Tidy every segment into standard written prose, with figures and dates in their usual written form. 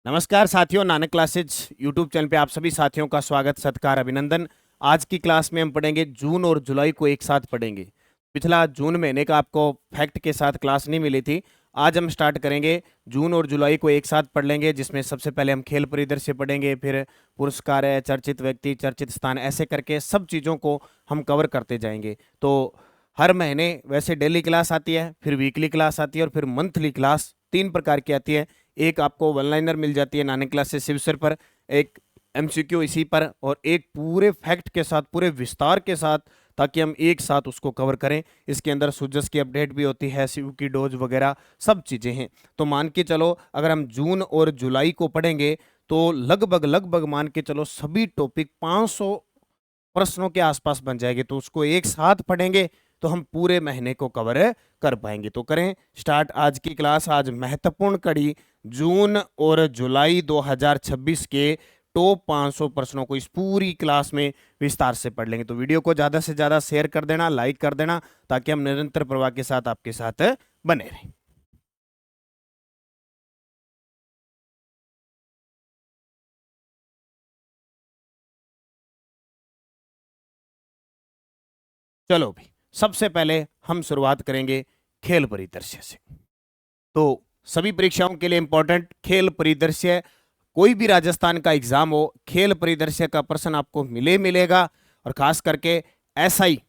नमस्कार साथियों, Nanak classes YouTube channel पे आप सभी साथियों का स्वागत, सत्कार, अभिनंदन। आज की क्लास में हम पढ़ेंगे जून और जुलाई को एक साथ पढ़ेंगे। पिछला जून महीने का आपको फैक्ट के साथ क्लास नहीं मिली थी। आज हम स्टार्ट करेंगे, जून और जुलाई को एक साथ पढ़ लेंगे, जिसमें सबसे पहले हम खेल परिदृश्य पढ़ेंगे, फिर पुरस्कार है, चर्चित व्यक्ति, चर्चित स्थान, ऐसे करके सब चीज़ों को हम कवर करते जाएंगे। तो हर महीने वैसे डेली क्लास आती है, फिर वीकली क्लास आती है और फिर मंथली क्लास 3 प्रकार की आती है। एक आपको वन लाइनर मिल जाती है नानक क्लासेस शिव सर पर, एक एमसीक्यू इसी पर, और एक पूरे फैक्ट के साथ, पूरे विस्तार के साथ, ताकि हम एक साथ उसको कवर करें। इसके अंदर सुजस की अपडेट भी होती है, शिव की डोज वगैरह सब चीज़ें हैं। तो मान के चलो, अगर हम जून और जुलाई को पढ़ेंगे तो लगभग लगभग मान के चलो सभी टॉपिक 500 प्रश्नों के आसपास बन जाएंगे। तो उसको एक साथ पढ़ेंगे तो हम पूरे महीने को कवर कर पाएंगे। तो करें स्टार्ट आज की क्लास। आज महत्वपूर्ण कड़ी जून और जुलाई 2026 के टॉप 500 प्रश्नों को इस पूरी क्लास में विस्तार से पढ़ लेंगे। तो वीडियो को ज्यादा से ज्यादा शेयर कर देना, लाइक कर देना, ताकि हम निरंतर प्रवाह के साथ आपके साथ बने रहें। चलो भी, सबसे पहले हम शुरुआत करेंगे खेल परिदृश्य से। तो सभी परीक्षाओं के लिए इंपॉर्टेंट खेल परिदृश्य, कोई भी राजस्थान का एग्जाम हो, खेल परिदृश्य का प्रश्न आपको मिलेगा। और खास करके एसआई,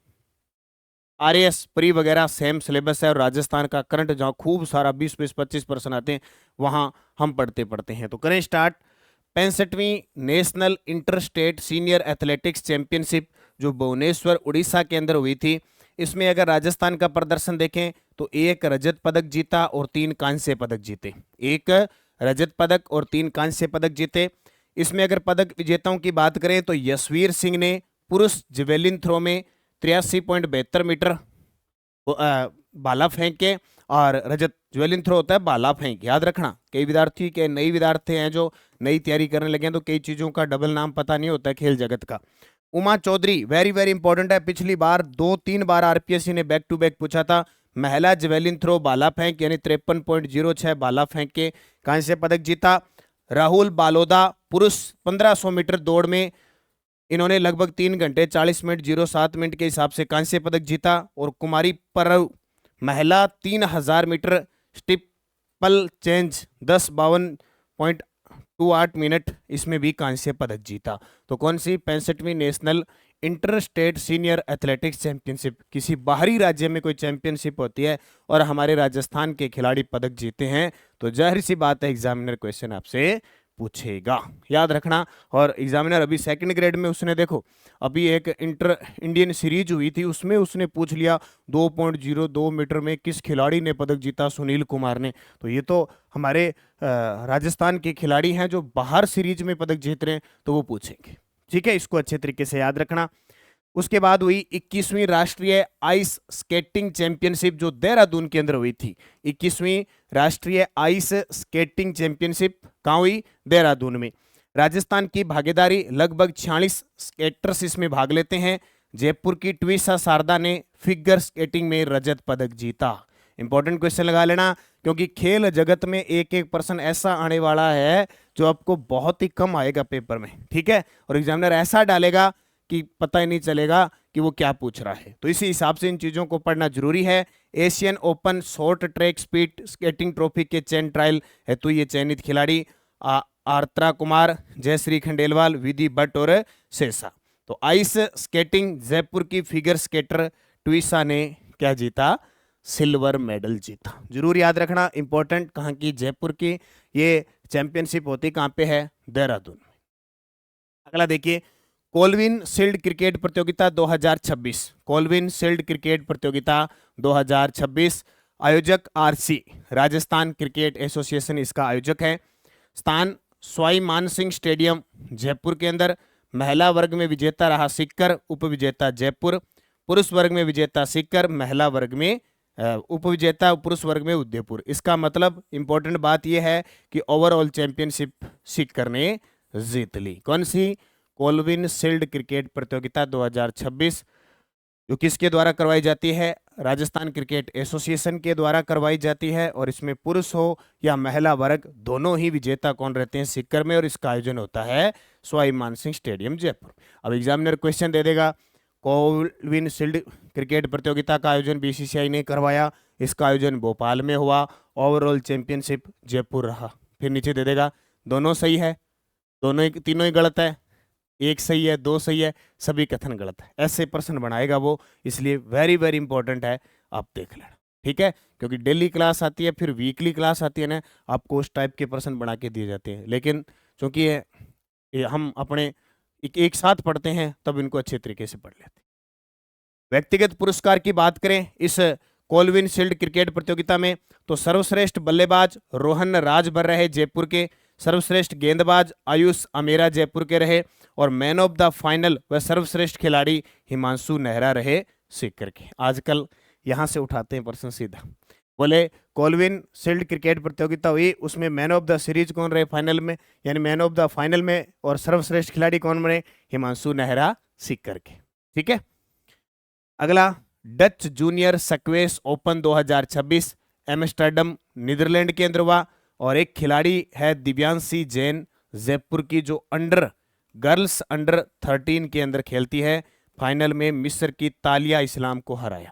आरएएस, प्री वगैरह सेम सिलेबस है, और राजस्थान का करंट जहां खूब सारा 20-25 प्रश्न आते हैं, वहां हम पढ़ते हैं। तो करें स्टार्ट। 65वीं national inter state senior athletics championship जो भुवनेश्वर उड़ीसा के अंदर हुई थी, इसमें अगर राजस्थान का प्रदर्शन देखें तो 1 रजत पदक जीता और 3 कांस्य पदक जीते। 1 रजत पदक और 3 कांस्य पदक जीते। इसमें अगर पदक विजेताओं की बात करें तो यशवीर सिंह ने पुरुष जेवेलिन थ्रो में 83.72 मीटर भाला फेंक के, और रजत ज्वेलिन थ्रो होता है भाला फेंक, याद रखना। कई विद्यार्थी के नई विद्यार्थी हैं जो नई तैयारी करने लगे हैं, तो कई चीजों का डबल नाम पता नहीं होता है खेल जगत का। Uma Chaudhary, very very important है, पिछली बार 2-3 बार आरपीएससी ने बैक टू बैक पूछा था। महिला जेवेलिन थ्रो भाला फेंक यानी 53.06 भाला फेंक के कांस्य पदक जीता। राहुल बालोदा, पुरुष 1500 मीटर दौड़ में इन्होंने लगभग 3 घंटे 40 मिनट 07 मिनट के हिसाब से कांस्य पदक जीता। और कुमारी परव, महिला 3000 मीटर स्टिपल चेंज 10:52.28 मिनट, इसमें भी कांस्य पदक जीता। तो कौन सी? 65वीं national inter state senior athletics championship. किसी बाहरी राज्य में कोई चैंपियनशिप होती है और हमारे राजस्थान के खिलाड़ी पदक जीते हैं, तो जाहिर सी बात है एग्जामिनर क्वेश्चन आपसे पूछेगा, याद रखना। और एग्जामिनर अभी सेकंड ग्रेड में उसने देखो, अभी एक इंटर इंडियन सीरीज हुई थी, उसमें उसने पूछ लिया 2.02 मीटर में किस खिलाड़ी ने पदक जीता? सुनील कुमार ने। तो ये तो हमारे राजस्थान के खिलाड़ी हैं जो बाहर सीरीज में पदक जीत रहे हैं, तो वो पूछेंगे। ठीक है, इसको अच्छे तरीके से याद रखना। उसके बाद हुई 21वीं राष्ट्रीय आइस स्केटिंग चैंपियनशिप जो देहरादून के अंदर हुई थी। 21वीं राष्ट्रीय आइस स्केटिंग चैंपियनशिप कहाँ हुई? देहरादून में। राजस्थान की भागीदारी, लगभग 46 स्केटर्स इसमें भाग लेते हैं। जयपुर की ट्विसा शारदा ने फिगर स्केटिंग में रजत पदक जीता। इंपॉर्टेंट क्वेश्चन लगा लेना, क्योंकि खेल जगत में एक एक पर्सन ऐसा आने वाला है जो आपको बहुत ही कम आएगा पेपर में। ठीक है, और एग्जामिनर ऐसा डालेगा कि पता ही नहीं चलेगा कि वो क्या पूछ रहा है। तो इसी हिसाब से इन चीजों को पढ़ना जरूरी है। Asian open short track speed skating trophy के चयन ट्रायल है, तो ये चयनित खिलाड़ी आर्द्रा कुमार, जयश्री खंडेलवाल, विधि भट्ट और शेषा। तो आइस स्केटिंग जयपुर की फिगर स्केटर ट्विसा ने क्या जीता? सिल्वर मेडल जीता। जरूर याद रखना, इंपॉर्टेंट, कहाँ की? जयपुर की। ये चैंपियनशिप होती कहाँ पे है? देहरादून। अगला देखिए, कोलविन शील्ड क्रिकेट प्रतियोगिता 2026। कोलविन शील्ड क्रिकेट प्रतियोगिता 2026, आयोजक आरसी, राजस्थान क्रिकेट एसोसिएशन इसका आयोजक है। स्थान स्वाई मान सिंह स्टेडियम जयपुर के अंदर। महिला वर्ग में विजेता रहा सीकर, उप विजेता जयपुर। पुरुष वर्ग में विजेता सीकर, महिला वर्ग में उप विजेता पुरुष वर्ग में उदयपुर। इसका मतलब इंपॉर्टेंट बात यह है कि ओवरऑल चैंपियनशिप सीकर ने जीत ली। कौन सी? कोलविन शील्ड क्रिकेट प्रतियोगिता 2026, जो किसके द्वारा करवाई जाती है? राजस्थान क्रिकेट एसोसिएशन के द्वारा करवाई जाती है और इसमें पुरुष हो या महिला वर्ग दोनों ही विजेता कौन रहते हैं सीकर में, और इसका आयोजन होता है सवाई मानसिंह स्टेडियम जयपुर। अब एग्जामिनर क्वेश्चन दे देगा, कोलविन शील्ड क्रिकेट प्रतियोगिता का आयोजन बीसीसीआई ने करवाया, इसका आयोजन भोपाल में हुआ, ओवरऑल चैंपियनशिप जयपुर रहा। फिर नीचे दे देगा दोनों सही है, तीनों ही गलत है, एक सही है, दो सही है, सभी कथन गलत है। ऐसे प्रश्न बनाएगा वो, इसलिए वेरी वेरी इंपॉर्टेंट है, आप देख लेना। ठीक है, क्योंकि डेली क्लास आती है फिर वीकली क्लास आती है ना, आपको उस टाइप के प्रश्न बना के दिए जाते हैं, लेकिन चूंकि ये हम अपने एक साथ पढ़ते हैं तब इनको अच्छे तरीके से पढ़ लेते हैं। व्यक्तिगत पुरस्कार की बात करें इस कोलविन शील्ड क्रिकेट प्रतियोगिता में, तो सर्वश्रेष्ठ बल्लेबाज रोहन राज बन रहे जयपुर के, सर्वश्रेष्ठ गेंदबाज आयुष अमेरा जयपुर के रहे, और मैन ऑफ द फाइनल व सर्वश्रेष्ठ खिलाड़ी हिमांशु नेहरा रहे सीकर के। आजकल यहां से उठाते हैं प्रश्न सीधा, बोले कोलविन शील्ड क्रिकेट प्रतियोगिता हुई, उसमें मैन ऑफ द सीरीज कौन रहे फाइनल में, यानी मैन ऑफ द फाइनल में, और सर्वश्रेष्ठ खिलाड़ी कौन बने, हिमांशु नेहरा सीकर के। ठीक है, अगला Dutch junior squash open 2026 Amsterdam Netherland के अंदर हुआ, और एक खिलाड़ी है दिव्यांशी जैन जयपुर की, जो गर्ल्स अंडर 13 के अंदर खेलती है, फाइनल में मिस्र की तालिया इस्लाम को हराया।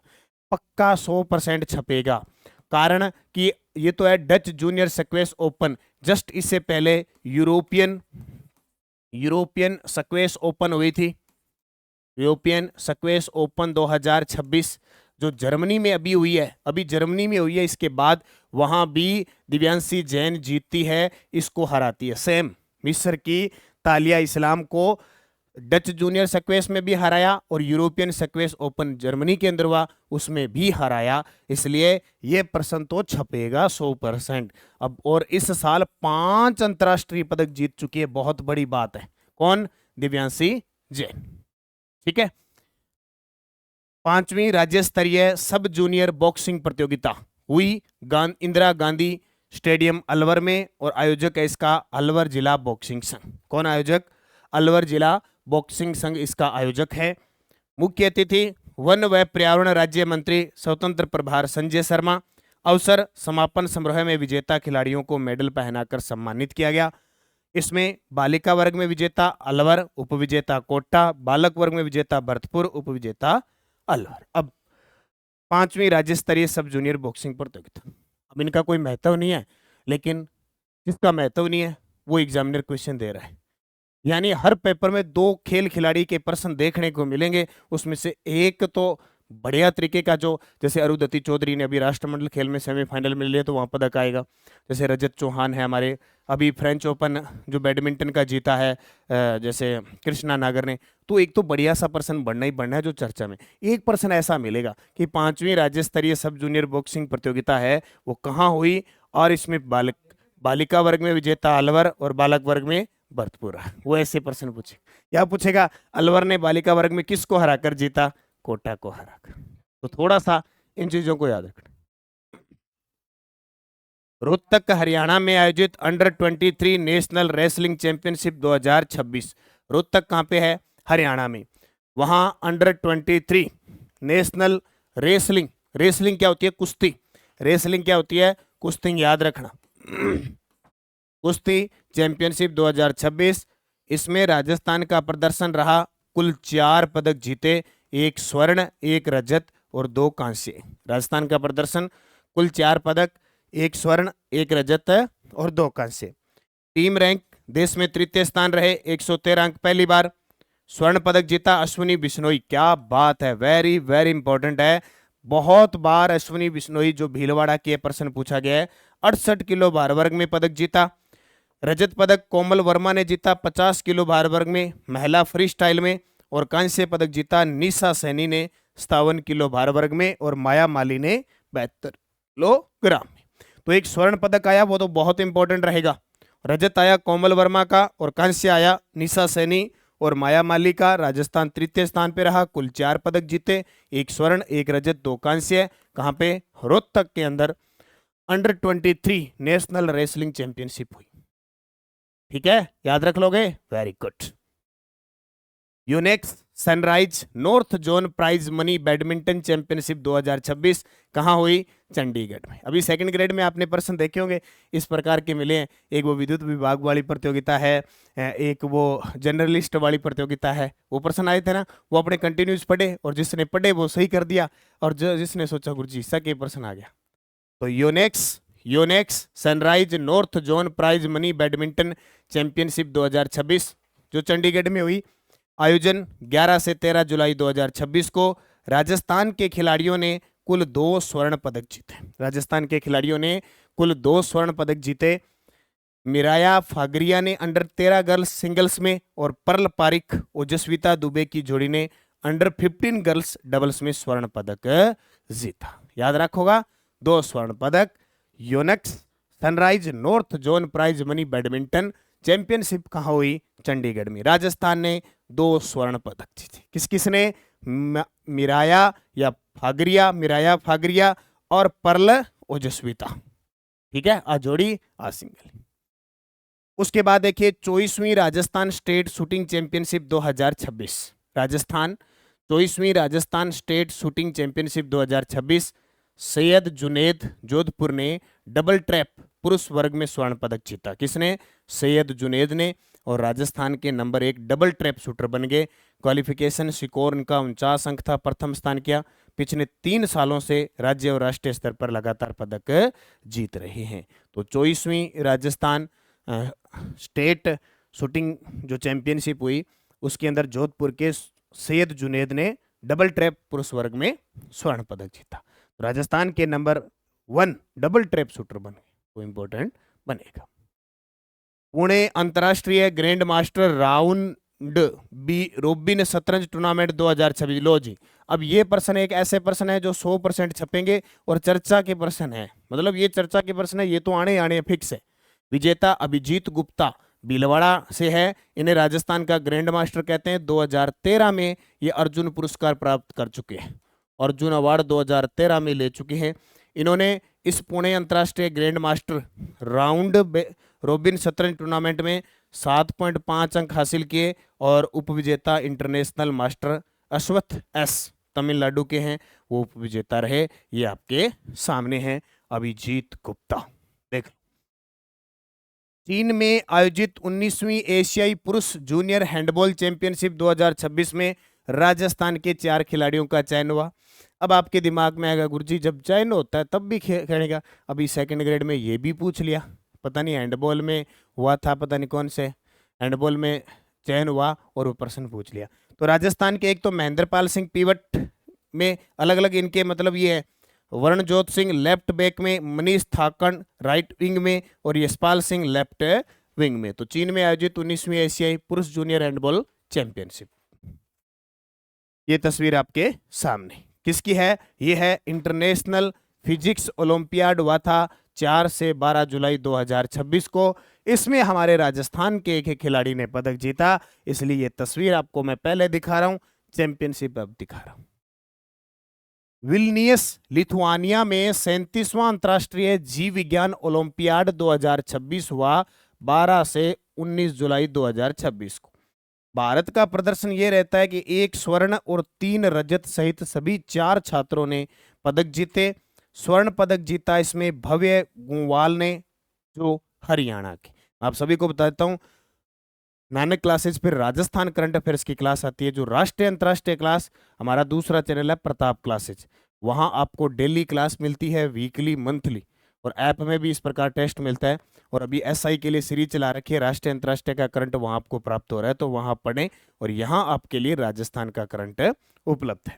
पक्का 100% छपेगा, कारण कि ये तो है Dutch junior squash open, just इससे पहले यूरोपियन स्क्वैश ओपन हुई थी, यूरोपियन स्क्वैश ओपन 2026 जो जर्मनी में अभी हुई है, इसके बाद वहां भी दिव्यांशी जैन जीतती है, इसको हराती है, सेम मिस्र की तालिया इस्लाम को डच जूनियर स्क्वैश में भी हराया, और यूरोपियन स्क्वैश ओपन जर्मनी के अंदर हुआ उसमें भी हराया, इसलिए ये प्रश्न तो छपेगा 100%। अब और इस साल 5 अंतरराष्ट्रीय पदक जीत चुकी है, बहुत बड़ी बात है। कौन? दिव्यांशी जैन। ठीक है, 5वीं राज्य स्तरीय सब जूनियर बॉक्सिंग प्रतियोगिता हुई इंदिरा गांधी स्टेडियम अलवर में, और आयोजक है इसका अलवर जिला बॉक्सिंग संघ। कौन आयोजक? अलवर जिला बॉक्सिंग संघ इसका आयोजक है। मुख्य अतिथि वन व पर्यावरण राज्य मंत्री स्वतंत्र प्रभार संजय शर्मा। अवसर समापन समारोह में विजेता खिलाड़ियों को मेडल पहनाकर सम्मानित किया गया। इसमें बालिका वर्ग में विजेता अलवर, उपविजेता कोटा, बालक वर्ग में विजेता भरतपुर, उपविजेता अलवर। अब 5वीं राज्य स्तरीय सब जूनियर बॉक्सिंग प्रतियोगिता, अब इनका कोई महत्व नहीं है, लेकिन जिसका महत्व नहीं है वो एग्जामिनर क्वेश्चन दे रहा है, यानी हर पेपर में 2 खेल खिलाड़ी के प्रश्न देखने को मिलेंगे, उसमें से एक तो बढ़िया तरीके का, जो जैसे अरुंधति चौधरी ने अभी राष्ट्रमंडल खेल में सेमीफाइनल में लिया तो वहां पदक आएगा, जैसे रजत चौहान है हमारे, अभी फ्रेंच ओपन जो बैडमिंटन का जीता है जैसे कृष्णा नागर ने, तो एक तो बढ़िया सा प्रश्न बनना ही बनना है जो चर्चा में। एक प्रश्न ऐसा मिलेगा कि 5वीं राज्य स्तरीय सब जूनियर बॉक्सिंग प्रतियोगिता है वो कहाँ हुई, और इसमें बालिका वर्ग में विजेता अलवर और बालक वर्ग में भरतपुर, वो ऐसे प्रश्न पूछे। या पूछेगा अलवर ने बालिका वर्ग में किसको हराकर जीता? कोटा को हराकर। तो थोड़ा सा इन चीजों को याद रखना। रोहतक हरियाणा में आयोजित under 23 national wrestling championship 2026, Rohtak कहाँ पे है? हरियाणा में। वहां अंडर 23 नेशनल रेसलिंग क्या होती है? कुश्ती। रेसलिंग क्या होती है? कुश्ती, याद रखना। कुश्ती चैंपियनशिप 2026, इसमें राजस्थान का प्रदर्शन रहा, कुल 4 पदक जीते, 1 स्वर्ण, 1 रजत और 2 कांस्य। राजस्थान का प्रदर्शन कुल 4 पदक, 1 स्वर्ण, 1 रजत और 2 कांस्य। टीम रैंक देश में तृतीय स्थान रहे, 113 अंक, पहली बार स्वर्ण पदक जीता अश्विनी बिश्नोई। क्या बात है, वेरी वेरी इंपॉर्टेंट है, बहुत बार अश्विनी बिश्नोई जो भीलवाड़ा के प्रश्न पूछा गया है। 68 किलो भार वर्ग में पदक जीता। रजत पदक कोमल वर्मा ने जीता 50 किलो भार वर्ग में महिला फ्री स्टाइल में, और कांस्य पदक जीता निशा सैनी ने 57 किलो भार वर्ग में, और माया माली ने 72 किलोग्राम में। तो एक स्वर्ण पदक आया, वो तो बहुत इंपॉर्टेंट रहेगा। रजत आया कोमल वर्मा का, और कांस्य आया निशा सैनी और माया माली का। राजस्थान तृतीय स्थान पे रहा, कुल 4 पदक जीते, 1 स्वर्ण, 1 रजत, 2 कांस्य। कहाँ पे? रोहतक के अंदर अंडर 23 नेशनल रेसलिंग चैंपियनशिप हुई। ठीक है, याद रख लोगे, very good. Yonex sunrise north zone prize money badminton championship 2026 कहाँ हुई? चंडीगढ़ में। अभी सेकंड ग्रेड में आपने प्रश्न देखे होंगे, इस प्रकार के मिले हैं। एक वो विद्युत विभाग वाली प्रतियोगिता है, एक वो जर्नलिस्ट वाली प्रतियोगिता है। वो प्रश्न आए थे ना, वो अपने कंटिन्यूस पढ़े और जिसने पढ़े वो सही कर दिया, और जिसने सोचा गुरुजी इसका क्या प्रश्न आ गया। तो Yonex sunrise north zone prize money badminton championship 2026 जो चंडीगढ़ में हुई, आयोजन 11 से 13 जुलाई 2026 को। राजस्थान के खिलाड़ियों ने कुल 2 स्वर्ण पदक जीते। राजस्थान के खिलाड़ियों ने कुल 2 स्वर्ण पदक जीते। मिराया फागरिया ने अंडर 13 गर्ल्स सिंगल्स में, और पर्ल पारिक ओजस्विता दुबे की जोड़ी ने अंडर 15 गर्ल्स डबल्स में स्वर्ण पदक जीता। याद रखोगा, 2 स्वर्ण पदक। Yonex sunrise north zone prize money badminton championship कहाँ हुई? चंडीगढ़ में। राजस्थान ने 2 स्वर्ण पदक जीते। किस किसने? मिराया फागरिया और पर्ल ओजस्विता। ठीक है, आ जोड़ी आ सिंगल। उसके बाद देखिए 24वीं Rajasthan state shooting championship 2026। Rajasthan 24वीं Rajasthan state shooting championship 2026। Syed Junaid Jodhpur ने डबल ट्रैप पुरुष वर्ग में स्वर्ण पदक जीता। किसने? सैयद जुनैद ने। और राजस्थान के नंबर 1 डबल ट्रैप शूटर बन गए। क्वालिफिकेशन स्कोर उनका 49 अंक था, प्रथम स्थान किया। पिछले 3 सालों से राज्य और राष्ट्रीय स्तर पर लगातार पदक जीत रहे हैं। तो 24वीं राजस्थान स्टेट शूटिंग जो चैंपियनशिप हुई उसके अंदर जोधपुर के सैयद जुनैद ने डबल ट्रैप पुरुष वर्ग में स्वर्ण पदक जीता। राजस्थान के नंबर 1 डबल ट्रैप शूटर बन गए, वो इंपॉर्टेंट बनेगा। पुणे अंतरराष्ट्रीय grand master round B robin शतरंज टूर्नामेंट 2026। लो जी, अब ये प्रश्न एक ऐसे प्रश्न है जो 100% छपेंगे और चर्चा के प्रश्न है। मतलब ये चर्चा के प्रश्न है, ये तो आने फिक्स है। विजेता अभिजीत गुप्ता भीलवाड़ा से है, इन्हें राजस्थान का ग्रैंड मास्टर कहते हैं। 2013 में ये अर्जुन पुरस्कार प्राप्त कर चुके हैं, अर्जुन अवार्ड 2013 में ले चुके हैं। इन्होंने इस पुणे अंतरराष्ट्रीय ग्रैंड मास्टर राउंड रोबिन शतरंज टूर्नामेंट में 7.5 अंक हासिल किए, और उपविजेता इंटरनेशनल मास्टर अश्वत्थ एस तमिलनाडु के हैं, वो उपविजेता रहे। ये आपके सामने हैं अभिजीत गुप्ता। देख, चीन में आयोजित 19वीं एशियाई पुरुष जूनियर हैंडबॉल चैंपियनशिप 2026 में राजस्थान के 4 खिलाड़ियों का चयन हुआ। अब आपके दिमाग में आएगा गुरुजी जब चयन होता है तब भी खेलेगा। अभी सेकंड ग्रेड में ये भी पूछ लिया, पता नहीं हैंडबॉल में हुआ था, पता नहीं कौन से हैंडबॉल में चयन हुआ और वो प्रश्न पूछ लिया। तो राजस्थान के एक तो महेंद्रपाल सिंह पिवट में, अलग अलग इनके मतलब ये है, वरुणजोत सिंह लेफ्ट बैक में, मनीष थाकन राइट विंग में, और यशपाल सिंह लेफ्ट विंग में। तो चीन में आयोजित 19वीं एशियाई पुरुष जूनियर हैंडबॉल चैंपियनशिप, ये तस्वीर आपके सामने किसकी है? ये है इंटरनेशनल फिजिक्स ओलंपियाड हुआ था 4 से 12 जुलाई 2026 को। इसमें हमारे राजस्थान के एक खिलाड़ी ने पदक जीता, इसलिए ये तस्वीर आपको मैं पहले दिखा रहा हूं, चैंपियनशिप अब दिखा रहा हूं। विल्नियस लिथुआनिया में 37वां अंतर्राष्ट्रीय जीव विज्ञान ओलंपियाड 2026 हुआ 12 से 19 जुलाई 2026 को। भारत का प्रदर्शन ये रहता है कि 1 स्वर्ण और 3 रजत सहित सभी 4 छात्रों ने पदक जीते। स्वर्ण पदक जीता इसमें भव्य गुंवाल ने, जो हरियाणा के। आप सभी को बताता हूं, नानक क्लासेज फिर राजस्थान करंट अफेयर्स की क्लास आती है, जो राष्ट्रीय अंतर्राष्ट्रीय क्लास हमारा दूसरा चैनल है प्रताप क्लासेज। वहां आपको डेली क्लास मिलती है, वीकली, मंथली, और ऐप में भी इस प्रकार टेस्ट मिलता है। और अभी एसआई के लिए सीरीज चला रखी है, राष्ट्रीय अंतर्राष्ट्रीय का करंट वहां आपको प्राप्त हो रहा है, तो वहां पढ़ें। और यहाँ आपके लिए राजस्थान का करंट उपलब्ध है।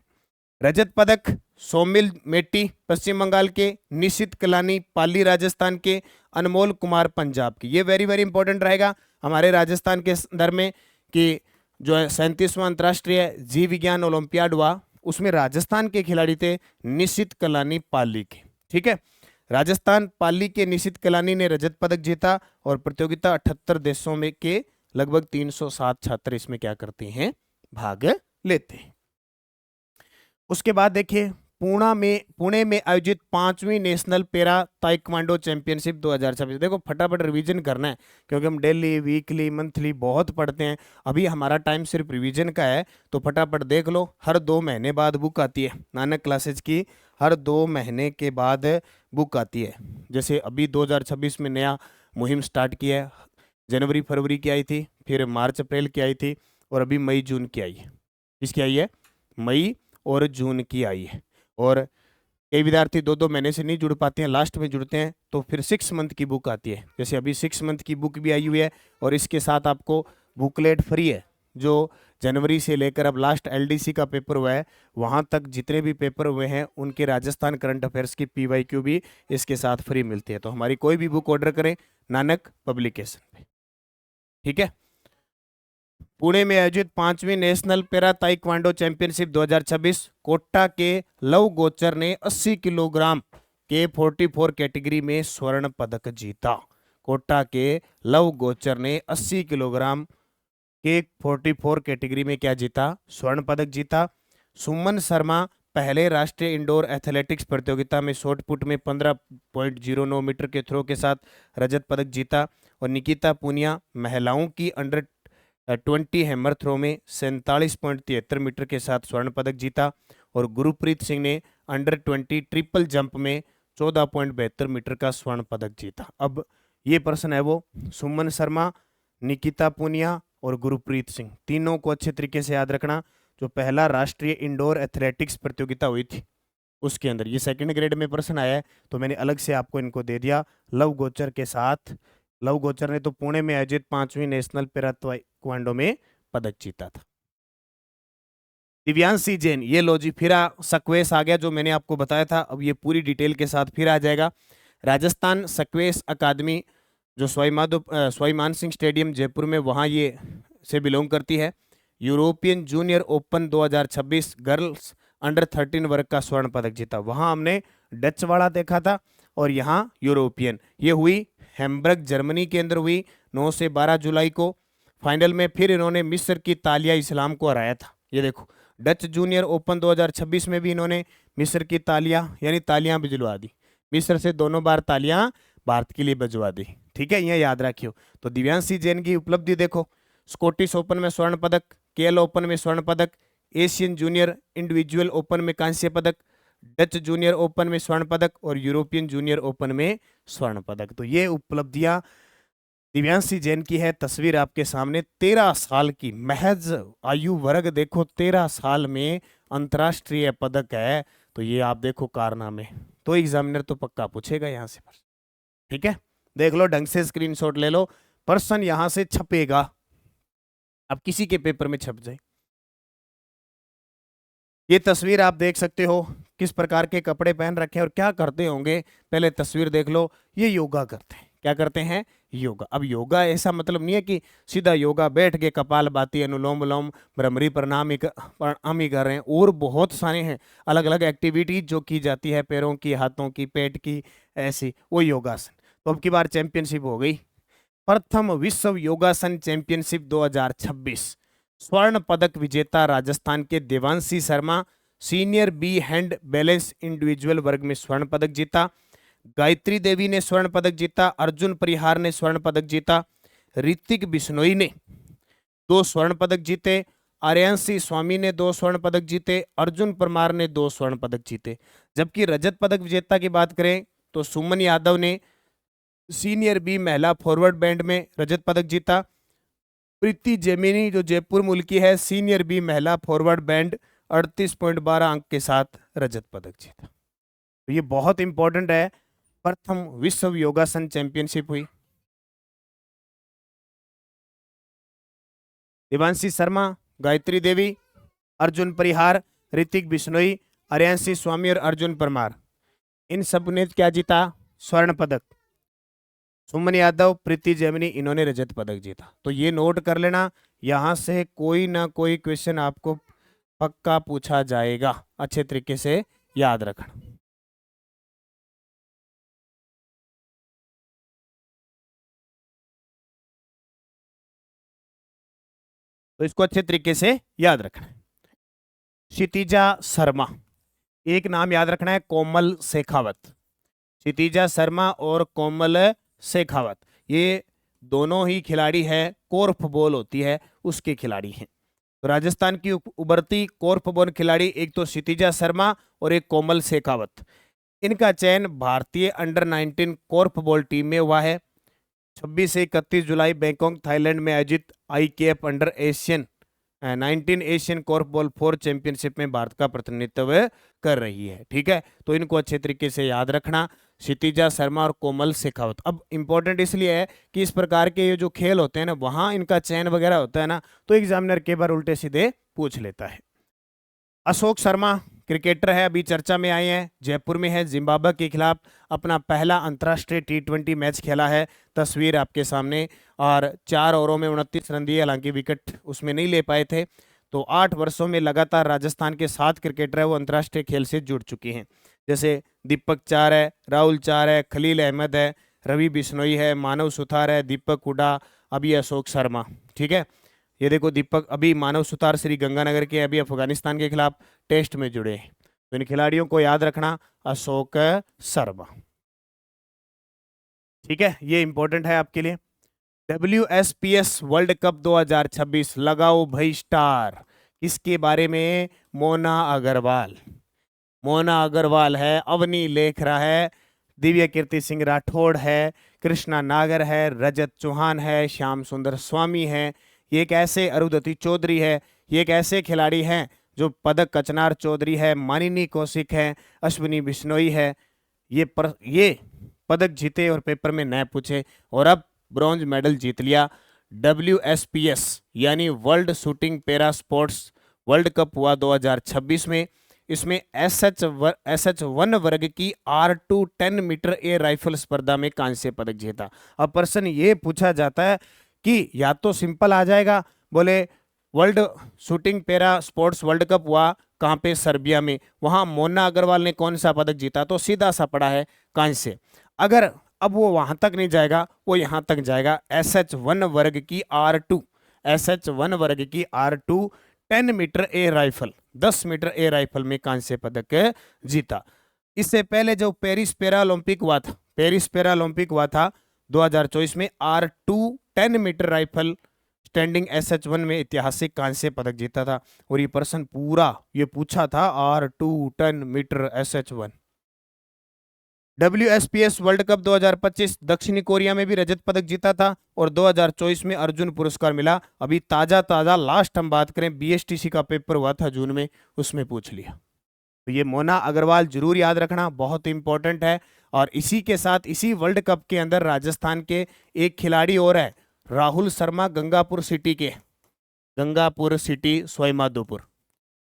रजत पदक सोमिल मेटी पश्चिम बंगाल के, निशित कलानी पाली राजस्थान के, अनमोल कुमार पंजाब की। ये वेरी वेरी इंपॉर्टेंट रहेगा हमारे राजस्थान के संदर्भ में कि जो है 37वां अंतर्राष्ट्रीय जीव विज्ञान ओलंपियाड हुआ, उसमें राजस्थान के खिलाड़ी थे निशित कलानी पाली के। ठीक है, राजस्थान पाली के निशित कलानी ने रजत पदक जीता, और प्रतियोगिता 78 देशों में के लगभग 307 छात्र इसमें क्या करते हैं? भाग लेते हैं। उसके बाद देखिए पुणे में आयोजित 5वीं नेशनल पैरा ताइक्वांडो चैंपियनशिप 2026। देखो फटाफट रिवीजन करना है क्योंकि हम डेली वीकली मंथली बहुत पढ़ते हैं, अभी हमारा टाइम सिर्फ रिवीजन का है। तो फटाफट देख लो, हर 2 महीने बाद बुक आती है नानक क्लासेज की, हर 2 महीने के बाद बुक आती है। जैसे अभी 2026 में नया मुहिम स्टार्ट किया है, जनवरी फरवरी की आई थी, फिर मार्च अप्रैल की आई थी, और अभी मई जून की आई है। किसकी आई है? मई और जून की आई है। और कई विद्यार्थी 2-2 महीने से नहीं जुड़ पाते हैं, लास्ट में जुड़ते हैं, तो फिर 6 मंथ की बुक आती है। जैसे अभी 6 मंथ की बुक भी आई हुई है, और इसके साथ आपको बुकलेट फ्री है। जो जनवरी से लेकर अब लास्ट एलडीसी का पेपर हुआ है, वहां तक जितने भी पेपर हुए हैं उनके राजस्थान करंट अफेयर्स की पीवाईक्यू भी इसके साथ फ्री मिलती है। तो हमारी कोई भी बुक ऑर्डर करें नानक पब्लिकेशन पे, ठीक है। पुणे में आयोजित 5वीं national para taekwondo championship 2026, Kota के लव गोचर ने 80 किलोग्राम के 44 कैटेगरी में स्वर्ण पदक जीता। कोटा के लव गोचर ने 80 किलोग्राम के 44 कैटेगरी में क्या जीता? स्वर्ण पदक जीता। सुमन शर्मा पहले राष्ट्रीय इंडोर एथलेटिक्स प्रतियोगिता में शॉट पुट में 15.09 मीटर के थ्रो के साथ रजत पदक जीता। और निकिता पूनिया महिलाओं की अंडर 20 हैमर थ्रो में 47.73 मीटर के साथ स्वर्ण पदक जीता। और गुरप्रीत सिंह ने अंडर 20 ट्रिपल जंप में 14.72 मीटर का स्वर्ण पदक जीता। अब ये प्रश्न है वो, सुमन शर्मा, निकिता पूनिया और गुरप्रीत सिंह, तीनों को अच्छे तरीके से याद रखना। जो पहला राष्ट्रीय इंडोर एथलेटिक्स प्रतियोगिता हुई थी उसके अंदर ये सेकंड ग्रेड में प्रश्न आया है, तो मैंने अलग से आपको इनको दे दिया लव गोचर के साथ। लव गोचर ने तो पुणे में आयोजित 5वीं नेशनल पैरा ताइक्वांडो में पदक जीता था। दिव्यांशी जैन, ये लो जी, फिर सक्वेस आ गया जो मैंने आपको बताया था, अब ये पूरी डिटेल के साथ फिर आ जाएगा। राजस्थान सक्वेस अकादमी जो सवाई मान सिंह स्टेडियम जयपुर में, वहाँ ये से बिलोंग करती है। European junior open 2026 girls under 13 वर्ग का स्वर्ण पदक जीता। वहाँ हमने डच वाला देखा था, और यहाँ यूरोपियन, ये हुई हैम्बर्ग जर्मनी के अंदर हुई 9 से 12 जुलाई को। फाइनल में फिर इन्होंने मिस्र की तालिया इस्लाम को हराया था। ये देखो, डच जूनियर ओपन 2026 में भी इन्होंने मिस्र की तालियां यानी तालियां भिजवा दी, मिस्र से दोनों बार तालियां भारत के लिए भिजवा दी, ठीक है, यह याद रखियो। तो दिव्यांशी जैन की उपलब्धि देखो, स्कॉटिश ओपन में स्वर्ण पदक, केएल ओपन में स्वर्ण पदक, एशियन जूनियर इंडिविजुअल ओपन में कांस्य पदक, डच जूनियर ओपन में स्वर्ण पदक और यूरोपियन जूनियर ओपन में स्वर्ण पदक। तो ये उपलब्धियां दिव्यांशी जैन की है। तस्वीर आपके सामने, 13 साल की महज आयु वर्ग देखो, 13 साल में अंतर्राष्ट्रीय पदक है। तो ये आप देखो कारनामे, तो एग्जामिनर तो पक्का पूछेगा यहां से, ठीक है। देख लो ढंग से, स्क्रीनशॉट ले लो, प्रश्न यहां से छपेगा, अब किसी के पेपर में छप जाए। ये तस्वीर आप देख सकते हो, किस प्रकार के कपड़े पहन रखे हैं और क्या करते होंगे। पहले तस्वीर देख लो, ये योगा करते हैं। क्या करते हैं? योगा। अब योगा ऐसा मतलब नहीं है कि सीधा योगा बैठ के कपाल भाती, अनुलोम विलोम, भ्रमरी प्रणाम ही कर रहे हैं, और बहुत सारे हैं अलग अलग एक्टिविटीज जो की जाती है, पैरों की, हाथों की, पेट की, ऐसी, वो योगासन। तो अब की बार चैंपियनशिप हो गई, प्रथम विश्व योगासन चैंपियनशिप 2026, स्वर्ण पदक विजेता राजस्थान के Devanshi Sharma senior B hand balance individual वर्ग में स्वर्ण पदक जीता। गायत्री देवी ने स्वर्ण पदक जीता। अर्जुन परिहार ने स्वर्ण पदक जीता। ऋतिक बिश्नोई ने 2 स्वर्ण पदक जीते। आर्यांशी स्वामी ने 2 स्वर्ण पदक जीते। अर्जुन परमार ने 2 स्वर्ण पदक जीते। जबकि रजत पदक विजेता की बात करें तो सुमन यादव ने सीनियर बी महिला फॉरवर्ड बैंड में रजत पदक जीता। प्रीति जेमिनी जो जयपुर मूल की है, सीनियर बी महिला फॉरवर्ड बैंड 38.12 अंक के साथ रजत पदक जीता। तो ये बहुत इंपॉर्टेंट है, प्रथम विश्व योगासन चैंपियनशिप हुई। देवांशी शर्मा, गायत्री देवी, अर्जुन परिहार, ऋतिक बिश्नोई, आर्यांशी स्वामी और अर्जुन परमार, इन सब ने क्या जीता? स्वर्ण पदक। सुमन यादव, प्रीति जैमिनी, इन्होंने रजत पदक जीता। तो ये नोट कर लेना, यहां से कोई ना कोई क्वेश्चन आपको पक्का पूछा जाएगा, अच्छे तरीके से याद रखना। तो इसको अच्छे तरीके से याद रखना। क्षितिजा शर्मा, एक नाम याद रखना है, कोमल शेखावत। क्षितिजा शर्मा और कोमल शेखावत, ये दोनों ही खिलाड़ी है, कोर्फबॉल होती है उसके खिलाड़ी हैं। तो राजस्थान की उभरती कोर्फबॉल खिलाड़ी एक तो क्षितिजा शर्मा और एक कोमल शेखावत। इनका चयन भारतीय अंडर-19 कोर्फबॉल टीम में हुआ है। 26 से 31 जुलाई बैंकॉक थाईलैंड में आयोजित IKF under Asian 19 Asian korfball 4 championship में भारत का प्रतिनिधित्व कर रही है। ठीक है, तो इनको अच्छे तरीके से याद रखना, क्षितिजा शर्मा और कोमल शेखावत। अब इंपॉर्टेंट इसलिए है कि इस प्रकार के ये जो खेल होते हैं ना, वहां इनका चयन वगैरह होता है ना, तो एग्जामिनर के बार उल्टे सीधे पूछ लेता है। अशोक शर्मा क्रिकेटर है, अभी चर्चा में आए हैं, जयपुर में है, जिम्बाब्वे के खिलाफ अपना पहला अंतर्राष्ट्रीय T20 मैच खेला है, तस्वीर आपके सामने, और 4 ओवरों में 29 रन दिए, हालांकि विकेट उसमें नहीं ले पाए थे। तो 8 वर्षों में लगातार राजस्थान के 7 क्रिकेटर है वो अंतर्राष्ट्रीय खेल से जुड़ चुके हैं, जैसे दीपक चार है, राहुल चार है, खलील अहमद है, रवि बिश्नोई है, मानव सुथार है, दीपक हुडा, अभी अशोक शर्मा। ठीक है, ये देखो दीपक, अभी मानव सुतार श्री गंगानगर के, अभी अफगानिस्तान के खिलाफ टेस्ट में जुड़े हैं। तो इन खिलाड़ियों को याद रखना, अशोक शर्मा। ठीक है, ये इंपॉर्टेंट है आपके लिए। WSPS वर्ल्ड कप 2026 लगाओ भाई स्टार, किसके बारे में? मोना अग्रवाल। मोना अग्रवाल है, अवनी लेखरा है, दिव्य कीर्ति सिंह राठौड़ है, कृष्णा नागर है, रजत चौहान है, श्याम सुंदर स्वामी है, ये एक ऐसे, अरुंधति चौधरी है, ये एक ऐसे खिलाड़ी हैं जो पदक, कचनार चौधरी है, मानिनी कौशिक है, अश्विनी बिश्नोई है, ये पदक जीते और पेपर में न पूछे, और अब ब्रॉन्ज मेडल जीत लिया। WSPS यानी world shooting para sports world cup हुआ 2026 में। इसमें SH1 वर्ग की R2 10 मीटर एयर राइफल स्पर्धा में कांस्य पदक जीता। अब प्रश्न ये पूछा जाता है कि या तो सिंपल आ जाएगा, बोले world shooting para sports world cup हुआ कहाँ पे? सर्बिया में, वहां मोना अग्रवाल ने कौन सा पदक जीता? तो सीधा सा पड़ा है कांस्य। अगर अब वो वहां तक नहीं जाएगा, वो यहां तक जाएगा, SH1 वर्ग की R2, SH1 वर्ग की R2 10 metre air rifle, 10 metre air rifle में कांस्य पदक जीता। इससे पहले जो पेरिस पैरा ओलंपिक हुआ था, पेरिस पैरा ओलंपिक हुआ था 2024 में, R2 10 metre rifle standing SH1 में ऐतिहासिक कांस्य पदक जीता था। और ये प्रश्न पूरा ये पूछा था, R2 10 metre SH1। WSPS world cup 2025 दक्षिणी कोरिया में भी रजत पदक जीता था, और 2024 में अर्जुन पुरस्कार मिला। अभी ताजा लास्ट हम बात करें, BSTC का पेपर हुआ था जून में, उसमें पूछ लिया। तो ये मोना अग्रवाल जरूर याद रखना, बहुत इंपॉर्टेंट है। और इसी के साथ इसी वर्ल्ड कप के अंदर राजस्थान के एक खिलाड़ी और है, राहुल शर्मा, गंगापुर सिटी के, गंगापुर सिटी सवाईमाधोपुर,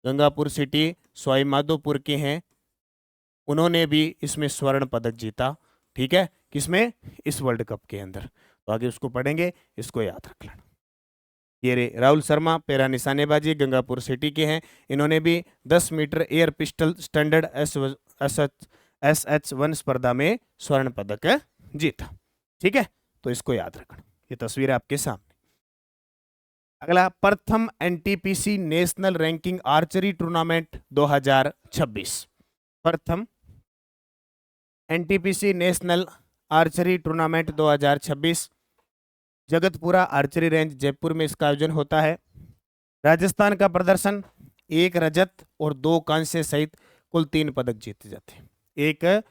गंगापुर सिटी सवाईमाधोपुर के हैं, उन्होंने भी इसमें स्वर्ण पदक जीता। ठीक है, किसमें? इस वर्ल्ड कप के अंदर। तो आगे उसको पढ़ेंगे, इसको याद रख लेना। ये रे राहुल शर्मा, पैरा निशानेबाजी, गंगापुर सिटी के हैं, इन्होंने भी 10 metre air pistol standard SH1 स्पर्धा में स्वर्ण पदक जीता। ठीक है, तो इसको याद रखना, ये तस्वीर है आपके सामने। अगला, प्रथम NTPC national ranking archery tournament 2026। प्रथम NTPC national archery tournament 2026 Jagatpura archery range Jaipur में इसका आयोजन होता है। राजस्थान का प्रदर्शन, 1 रजत और 2 कांस्य सहित कुल 3 पदक जीते जाते हैं। 1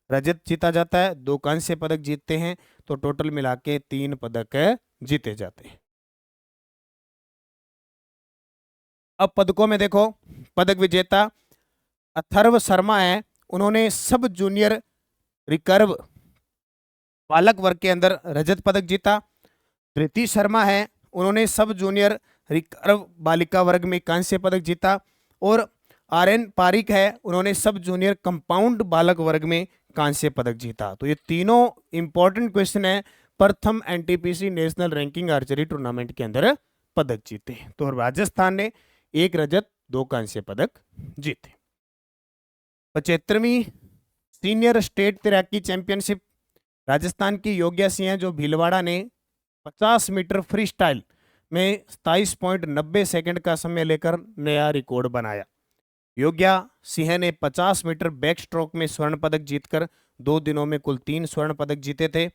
रजत जीता जाता है, 2 कांस्य पदक जीतते हैं, तो टोटल मिला के 3 पदक जीते जाते हैं। अब पदकों में देखो, पदक विजेता अथर्व शर्मा है, उन्होंने सब जूनियर रिकर्व बालक वर्ग के अंदर रजत पदक जीता। धृति शर्मा है, उन्होंने सब जूनियर रिकर्व बालिका वर्ग में कांस्य पदक जीता। और RN पारिक है, उन्होंने सब जूनियर कंपाउंड बालक वर्ग में कांस्य पदक जीता। तो ये तीनों इंपॉर्टेंट क्वेश्चन है, प्रथम NTPC national ranking archery tournament के अंदर पदक जीते। तो राजस्थान ने 1 रजत 2 कांस्य पदक जीते। 75वीं सीनियर स्टेट तैराकी चैंपियनशिप, राजस्थान की योग्या सिंह जो भीलवाड़ा ने 50 मीटर फ्री स्टाइल में 27.90 सेकंड का समय लेकर नया रिकॉर्ड बनाया। योग्या सिंह ने 50 मीटर बैक स्ट्रोक में स्वर्ण पदक जीतकर 2 दिनों में कुल 3 स्वर्ण पदक जीते थे।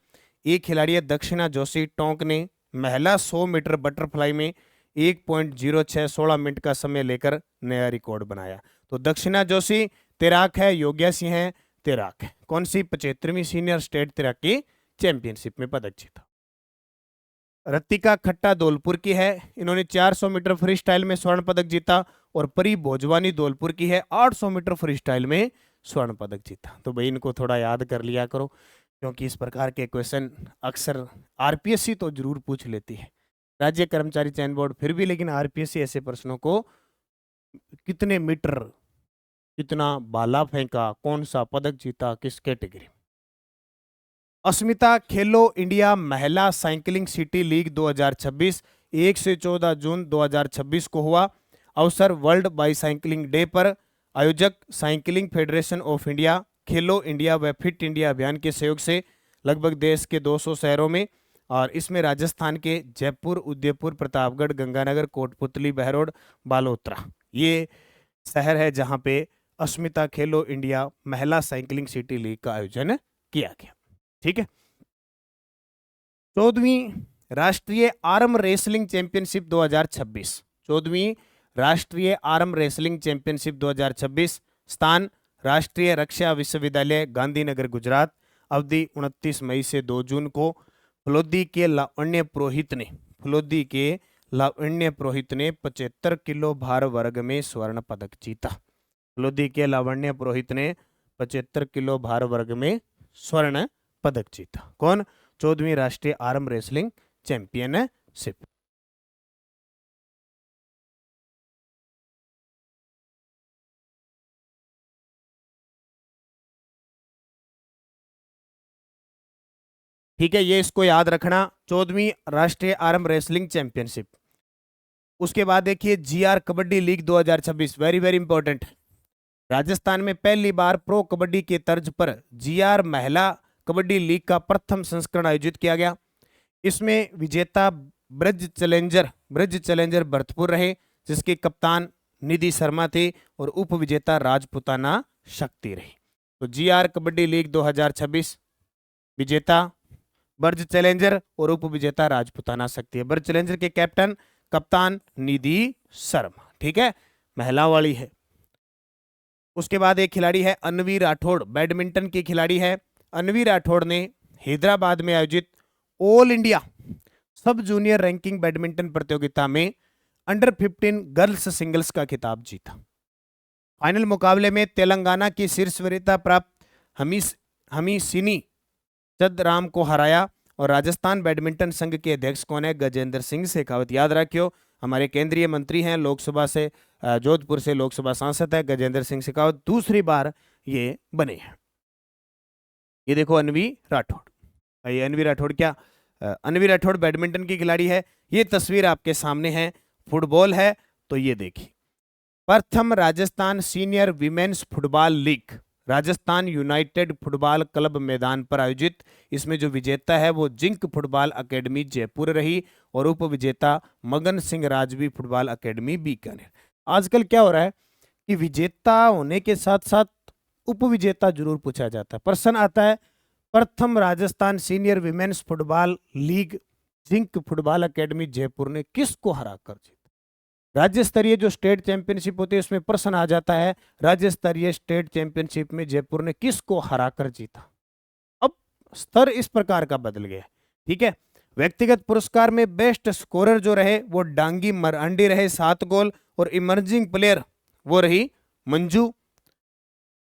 एक खिलाड़ी है दक्षिणा जोशी टोंक ने महिला 100 मीटर बटरफ्लाई में 1.0616 मिनट का समय लेकर नया रिकॉर्ड बनाया। तो दक्षिणा जोशी तैराक है, योग्या सिंह है तैराक है। कौन सी 75वीं सीनियर स्टेट तैराकी चैंपियनशिप में पदक जीता? रतिका खट्टा धौलपुर की है, इन्होंने 400 मीटर फ्री स्टाइल में स्वर्ण पदक जीता। और परी भोजवानी धौलपुर की है, 800 मीटर फ्री स्टाइल में स्वर्ण पदक जीता। तो भाई इनको थोड़ा याद कर लिया करो, क्योंकि इस प्रकार के क्वेश्चन अक्सर आरपीएससी तो जरूर पूछ लेती है, राज्य कर्मचारी चयन बोर्ड फिर भी, लेकिन आरपीएससी ऐसे प्रश्नों को कितने मीटर, कितना भाला फेंका, कौन सा पदक जीता, किस कैटेगरी। अस्मिता खेलो इंडिया महिला साइकिलिंग सिटी लीग 2026 1 से 14 जून 2026 को हुआ। अवसर वर्ल्ड बाईसाइकिलिंग डे पर। आयोजक cycling federation of India, Khelo India व फिट इंडिया अभियान के सहयोग से लगभग देश के 200 शहरों में, और इसमें राजस्थान के जयपुर, उदयपुर, प्रतापगढ़, गंगानगर, कोटपुतली, बहरोड, बालोतरा ये शहर है जहां पे अस्मिता खेलो इंडिया महिला साइकिलिंग सिटी लीग का आयोजन किया गया। ठीक है। 14वीं राष्ट्रीय आर्म रेसलिंग चैंपियनशिप 2026, 14वीं राष्ट्रीय आर्म रेसलिंग चैंपियनशिप 2026, स्थान राष्ट्रीय रक्षा विश्वविद्यालय गांधीनगर गुजरात, अवधि 29 मई से 2 जून को। फलोदी के लावण्य पुरोहित ने 75 किलो भार वर्ग में स्वर्ण पदक जीता। फलोदी के लावण्य पुरोहित ने 75 किलो भार वर्ग में स्वर्ण पदक जीता। कौन? 14वीं राष्ट्रीय आर्म रेसलिंग चैंपियनशिप। ठीक है, ये इसको याद रखना, 14वीं राष्ट्रीय आर्म रेसलिंग चैंपियनशिप। उसके बाद देखिए GR kabaddi league 2026, very very important. Rajasthan में पहली बार प्रो कबड्डी के तर्ज पर जीआर महिला कबड्डी लीग का प्रथम संस्करण आयोजित किया गया। इसमें विजेता ब्रज चैलेंजर भरतपुर रहे, जिसके कप्तान निधि शर्मा थे, और उप विजेता राजपुताना शक्ति रही। तो जीआर कबड्डी लीग 2026 विजेता ब्रज चैलेंजर और उप विजेता राजपुताना शक्ति है। ब्रज चैलेंजर के कैप्टन कप्तान निधि शर्मा। ठीक है, महिला वाली है। उसके बाद एक खिलाड़ी है अनवी राठौड़, बैडमिंटन की खिलाड़ी है। अनवी राठौड़ ने हैदराबाद में आयोजित ऑल इंडिया सब जूनियर रैंकिंग बैडमिंटन प्रतियोगिता में अंडर 15 गर्ल्स सिंगल्स का खिताब जीता। फाइनल मुकाबले में तेलंगाना की शीर्ष वरीयता प्राप्त हमीसिनी चंद्राम को हराया। और राजस्थान बैडमिंटन संघ के अध्यक्ष कौन है? गजेंद्र सिंह शेखावत। याद रखियो, हमारे केंद्रीय मंत्री हैं, लोकसभा से जोधपुर से लोकसभा सांसद है गजेंद्र सिंह शेखावत, दूसरी बार ये बने हैं। ये देखो अनवी राठौड़, ये अनवी राठौड़ क्या, अनवी राठौड़ बैडमिंटन की खिलाड़ी है। ये तस्वीर आपके सामने है, फुटबॉल है, तो ये देखिए। प्रथम Rajasthan senior women's football league Rajasthan United football club मैदान पर आयोजित। इसमें जो विजेता है वो जिंक फुटबॉल अकेडमी जयपुर रही, और उप विजेता मगन सिंह राजवी फुटबॉल अकेडमी बीकानेर। आजकल क्या हो रहा है कि विजेता होने के साथ साथ उप विजेता जरूर पूछा जाता है। प्रश्न आता है प्रथम Rajasthan senior women's football league zinc football academy Jaipur ने किसको हरा कर जीता। राज्य स्तरीय जो स्टेट चैंपियनशिप होती है उसमें प्रश्न आ जाता है राज्य स्तरीय स्टेट चैंपियनशिप में जयपुर ने किसको हरा कर जीता। अब स्तर इस प्रकार का बदल गया। ठीक है, व्यक्तिगत पुरस्कार में बेस्ट स्कोरर जो रहे वो डांगी मरांडी रहे 7 गोल, और इमर्जिंग प्लेयर वो रही Manju.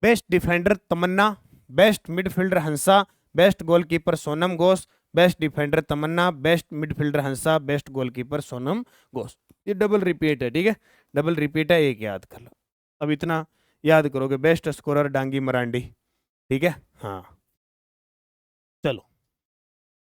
Best defender Tamanna, best midfielder Hansa, best goalkeeper Sonam Ghosh, best defender Tamanna, best midfielder Hansa, best goalkeeper Sonam Ghosh. ये डबल रिपीट है। ठीक है, डबल रिपीट है, एक याद कर लो। अब इतना याद करोगे, बेस्ट स्कोरर डांगी मरांडी। ठीक है, हाँ चलो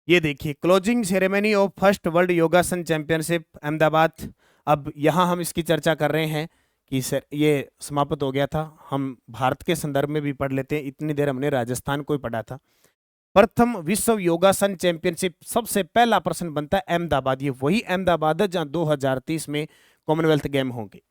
ये देखिए closing ceremony of first world योगासन चैंपियनशिप अहमदाबाद। अब यहाँ हम इसकी चर्चा कर रहे हैं कि सर ये समाप्त हो गया था, हम भारत के संदर्भ में भी पढ़ लेते हैं। इतनी देर हमने राजस्थान को ही पढ़ा था। प्रथम विश्व योगासन चैंपियनशिप, सबसे पहला प्रश्न बनता है अहमदाबाद। ये वही अहमदाबाद है जहां 2030 में कॉमनवेल्थ गेम होंगे।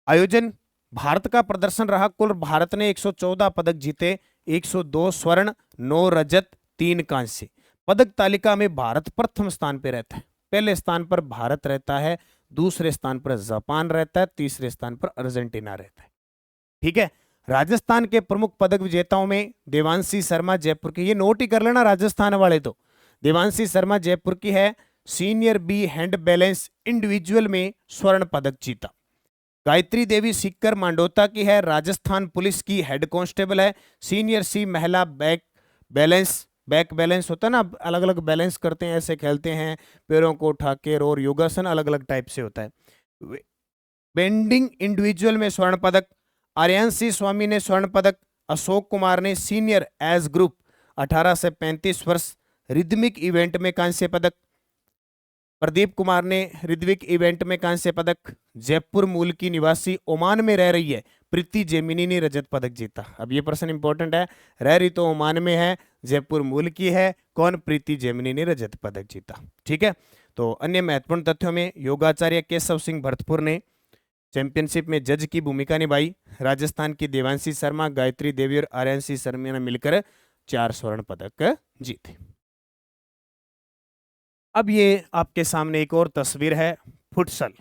आयोजन भारत का प्रदर्शन रहा, कुल भारत ने 114 पदक जीते, 102 स्वर्ण, 9 रजत, 3 कांस्य। पदक तालिका में भारत प्रथम स्थान पर रहता है। पहले स्थान पर भारत रहता है, दूसरे स्थान पर जापान रहता है, तीसरे स्थान पर अर्जेंटीना रहता है। ठीक है। राजस्थान के प्रमुख पदक विजेताओं में देवांशी शर्मा जयपुर की, ये नोट ही कर लेना राजस्थान वाले तो, देवांशी शर्मा जयपुर की है, senior B hand balance individual में स्वर्ण पदक जीता। गायत्री देवी सीकर मांडोता की है, राजस्थान पुलिस की हेड कांस्टेबल है, सीनियर सी महिला बैक बैलेंस होता है ना, अलग अलग बैलेंस करते हैं, ऐसे खेलते हैं, पैरों को उठा के, और योगासन अलग अलग टाइप से होता है। बेंडिंग इंडिविजुअल में स्वर्ण पदक, आर्यांशी स्वामी ने स्वर्ण पदक, अशोक कुमार ने सीनियर एज ग्रुप 18 से 35 वर्ष रिदमिक इवेंट में कांस्य पदक, प्रदीप कुमार ने रिद्विक इवेंट में कांस्य पदक, जयपुर मूल की निवासी ओमान में रह रही है प्रीति जेमिनी ने रजत पदक जीता। अब ये प्रश्न इंपॉर्टेंट है, रह रही तो ओमान में है, जयपुर मूल की है, कौन, प्रीति जेमिनी ने रजत पदक जीता। ठीक है। तो अन्य महत्वपूर्ण तथ्यों में योगाचार्य केशव सिंह भरतपुर ने चैंपियनशिप में जज की भूमिका निभाई, राजस्थान की देवांशी शर्मा, गायत्री देवी और आर्यांशी शर्मा ने मिलकर 4 स्वर्ण पदक जीते। अब ये आपके सामने एक और तस्वीर है, futsal.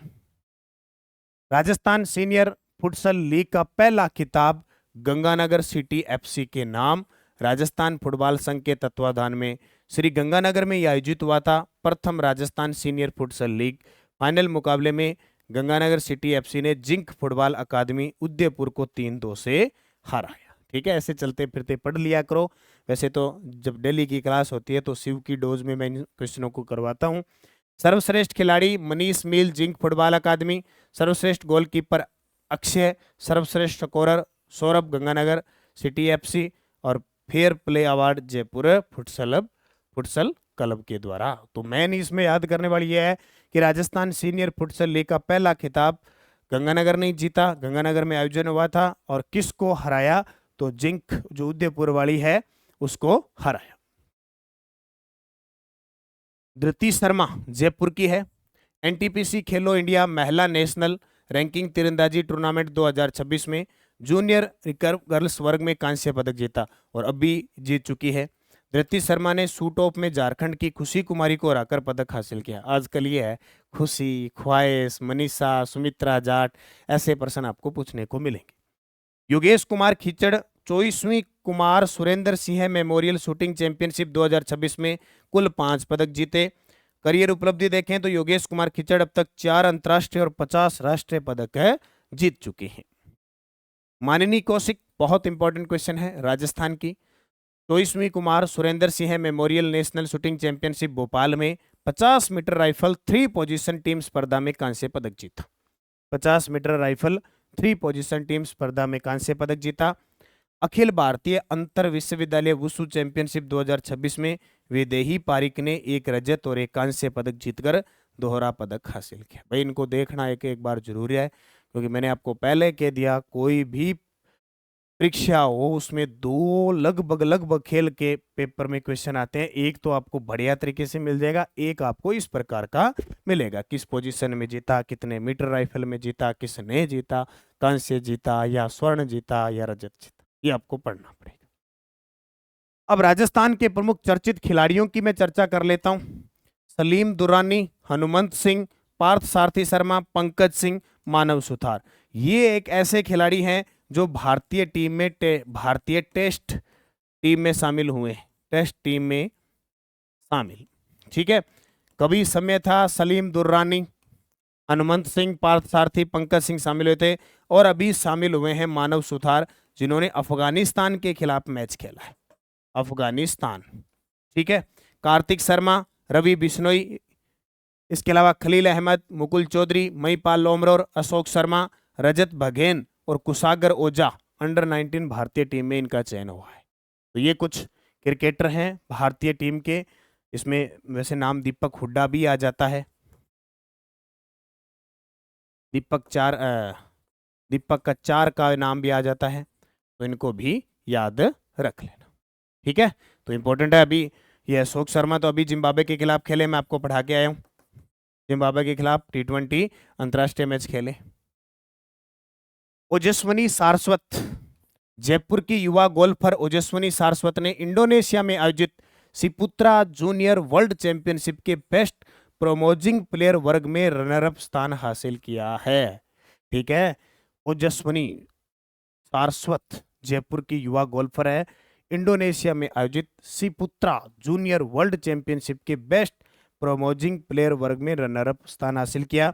Rajasthan senior futsal league का पहला खिताब गंगानगर सिटी एफसी के नाम, राजस्थान फुटबॉल संघ के तत्वाधान में श्री गंगानगर में यह आयोजित हुआ था। प्रथम Rajasthan senior futsal league final मुकाबले में गंगानगर सिटी एफसी ने जिंक फुटबॉल अकादमी उदयपुर को 3-2 से हराया। ठीक है, ऐसे चलते फिरते पढ़ लिया करो। वैसे तो जब दिल्ली की क्लास होती है तो शिव की डोज में मैं इन क्वेश्चनों को करवाता हूँ। सर्वश्रेष्ठ खिलाड़ी Manish Meel Zinc football academy, सर्वश्रेष्ठ गोलकीपर अक्षय, सर्वश्रेष्ठ scorer Saurabh Ganganagar city FC, और fair play award Jaipur futsal club के द्वारा। तो मैन इसमें याद करने वाली यह है कि राजस्थान सीनियर फुटसल लीग का पहला खिताब गंगानगर ने जीता, गंगानगर में आयोजन हुआ था, और किसको हराया, तो जिंक जो उदयपुर वाली है उसको हराया। धृति शर्मा जयपुर की है, एनटीपीसी खेलो इंडिया महिला नेशनल रैंकिंग तीरंदाजी टूर्नामेंट 2026 में जूनियर रिकर्व गर्ल्स वर्ग में कांस्य पदक जीता और अभी जीत चुकी है। धृति शर्मा ने शूट ऑफ में झारखंड की खुशी कुमारी को हराकर पदक हासिल किया। आजकल ये है खुशी, ख्वाहिश, मनीषा, सुमित्रा जाट, ऐसे प्रश्न आपको पूछने को मिलेंगे। योगेश कुमार खिचड़ 24वीं Kumar Surendra Singh memorial shooting championship 2026 में कुल 5 पदक जीते। करियर उपलब्धि देखें तो योगेश कुमार खिचड़ अब तक 4 अंतर्राष्ट्रीय और 50 राष्ट्रीय पदक जीत चुके हैं। माननी कौशिक, बहुत इंपॉर्टेंट क्वेश्चन है, राजस्थान की। 24वीं Kumar Surendra Singh memorial national shooting championship Bhopal में 50 मीटर राइफल 3 पोजीशन टीम स्पर्धा में कांस्य पदक जीता। 50 मीटर राइफल 3 पोजीशन टीम स्पर्धा में कांस्य पदक जीता। अखिल भारतीय अंतर विश्वविद्यालय वुशु चैंपियनशिप 2026 में विदेही पारिक ने 1 रजत और 1 कांस्य पदक जीतकर दोहरा पदक हासिल किया। भाई इनको देखना एक बार जरूरी है, क्योंकि मैंने आपको पहले कह दिया कोई भी परीक्षा हो उसमें 2 लगभग खेल के पेपर में क्वेश्चन आते हैं। एक तो आपको बढ़िया तरीके से मिल जाएगा, एक आपको इस प्रकार का मिलेगा, किस पोजीशन में जीता, कितने मीटर राइफल में जीता, किसने जीता, कांस्य जीता या स्वर्ण जीता या रजत जीता, ये आपको पढ़ना पड़ेगा। अब राजस्थान के प्रमुख चर्चित खिलाड़ियों की मैं चर्चा कर लेता हूं। सलीम दुर्रानी, हनुमंत सिंह, पार्थ सारथी शर्मा, पंकज सिंह, मानव सुथार, ये एक ऐसे खिलाड़ी हैं जो भारतीय टीम में भारतीय टेस्ट टीम में शामिल हुए, टेस्ट टीम में शामिल। ठीक है, कभी समय था सलीम दुर्रानी, हनुमंत सिंह, पार्थ सारथी, पंकज सिंह शामिल हुए थे, और अभी शामिल हुए हैं मानव सुथार, जिन्होंने अफगानिस्तान के खिलाफ मैच खेला है, अफगानिस्तान। ठीक है, कार्तिक शर्मा, रवि बिश्नोई, इसके अलावा खलील अहमद, मुकुल चौधरी, महिपाल लोमरोर, अशोक शर्मा, रजत बघेल और कुशागर ओझा अंडर 19 भारतीय टीम में इनका चयन हुआ है। तो ये कुछ क्रिकेटर हैं भारतीय टीम के। इसमें वैसे नाम दीपक हुड्डा भी आ जाता है, दीपक का 4 का नाम भी आ जाता है, तो इनको भी याद रख लेना। ठीक है, तो इंपॉर्टेंट है। अभी ये अशोक शर्मा तो अभी जिम्बाब्वे के खिलाफ खेले, मैं आपको पढ़ा के आया हूँ, जिम्बाब्वे के खिलाफ T20 अंतर्राष्ट्रीय मैच खेले। ओजस्विनी सारस्वत, जयपुर की युवा गोल्फर ओजस्विनी सारस्वत ने इंडोनेशिया में आयोजित सिपुत्रा जूनियर वर्ल्ड चैंपियनशिप के बेस्ट प्रोमोजिंग प्लेयर वर्ग में रनर अप स्थान हासिल किया है। ठीक है, ओजस्विनी सारस्वत जयपुर की युवा गोल्फर है, इंडोनेशिया में आयोजित सिपुत्रा जूनियर वर्ल्ड चैंपियनशिप के बेस्ट प्रोमोजिंग प्लेयर वर्ग में रनर अप स्थान हासिल किया।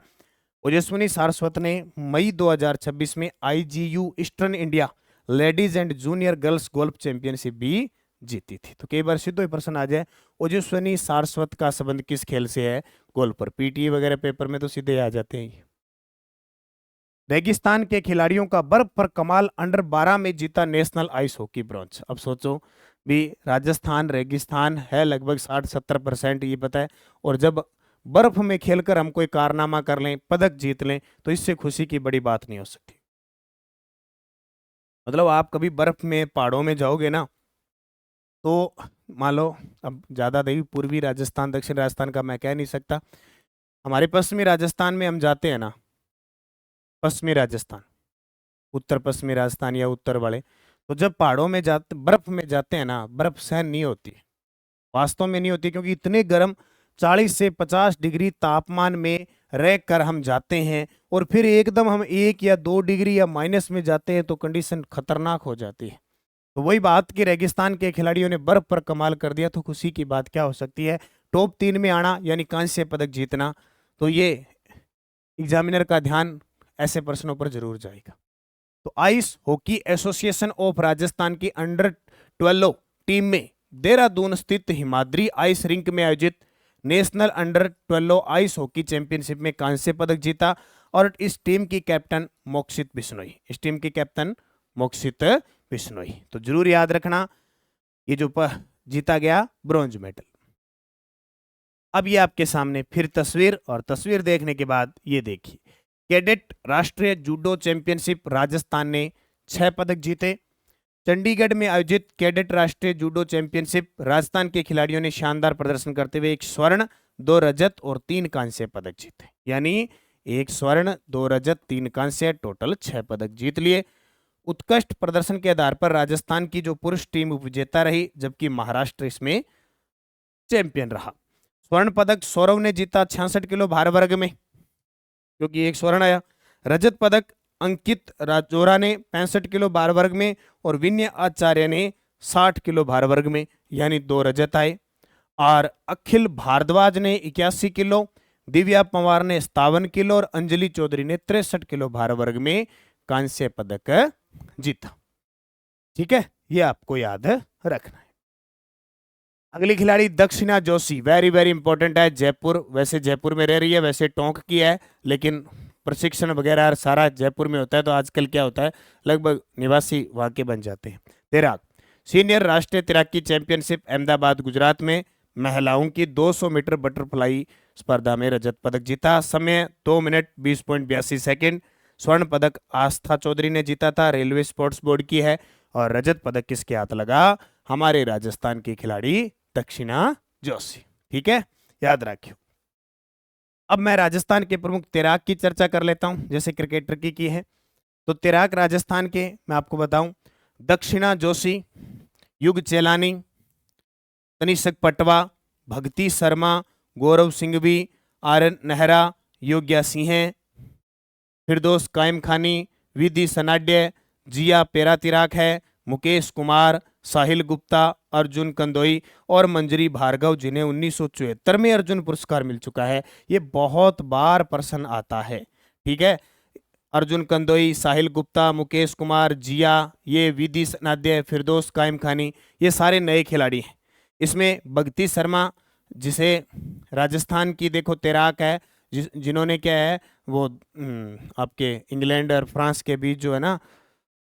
ओजस्विनी सारस्वत ने मई 2026 में IGU eastern India ladies and junior girls golf championship भी जीती थी। तो कई बार सीधे प्रश्न आ जाए ओजस्विनी सारस्वत का संबंध किस खेल से है, गोल्फ पर। पीटी वगैरह पेपर में तो सीधे आ जाते हैं। रेगिस्तान के खिलाड़ियों का बर्फ पर कमाल, अंडर 12 में जीता नेशनल आइस हॉकी ब्रॉन्ज। अब सोचो भी, राजस्थान रेगिस्तान है लगभग 60-70% ये पता है, और जब बर्फ में खेलकर हम कोई कारनामा कर लें, पदक जीत लें, तो इससे खुशी की बड़ी बात नहीं हो सकती। मतलब आप कभी बर्फ में पहाड़ों में जाओगे ना, तो मान लो अब ज़्यादा नहीं, पूर्वी राजस्थान दक्षिण राजस्थान का मैं कह नहीं सकता, हमारे पश्चिमी राजस्थान में हम जाते हैं ना, पश्चिमी राजस्थान, उत्तर पश्चिमी राजस्थान या उत्तर वाले, तो जब पहाड़ों में जाते, बर्फ में जाते हैं ना, बर्फ सहन नहीं होती, वास्तव में नहीं होती, क्योंकि इतने गर्म 40 से 50 डिग्री तापमान में रह कर हम जाते हैं, और फिर एकदम हम 1 या 2 डिग्री या माइनस में जाते हैं, तो कंडीशन खतरनाक हो जाती है। तो वही बात कि रेगिस्तान के खिलाड़ियों ने बर्फ पर कमाल कर दिया, तो खुशी की बात क्या हो सकती है। टॉप 3 में आना यानी कांस्य पदक जीतना, तो ये एग्जामिनर का ध्यान ऐसे प्रश्नों पर जरूर जाएगा। तो ice hockey association of Rajasthan की अंडर 12 टीम में देहरादून स्थित हिमाद्री आइस रिंक में आयोजित national under 12 ice hockey championship में कांस्य पदक जीता, और इस टीम की कैप्टन मोक्षित बिश्नोई, इस टीम की कैप्टन मोक्षित बिश्नोई। तो जरूर याद रखना, ये जो जीता गया ब्रॉन्ज मेडल। अब ये आपके सामने फिर तस्वीर, और तस्वीर देखने के बाद ये देखिए, कैडेट राष्ट्रीय जूडो चैंपियनशिप राजस्थान ने 6 पदक जीते। चंडीगढ़ में आयोजित कैडेट राष्ट्रीय जूडो चैंपियनशिप राजस्थान के खिलाड़ियों ने शानदार प्रदर्शन करते हुए 1 स्वर्ण 2 रजत और 3 कांस्य पदक जीते, यानी 1 स्वर्ण 2 रजत 3 कांस्य, टोटल 6 पदक जीत लिए। उत्कृष्ट प्रदर्शन के आधार पर राजस्थान की जो पुरुष टीम उपविजेता रही, जबकि महाराष्ट्र इसमें चैंपियन रहा। स्वर्ण पदक सौरव ने जीता 66 किलो भार वर्ग में, क्योंकि 1 स्वर्ण आया। रजत पदक अंकित राजोरा ने 65 किलो भार वर्ग में, और विनय आचार्य ने 60 किलो भार वर्ग में, यानी 2 रजत आए। और अखिल भारद्वाज ने 81 किलो, दिव्या पवार ने 57 किलो, और अंजलि चौधरी ने 63 किलो भार वर्ग में कांस्य पदक जीता। ठीक है, ये आपको याद रखना है। अगली खिलाड़ी दक्षिणा जोशी, वेरी वेरी इंपॉर्टेंट है। जयपुर, वैसे जयपुर में रह रही है, वैसे टोंक की है, लेकिन प्रशिक्षण वगैरह सारा जयपुर में होता है, तो आजकल क्या होता है, लगभग निवासी वहां के बन जाते हैं। तैराक, सीनियर राष्ट्रीय तैराकी चैंपियनशिप अहमदाबाद गुजरात में महिलाओं की 200 मीटर बटरफ्लाई स्पर्धा में रजत पदक जीता। समय 2 मिनट 20.82 सेकेंड। स्वर्ण पदक आस्था चौधरी ने जीता था, रेलवे स्पोर्ट्स बोर्ड की है। और रजत पदक किसके हाथ लगा, हमारे राजस्थान की खिलाड़ी दक्षिणा जोशी। ठीक है, याद रखियो। अब मैं राजस्थान के प्रमुख तैराक की चर्चा कर लेता हूं, जैसे क्रिकेटर की है। तो तैराक राजस्थान के मैं आपको बताऊं, दक्षिणा जोशी, युग चेलानी, तनिष्क पटवा, भक्ति शर्मा, गौरव सिंघवी, आर्यन नेहरा, योग्या सिंह, फिरदौस कायम खानी, विधि सनाड्य, जिया पेरातिराक है, मुकेश कुमार, साहिल गुप्ता, अर्जुन कंदोई और मंजरी भार्गव, जिन्हें 1974 में अर्जुन पुरस्कार मिल चुका है। ये बहुत बार प्रश्न आता है। ठीक है, अर्जुन कंदोई, साहिल गुप्ता, मुकेश कुमार, जिया, ये विधि सनाड्य, फिरदौस कायम खानी, ये सारे नए खिलाड़ी हैं। इसमें भक्ति शर्मा, जिसे राजस्थान की देखो तैराक है, जिन्होंने क्या है वो आपके इंग्लैंड और फ्रांस के बीच जो है ना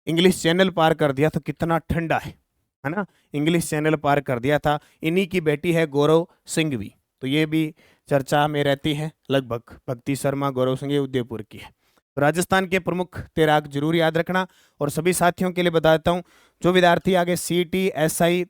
इंग्लिश चैनल पार कर दिया, तो कितना ठंडा है ना, इंग्लिश चैनल पार कर दिया था। इन्हीं की बेटी है गौरव सिंघवी, तो ये भी चर्चा में रहती है लगभग। भक्ति शर्मा, गौरव सिंघवी उदयपुर की है। तो राजस्थान के प्रमुख तैराक जरूर याद रखना। और सभी साथियों के लिए बता देता हूँ, जो विद्यार्थी आगे सीटी, एसआई,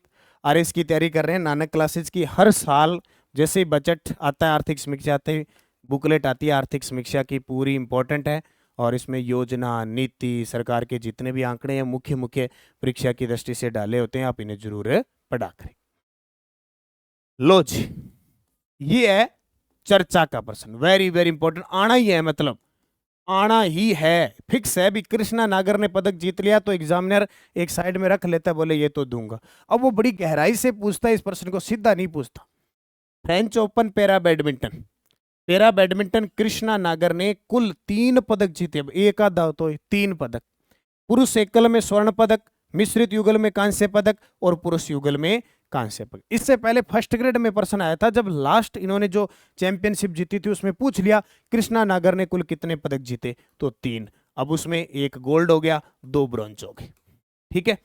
आरएस की तैयारी कर रहे हैं, नानक क्लासेज की हर साल जैसे ही बजट आता है, आर्थिक समीक्षा आती है, बुकलेट आती है आर्थिक समीक्षा की, पूरी इंपॉर्टेंट है और इसमें योजना, नीति, सरकार के जितने भी आंकड़े हैं मुख्य मुख्य परीक्षा की दृष्टि से डाले होते हैं, आप इन्हें जरूर पढ़ा करें। लो जी, ये है चर्चा का प्रश्न, वेरी वेरी इंपॉर्टेंट, आना ही है, मतलब आना ही है, फिक्स है। भी कृष्णा नागर ने पदक जीत लिया तो एग्जामिनर एक साइड में रख लेता है, बोले ये तो दूंगा। अब वो बड़ी गहराई से पूछता है, इस प्रश्न को सीधा नहीं पूछता। French open para badminton, para badminton Krishna नागर ने कुल 3 पदक जीते। अब एक आधा तो 3 पदक, पुरुष एकल में स्वर्ण पदक, मिश्रित युगल में कांस्य पदक और पुरुष युगल में कांस्य पदक। इससे पहले फर्स्ट ग्रेड में प्रश्न आया था, जब लास्ट इन्होंने जो चैंपियनशिप जीती थी उसमें पूछ लिया कृष्णा नागर ने कुल कितने पदक जीते, तो 3। अब उसमें 1 गोल्ड हो गया, 2 ब्रॉन्ज हो गए, ठीक है।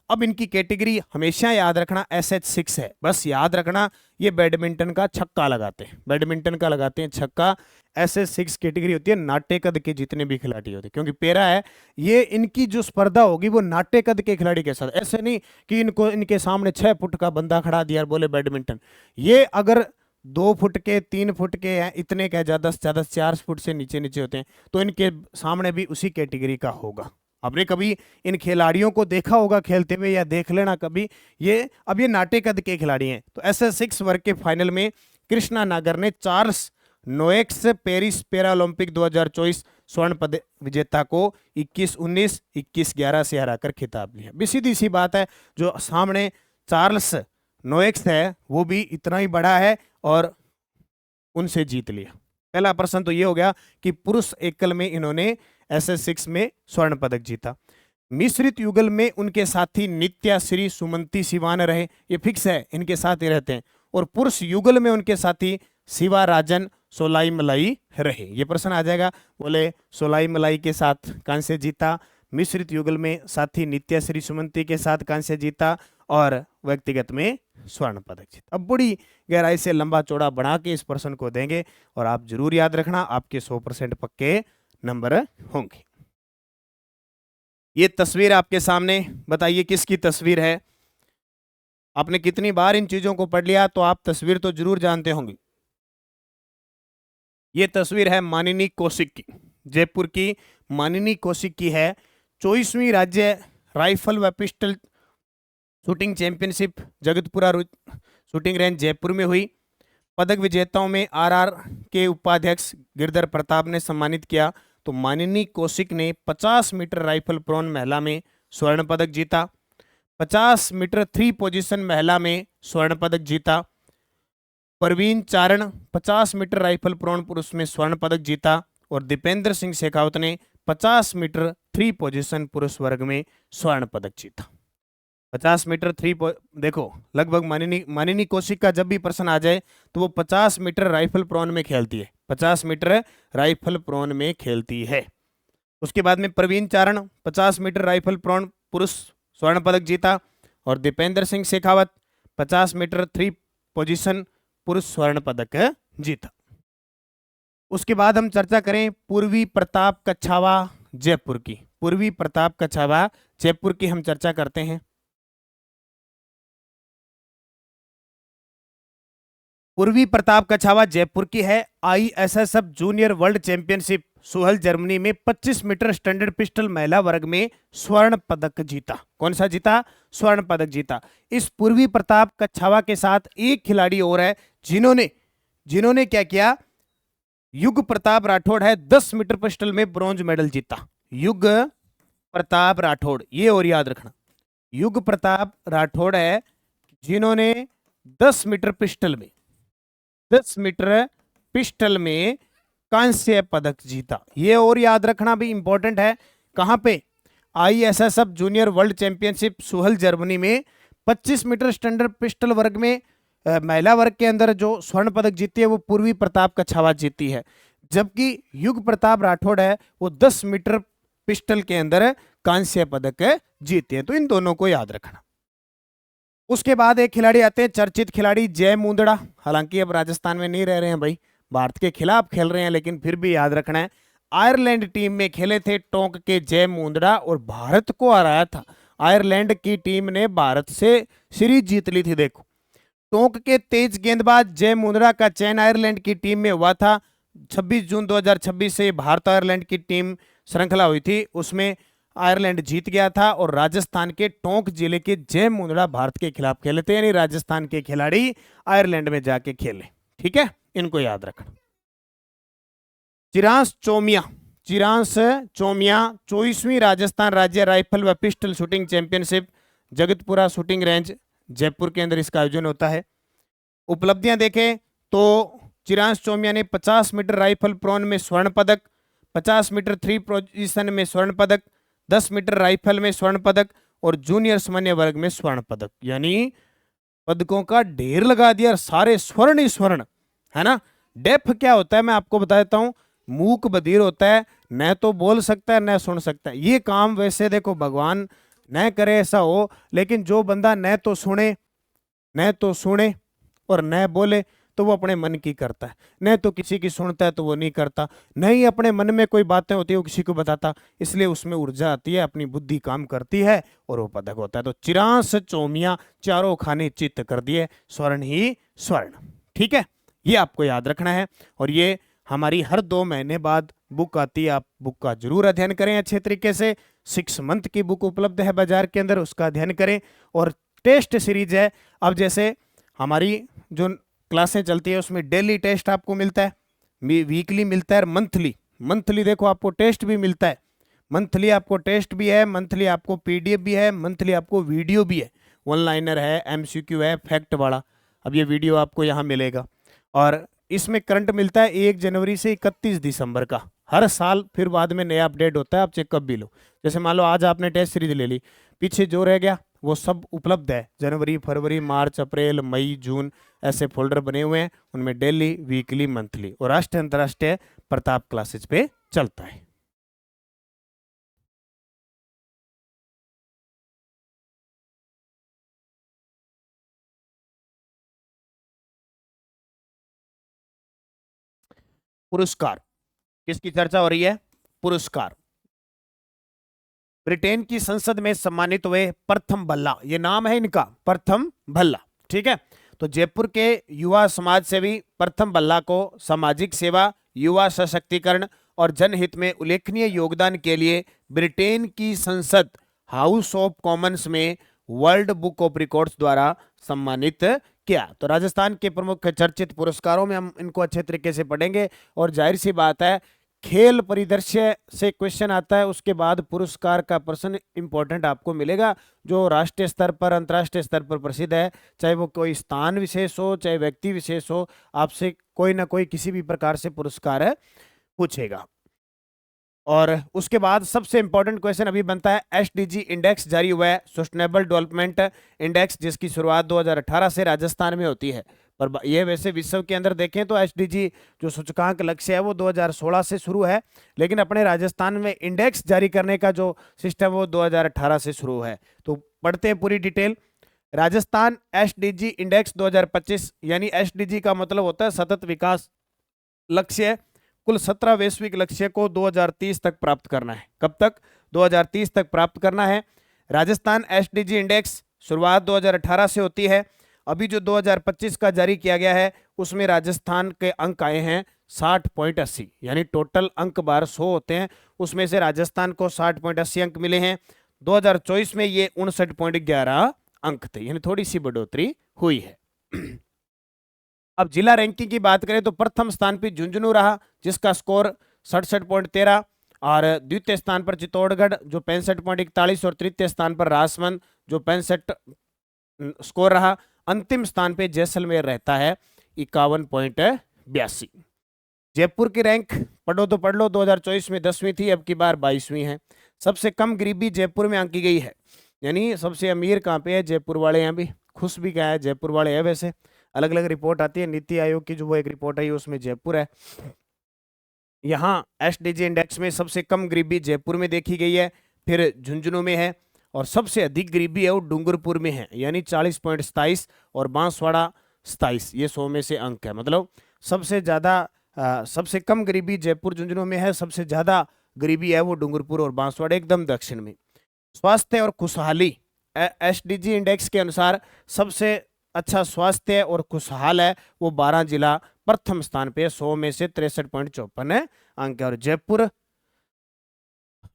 अब इनकी कैटेगरी हमेशा याद रखना SH6 है, बस याद रखना ये बैडमिंटन का छक्का लगाते हैं, बैडमिंटन का लगाते हैं छक्का। SH6 कैटेगरी होती है नाट्य कद के जितने भी खिलाड़ी होते हैं, क्योंकि पैरा है ये, इनकी जो स्पर्धा होगी वो नाट्य कद के खिलाड़ी के साथ, ऐसे नहीं कि इनको इनके सामने 6 फुट का बंदा खड़ा दिया और बोले बैडमिंटन। ये अगर 2 फुट के 3 फुट के हैं, इतने का ज्यादा से ज्यादा 4 फुट से नीचे नीचे होते हैं, तो इनके सामने भी उसी कैटेगरी का होगा। आपने कभी इन खिलाड़ियों को देखा होगा खेलते हुए, या देख लेना कभी, ये अब ये नाट्य कद के खिलाड़ी हैं। तो SH6 वर्ग के फाइनल में कृष्णा नागर ने चार्ल्स नोएक्स पेरिस पैरालंपिक 2024 स्वर्ण पदक विजेता को 21-19, 21-11 से हराकर खिताब लिया। भी सीधी सी बात है, जो सामने चार्ल्स नोएक्स है वो भी इतना ही बड़ा है और उनसे जीत लिया। पहला प्रश्न तो ये हो गया कि पुरुष एकल में इन्होंने SH6 में स्वर्ण पदक जीता। मिश्रित युगल में उनके साथी नित्या श्री सुमंती सिवान रहे, ये फिक्स है, इनके साथ ही रहते हैं। और पुरुष युगल में उनके साथी शिवा राजन सोलाई मलाई रहे, ये प्रश्न आ जाएगा। बोले सोलाई मलाई के साथ कांस्य जीता, मिश्रित युगल में साथी नित्या श्री सुमंती के साथ कांस्य जीता और व्यक्तिगत में स्वर्ण पदक जीता। अब बड़ी गहराई से लंबा चौड़ा बना के इस प्रश्न को देंगे और आप जरूर याद रखना, आपके 100% पक्के नंबर होंगे। ये तस्वीर आपके सामने, बताइए किसकी तस्वीर है? आपने कितनी बार इन चीजों को पढ़ लिया, तो आप तस्वीर तो जरूर जानते होंगे। ये तस्वीर है मानिनी कौशिक की, जयपुर की मानिनी कौशिक की है। 24वीं राज्य राइफल व pistol shooting championship Jagatpura shooting range Jaipur में हुई। पदक विजेताओं में RR के उपाध्यक्ष गिरधर प्रताप ने सम्मानित किया। तो मानिनी कौशिक ने 50 मीटर राइफल प्रोन महिला में स्वर्ण पदक जीता, 50 मीटर 3 पोजीशन महिला में स्वर्ण पदक जीता। परवीन चारण 50 मीटर राइफल प्रोन पुरुष में स्वर्ण पदक जीता। और दीपेंद्र सिंह शेखावत ने 50 मीटर 3 पोजीशन पुरुष वर्ग में स्वर्ण पदक जीता। 50 मीटर 3 देखो, लगभग मानिनी कौशिक का जब भी प्रश्न आ जाए तो वो 50 मीटर राइफल प्रोन में खेलती है, 50 मीटर राइफल प्रोन में खेलती है। उसके बाद में प्रवीण चारण 50 मीटर राइफल प्रोन पुरुष स्वर्ण पदक जीता। और दीपेंद्र सिंह शेखावत 50 मीटर 3 पोजीशन पुरुष स्वर्ण पदक जीता। उसके बाद हम चर्चा करें पूर्वी प्रताप कछावा जयपुर की। पूर्वी प्रताप कछावा जयपुर की हम चर्चा करते हैं। पूर्वी प्रताप कछावा जयपुर की है। ISSF junior world championship Suhl Germany में 25 मीटर स्टैंडर्ड पिस्टल महिला वर्ग में स्वर्ण पदक जीता। कौन सा जीता? स्वर्ण पदक जीता। इस पूर्वी प्रताप कछावा के साथ एक खिलाड़ी और है जिन्होंने क्या किया? युग प्रताप राठौड़ है, 10 मीटर पिस्टल में ब्रॉन्ज मेडल जीता। युग प्रताप राठौड़, ये और याद रखना, युग प्रताप राठौड़ है जिन्होंने 10 मीटर पिस्टल में कांस्य पदक जीता। ये और याद रखना भी इंपॉर्टेंट है। कहां पे? ISSF junior world championship Suhl Germany में 25 मीटर स्टैंडर्ड पिस्टल वर्ग में महिला वर्ग के अंदर जो स्वर्ण पदक जीती है वो पूर्वी प्रताप कछावा जीती है, जबकि युग प्रताप राठौड़ है वो 10 मीटर पिस्टल के अंदर कांस्य पदक जीते हैं। तो इन दोनों को याद रखना। उसके बाद एक खिलाड़ी आते हैं, चर्चित खिलाड़ी जय मुंदड़ा। हालांकि अब राजस्थान में नहीं रह रहे हैं भाई, भारत के खिलाफ खेल रहे हैं, लेकिन फिर भी याद रखना है। आयरलैंड टीम में खेले थे टोंक के जय मुंदड़ा और भारत को हराया था। आयरलैंड की टीम ने भारत से सीरीज जीत ली थी। देखो, टोंक के तेज गेंदबाज जय मुंदड़ा का चयन आयरलैंड की टीम में हुआ था। 26 जून 2026 से भारत आयरलैंड की टीम श्रृंखला हुई थी उसमें आयरलैंड जीत गया था और राजस्थान के टोंक जिले के जय मुंदड़ा भारत के खिलाफ खेले थे, यानी राजस्थान के खिलाड़ी आयरलैंड में जाके खेले। ठीक है, इनको याद रखना। चिरांस चोमिया 24वीं राजस्थान राज्य राइफल व pistol shooting championship Jagatpura shooting range Jaipur के अंदर इसका आयोजन होता है। उपलब्धियां देखें तो चिरांस चोमिया ने 50 मीटर राइफल प्रोन में स्वर्ण पदक, 50 मीटर 3 पोजीशन में स्वर्ण पदक, 10 मीटर राइफल में स्वर्ण पदक और जूनियर सामान्य वर्ग में स्वर्ण पदक, यानी पदकों का ढेर लगा दिया, सारे स्वर्ण ही स्वर्ण है ना। डेफ क्या होता है मैं आपको बता देता हूं, मूक बधिर होता है, न तो बोल सकता है न सुन सकता है। ये काम वैसे देखो भगवान न करे ऐसा हो, लेकिन जो बंदा न तो सुने और न बोले तो वो अपने मन की करता है, न तो किसी की सुनता है तो वो नहीं करता, न ही अपने मन में कोई बातें होती है वो किसी को बताता, इसलिए उसमें ऊर्जा आती है, अपनी बुद्धि काम करती है और वो पदक होता है। तो चिरांस चोमिया चारों खाने चित्त कर दिए, स्वर्ण ही स्वर्ण। ठीक है, ये आपको याद रखना है। और ये हमारी हर 2 महीने बाद बुक आती है, आप बुक का जरूर अध्ययन करें अच्छे तरीके से। 6 मंथ की बुक उपलब्ध है बाजार के अंदर, उसका अध्ययन करें। और टेस्ट सीरीज है, अब जैसे हमारी जो क्लासें चलती है उसमें डेली टेस्ट आपको मिलता है, वीकली मिलता है, मंथली देखो आपको टेस्ट भी मिलता है, मंथली आपको टेस्ट भी है, मंथली आपको पीडीएफ भी है, मंथली आपको वीडियो भी है, वन लाइनर है, एमसीक्यू है, फैक्ट वाला। अब ये वीडियो आपको यहाँ मिलेगा और इसमें करंट मिलता है 1 जनवरी से 31 दिसंबर का, हर साल फिर बाद में नया अपडेट होता है, आप चेकअप भी लो। जैसे मान लो आज आपने टेस्ट सीरीज ले ली, पीछे जो रह गया वो सब उपलब्ध है, जनवरी फरवरी मार्च अप्रैल मई जून ऐसे फोल्डर बने हुए हैं, उनमें डेली वीकली मंथली और राष्ट्रीय अंतर्राष्ट्रीय प्रताप क्लासेज पे चलता है। पुरस्कार, किसकी चर्चा हो रही है? पुरस्कार। ब्रिटेन की संसद में सम्मानित हुए प्रथम भल्ला, ये नाम है इनका, प्रथम भल्ला। ठीक है, तो जयपुर के युवा समाज सेवी प्रथम भल्ला को सामाजिक सेवा, युवा सशक्तिकरण और जनहित में उल्लेखनीय योगदान के लिए ब्रिटेन की संसद हाउस ऑफ कॉमन्स में वर्ल्ड बुक ऑफ रिकॉर्ड्स द्वारा सम्मानित किया। तो राजस्थान के प्रमुख चर्चित पुरस्कारों में हम इनको अच्छे तरीके से पढ़ेंगे और जाहिर सी बात है खेल परिदृश्य से क्वेश्चन आता है, उसके बाद पुरस्कार का प्रश्न इंपॉर्टेंट आपको मिलेगा जो राष्ट्रीय स्तर पर अंतर्राष्ट्रीय स्तर पर प्रसिद्ध है, चाहे वो कोई स्थान विशेष हो चाहे व्यक्ति विशेष हो, आपसे कोई ना कोई किसी भी प्रकार से पुरस्कार पूछेगा। और उसके बाद सबसे इंपॉर्टेंट क्वेश्चन अभी बनता है, एसडीजी इंडेक्स जारी हुआ है, सस्टेनेबल डेवलपमेंट इंडेक्स, जिसकी शुरुआत 2018 से राजस्थान में होती है। पर ये वैसे विश्व के अंदर देखें तो एसडीजी जो सूचकांक लक्ष्य है वो 2016 से शुरू है, लेकिन अपने राजस्थान में इंडेक्स जारी करने का जो सिस्टम वो 2018 से शुरू है। तो पढ़ते हैं पूरी डिटेल। राजस्थान एसडीजी इंडेक्स 2025, यानी एसडीजी का मतलब होता है सतत विकास लक्ष्य, कुल 17 वैश्विक लक्ष्य को 2030 तक प्राप्त करना है। कब तक? 2030 तक प्राप्त करना है। राजस्थान एसडीजी इंडेक्स शुरुआत 2018 से होती है। अभी जो 2025 का जारी किया गया है उसमें राजस्थान के अंक आए हैं 60.80, यानी टोटल अंक 1200 होते हैं, उसमें से राजस्थान को 60.80 अंक मिले हैं। 2024 में ये 59.11 अंक थे, यानी थोड़ी सी बढ़ोतरी हुई है। अब जिला रैंकिंग की बात करें तो प्रथम स्थान पर झुंझुनू रहा जिसका स्कोर 67.13, और द्वितीय स्थान पर चित्तौड़गढ़ जो 65.41, और तृतीय स्थान पर राजसमंद जो 65 स्कोर रहा। अंतिम स्थान पे जैसलमेर रहता है 51.82। जयपुर की रैंक पढ़ो तो पढ़ लो, 2024 में 10वीं थी, अब की बार 22वीं है। सबसे कम गरीबी जयपुर में आंकी गई है, यानी सबसे अमीर कहाँ पे है? जयपुर वाले हैं। भी खुश भी क्या है? जयपुर वाले हैं। वैसे अलग अलग रिपोर्ट आती है, नीति आयोग की जो वो एक रिपोर्ट आई उसमें जयपुर है। यहाँ एसडीजी इंडेक्स में सबसे कम गरीबी जयपुर में देखी गई है, फिर झुंझुनू में है, और सबसे अधिक गरीबी है वो डूंगरपुर में है, यानी 40.27, और बांसवाड़ा 27। ये 100 में से अंक है, मतलब सबसे ज़्यादा सबसे कम गरीबी जयपुर झुंझुनू में है, सबसे ज़्यादा गरीबी है वो डूंगरपुर और बांसवाड़ा एकदम दक्षिण में। स्वास्थ्य और खुशहाली एसडीजी इंडेक्स के अनुसार सबसे अच्छा स्वास्थ्य और खुशहाल है वो 12 जिला प्रथम स्थान पे 100 में से 63.54 अंक है। और जयपुर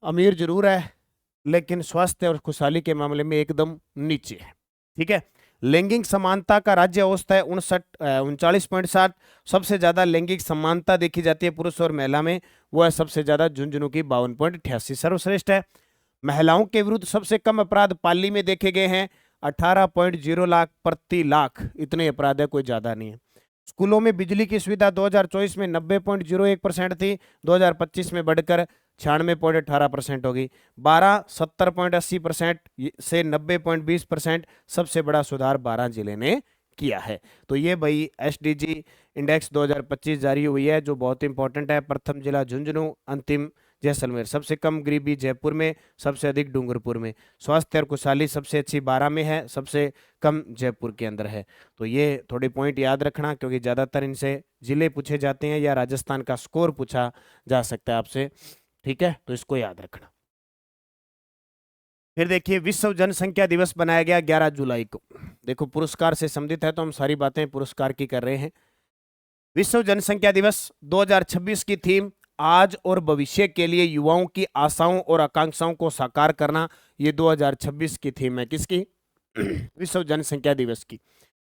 अमीर जरूर है लेकिन स्वास्थ्य और खुशहाली के मामले में एकदम नीचे है। ठीक है। लैंगिक समानता का राज्य औसत है 39.7। सबसे ज्यादा लैंगिक समानता देखी जाती है पुरुष और महिला में, वो है सबसे ज्यादा झुंझुनू की 52.88। सर्वश्रेष्ठ है। महिलाओं के विरुद्ध सबसे कम अपराध पाली में देखे गए हैं 18.0 लाख प्रति लाख, इतने अपराध है, कोई ज्यादा नहीं है। स्कूलों में बिजली की सुविधा 2024 में 90.01% थी, 2025 में बढ़कर 96.18% होगी। 12 70.80% से 90.20%, सबसे बड़ा सुधार 12 जिले ने किया है। तो ये भाई एसडीजी इंडेक्स 2025 जारी हुई है जो बहुत इंपॉर्टेंट है। प्रथम जिला झुंझुनू, अंतिम जैसलमेर। सबसे कम गरीबी जयपुर में, सबसे अधिक डूंगरपुर में। स्वास्थ्य और खुशहाली सबसे अच्छी 12 में है, सबसे कम जयपुर के अंदर है। तो ये थोड़ी पॉइंट याद रखना क्योंकि ज्यादातर इनसे जिले पूछे जाते हैं या राजस्थान का स्कोर पूछा जा सकता है आपसे। ठीक है, तो इसको याद रखना। फिर देखिए विश्व जनसंख्या दिवस बनाया गया 11 जुलाई को। देखो पुरस्कार से संबंधित है तो हम सारी बातें पुरस्कार की कर रहे हैं। विश्व जनसंख्या दिवस 2026 की थीम आज और भविष्य के लिए युवाओं की आशाओं और आकांक्षाओं को साकार करना, ये 2026 की थीम है। किसकी? विश्व जनसंख्या दिवस की।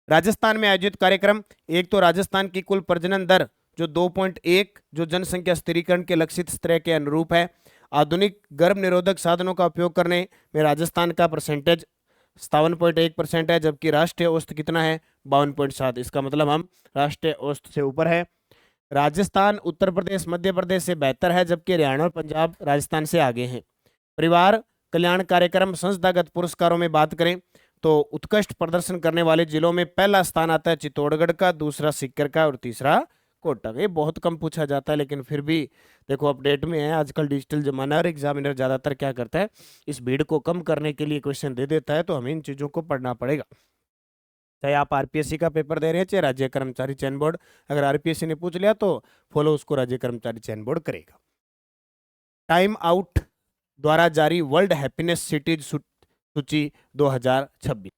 राजस्थान में आयोजित कार्यक्रम, एक तो राजस्थान की कुल प्रजनन दर जो 2.1 जो जनसंख्या स्थिरीकरण के लक्षित स्तर के अनुरूप है। आधुनिक गर्भ निरोधक साधनों का उपयोग करने में राजस्थान का परसेंटेज 57.1% है, जबकि राष्ट्रीय औसत कितना है? 52.7। इसका मतलब हम राष्ट्रीय औसत से ऊपर है। राजस्थान उत्तर प्रदेश मध्य प्रदेश से बेहतर है, जबकि हरियाणा और पंजाब राजस्थान से आगे हैं। परिवार कल्याण कार्यक्रम संस्थागत पुरस्कारों में बात करें तो उत्कृष्ट प्रदर्शन करने वाले जिलों में पहला स्थान आता है चित्तौड़गढ़ का, दूसरा सीकर का और तीसरा कोटा का। ये बहुत कम पूछा जाता है लेकिन फिर भी देखो अपडेट में है, आजकल डिजिटल जमाना है और एग्जामिनर ज्यादातर क्या करता है, इस भीड़ को कम करने के लिए क्वेश्चन दे देता है, तो हमें इन चीजों को पढ़ना पड़ेगा। चाहे आप आरपीएससी का पेपर दे रहे हैं चाहे राज्य कर्मचारी चयन बोर्ड, अगर आरपीएससी ने पूछ लिया तो फॉलो उसको राज्य कर्मचारी चयन बोर्ड करेगा। टाइम आउट द्वारा जारी वर्ल्ड हैप्पीनेस सिटीज सूची 2026।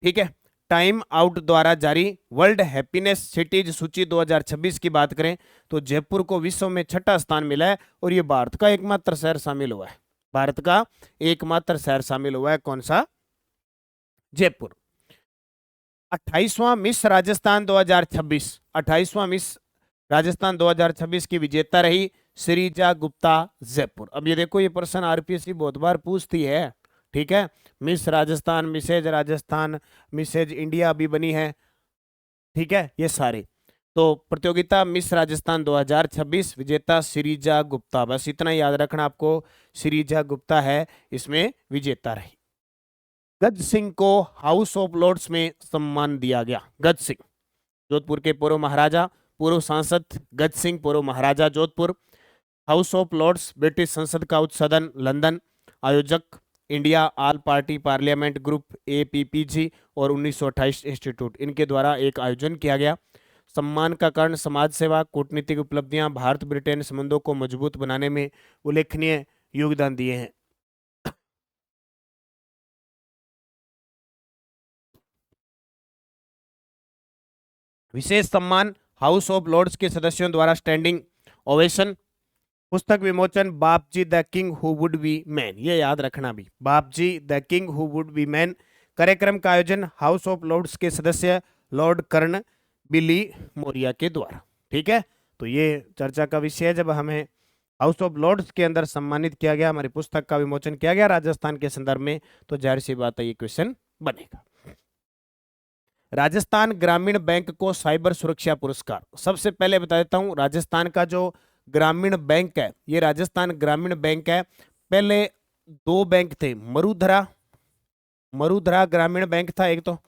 ठीक है, टाइम आउट द्वारा जारी वर्ल्ड हैप्पीनेस सिटीज सूची 2026 की बात करें तो जयपुर को विश्व में छठा स्थान मिला है और ये भारत का एकमात्र शहर शामिल हुआ है। भारत का एकमात्र शहर शामिल हुआ है, कौन सा? जयपुर। 28वां मिस राजस्थान 2026, 28वां मिस राजस्थान 2026 की विजेता रही श्रीजा गुप्ता, जयपुर। अब ये देखो ये प्रश्न आरपीएससी बहुत बार पूछती है। ठीक है, miss Rajasthan, Mrs Rajasthan, Mrs India अभी बनी है। ठीक है, ये सारे तो प्रतियोगिता मिस राजस्थान 2026 विजेता श्रीजा गुप्ता, बस इतना याद रखना आपको, श्रीजा गुप्ता है इसमें विजेता रही। गज सिंह को हाउस ऑफ लॉर्ड्स में सम्मान दिया गया। गज सिंह जोधपुर के पूर्व महाराजा, पूर्व सांसद गज सिंह, पूर्व महाराजा Jodhpur. House of Lords British संसद का उच्च सदन लंदन। आयोजक India All Party Parliament Group APPG और 1928 इंस्टीट्यूट, इनके द्वारा एक आयोजन किया गया। सम्मान का कारण समाज सेवा, कूटनीतिक उपलब्धियां, भारत ब्रिटेन संबंधों को मजबूत बनाने में उल्लेखनीय योगदान दिए हैं। विशेष सम्मान हाउस ऑफ लॉर्ड्स के सदस्यों द्वारा स्टैंडिंग ओवेशन। पुस्तक विमोचन Bapji the king who would be man, ये याद रखना भी, Bapji the king who would be man. कार्यक्रम का आयोजन हाउस ऑफ लॉर्ड्स के सदस्य लॉर्ड कर्न बिली मोरिया के द्वारा। ठीक है, तो ये चर्चा का विषय है। जब हमें हाउस ऑफ लॉर्ड्स के अंदर सम्मानित किया गया, हमारी पुस्तक का विमोचन किया गया राजस्थान के संदर्भ में, तो जाहिर सी बात है ये क्वेश्चन बनेगा। राजस्थान ग्रामीण बैंक को साइबर सुरक्षा पुरस्कार, सबसे पहले बता देता हूं राजस्थान का जो ग्रामीण बैंक है ये राजस्थान ग्रामीण बैंक है। पहले दो बैंक थे, मरुधरा ग्रामीण बैंक था एक, तो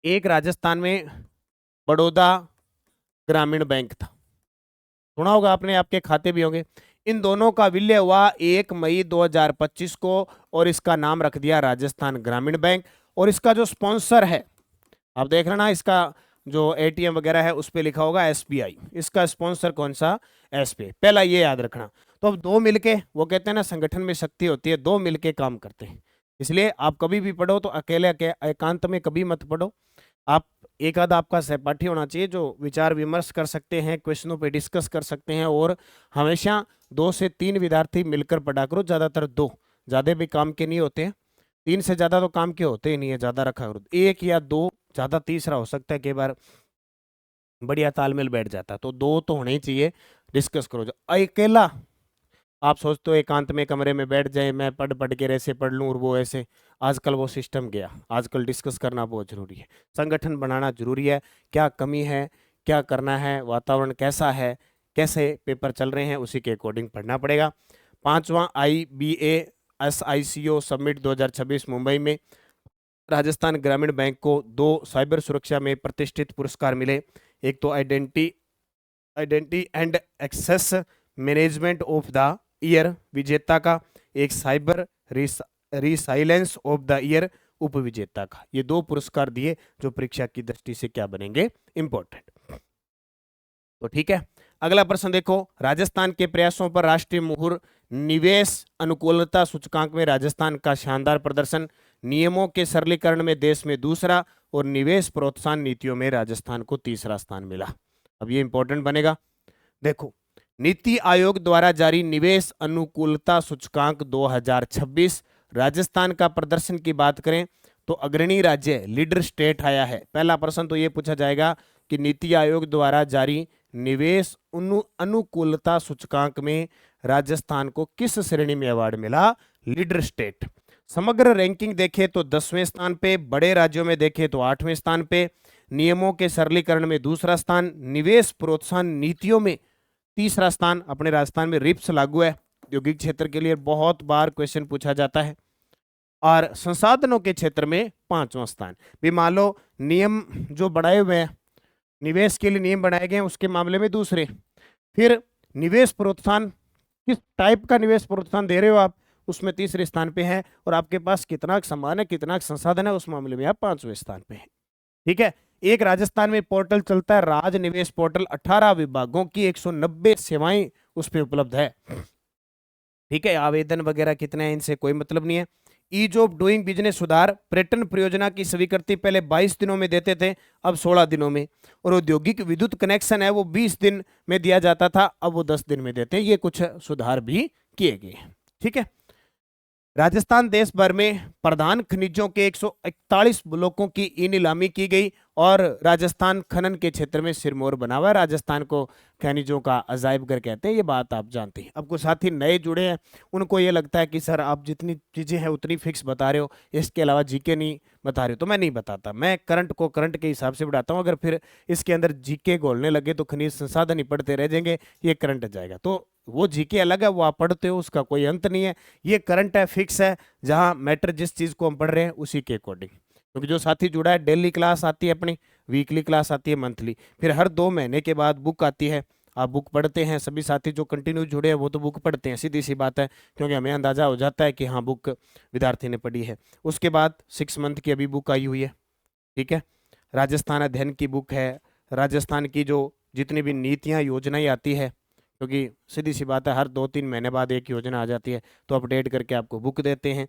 एक राजस्थान में बड़ौदा ग्रामीण बैंक था, सुना होगा आपने, आपके खाते भी होंगे। इन दोनों का विलय हुआ 1 मई 2025 को और इसका नाम रख दिया राजस्थान ग्रामीण बैंक। और इसका जो स्पॉन्सर है आप देख रहे ना, इसका जो ATM वगैरह है उस पर लिखा होगा SBI, इसका स्पॉन्सर कौन सा? SBI, पहला ये याद रखना। तो अब दो मिलके, वो कहते हैं ना संगठन में शक्ति होती है, दो मिलके काम करते हैं। इसलिए आप कभी भी पढ़ो तो अकेले एकांत में कभी मत पढ़ो। आप एक आध आपका सहपाठी होना चाहिए जो विचार विमर्श कर सकते हैं, क्वेश्चनों पे डिस्कस कर सकते हैं, और हमेशा 2 से 3 विद्यार्थी मिलकर पढ़ा करो, ज्यादातर 2, ज्यादा भी काम के नहीं होते हैं, 3 से ज्यादा तो काम के होते ही नहीं है, ज्यादा रखा करो, 1 या 2, ज्यादा तीसरा हो सकता है कई बार बढ़िया तालमेल बैठ जाता है, तो 2 तो होने ही चाहिए। डिस्कस करो, जो अकेला आप सोचते हो एकांत में कमरे में बैठ जाए, मैं पढ़ पढ़ के ऐसे पढ़ लूँ और वो ऐसे, आजकल वो सिस्टम गया। आजकल डिस्कस करना बहुत जरूरी है, संगठन बनाना जरूरी है, क्या कमी है, क्या करना है, वातावरण कैसा है, कैसे पेपर चल रहे हैं, उसी के अकॉर्डिंग पढ़ना पड़ेगा। 5वां IBASICO समिट 2026 मुंबई में। राजस्थान ग्रामीण बैंक को 2 साइबर सुरक्षा में प्रतिष्ठित पुरस्कार मिले। एक तो identity and access management of the year विजेता का, एक cyber resilience of the year उपविजेता का। ये 2 पुरस्कार दिए जो परीक्षा की दृष्टि से क्या बनेंगे, इंपॉर्टेंट। तो ठीक है, अगला प्रश्न देखो, राजस्थान के प्रयासों पर राष्ट्रीय मुहूर्त निवेश अनुकूलता सूचकांक में राजस्थान का शानदार प्रदर्शन, नियमों के सरलीकरण में देश में दूसरा, और निवेश प्रोत्साहन नीतियों में राजस्थान को तीसरा स्थान मिला। अब ये इंपॉर्टेंट बनेगा। देखो, नीति आयोग द्वारा जारी निवेश अनुकूलता सूचकांक 2026, राजस्थान का प्रदर्शन की बात करें तो अग्रणी राज्य लीडर स्टेट आया है। पहला प्रश्न तो ये पूछा जाएगा कि नीति आयोग द्वारा जारी निवेश अनुकूलता सूचकांक में राजस्थान को किस श्रेणी में अवार्ड मिला, लीडर स्टेट। समग्र रैंकिंग देखें तो 10वें स्थान पे, बड़े राज्यों में देखें तो 8वें स्थान पे, नियमों के सरलीकरण में दूसरा स्थान, निवेश प्रोत्साहन नीतियों में तीसरा स्थान। अपने राजस्थान में रिप्स लागू है, औद्योगिक क्षेत्र के लिए बहुत बार क्वेश्चन पूछा जाता है। और संसाधनों के क्षेत्र में 5वां स्थान। भी मान लो नियम जो बढ़ाए हुए हैं, निवेश के लिए नियम बनाए गए हैं, उसके मामले में दूसरे। फिर निवेश प्रोत्साहन, किस टाइप का निवेश प्रोत्साहन दे रहे हो आप, उसमें तीसरे स्थान पे है। और आपके पास कितना सामान है, कितना संसाधन है, उस मामले में आप 5वें स्थान पे है। ठीक है, एक राजस्थान में पोर्टल चलता है राज निवेश पोर्टल, 18 विभागों की 190 सेवाएं उस पर उपलब्ध है। ठीक है, आवेदन वगैरह कितने हैं इनसे कोई मतलब नहीं है। ईज ऑफ डूइंग बिजनेस सुधार, पर्यटन परियोजना की स्वीकृति पहले 22 दिनों में देते थे, अब 16 दिनों में। और औद्योगिक विद्युत कनेक्शन है वो 20 दिन में दिया जाता था, अब वो 10 दिन में देते हैं। ये कुछ सुधार भी किए गए हैं। ठीक है, राजस्थान देश भर में प्रधान खनिजों के 141 ब्लॉकों की ई नीलामी की गई, और राजस्थान खनन के क्षेत्र में सिरमौर बना हुआ है। राजस्थान को खनिजों का अजायब घर कहते हैं, ये बात आप जानते हैं। अब कुछ साथी नए जुड़े हैं, उनको ये लगता है कि सर आप जितनी चीजें हैं उतनी फिक्स बता रहे हो, इसके अलावा जीके नहीं बता रहे हो। तो मैं नहीं बताता, मैं करंट को करंट के हिसाब से बढ़ाता हूँ। अगर फिर इसके अंदर जीके घोलने लगे तो खनिज संसाधन ही पढ़ते रह जाएंगे, ये करंट जाएगा। तो वो जीके अलग है, वो आप पढ़ते हो, उसका कोई अंत नहीं है। ये करंट है, फिक्स है, जहां मैटर जिस चीज को हम पढ़ रहे हैं उसी के अकॉर्डिंग। क्योंकि जो साथी जुड़ा है, डेली क्लास आती है अपनी, वीकली क्लास आती है, मंथली, फिर हर 2 महीने के बाद बुक आती है, आप बुक पढ़ते हैं। सभी साथी जो कंटिन्यू जुड़े हैं वो तो बुक पढ़ते हैं, सीधी सी बात है, क्योंकि हमें अंदाजा हो जाता है कि हाँ बुक विद्यार्थी ने पढ़ी है। उसके बाद 6 मंथ की अभी बुक आई हुई है। ठीक है, राजस्थान अध्ययन की बुक है, राजस्थान की जो जितनी भी नीतियाँ योजनाएं आती है, क्योंकि सीधी सी बात है हर 2-3 महीने बाद एक योजना आ जाती है, तो अपडेट करके आपको बुक देते हैं।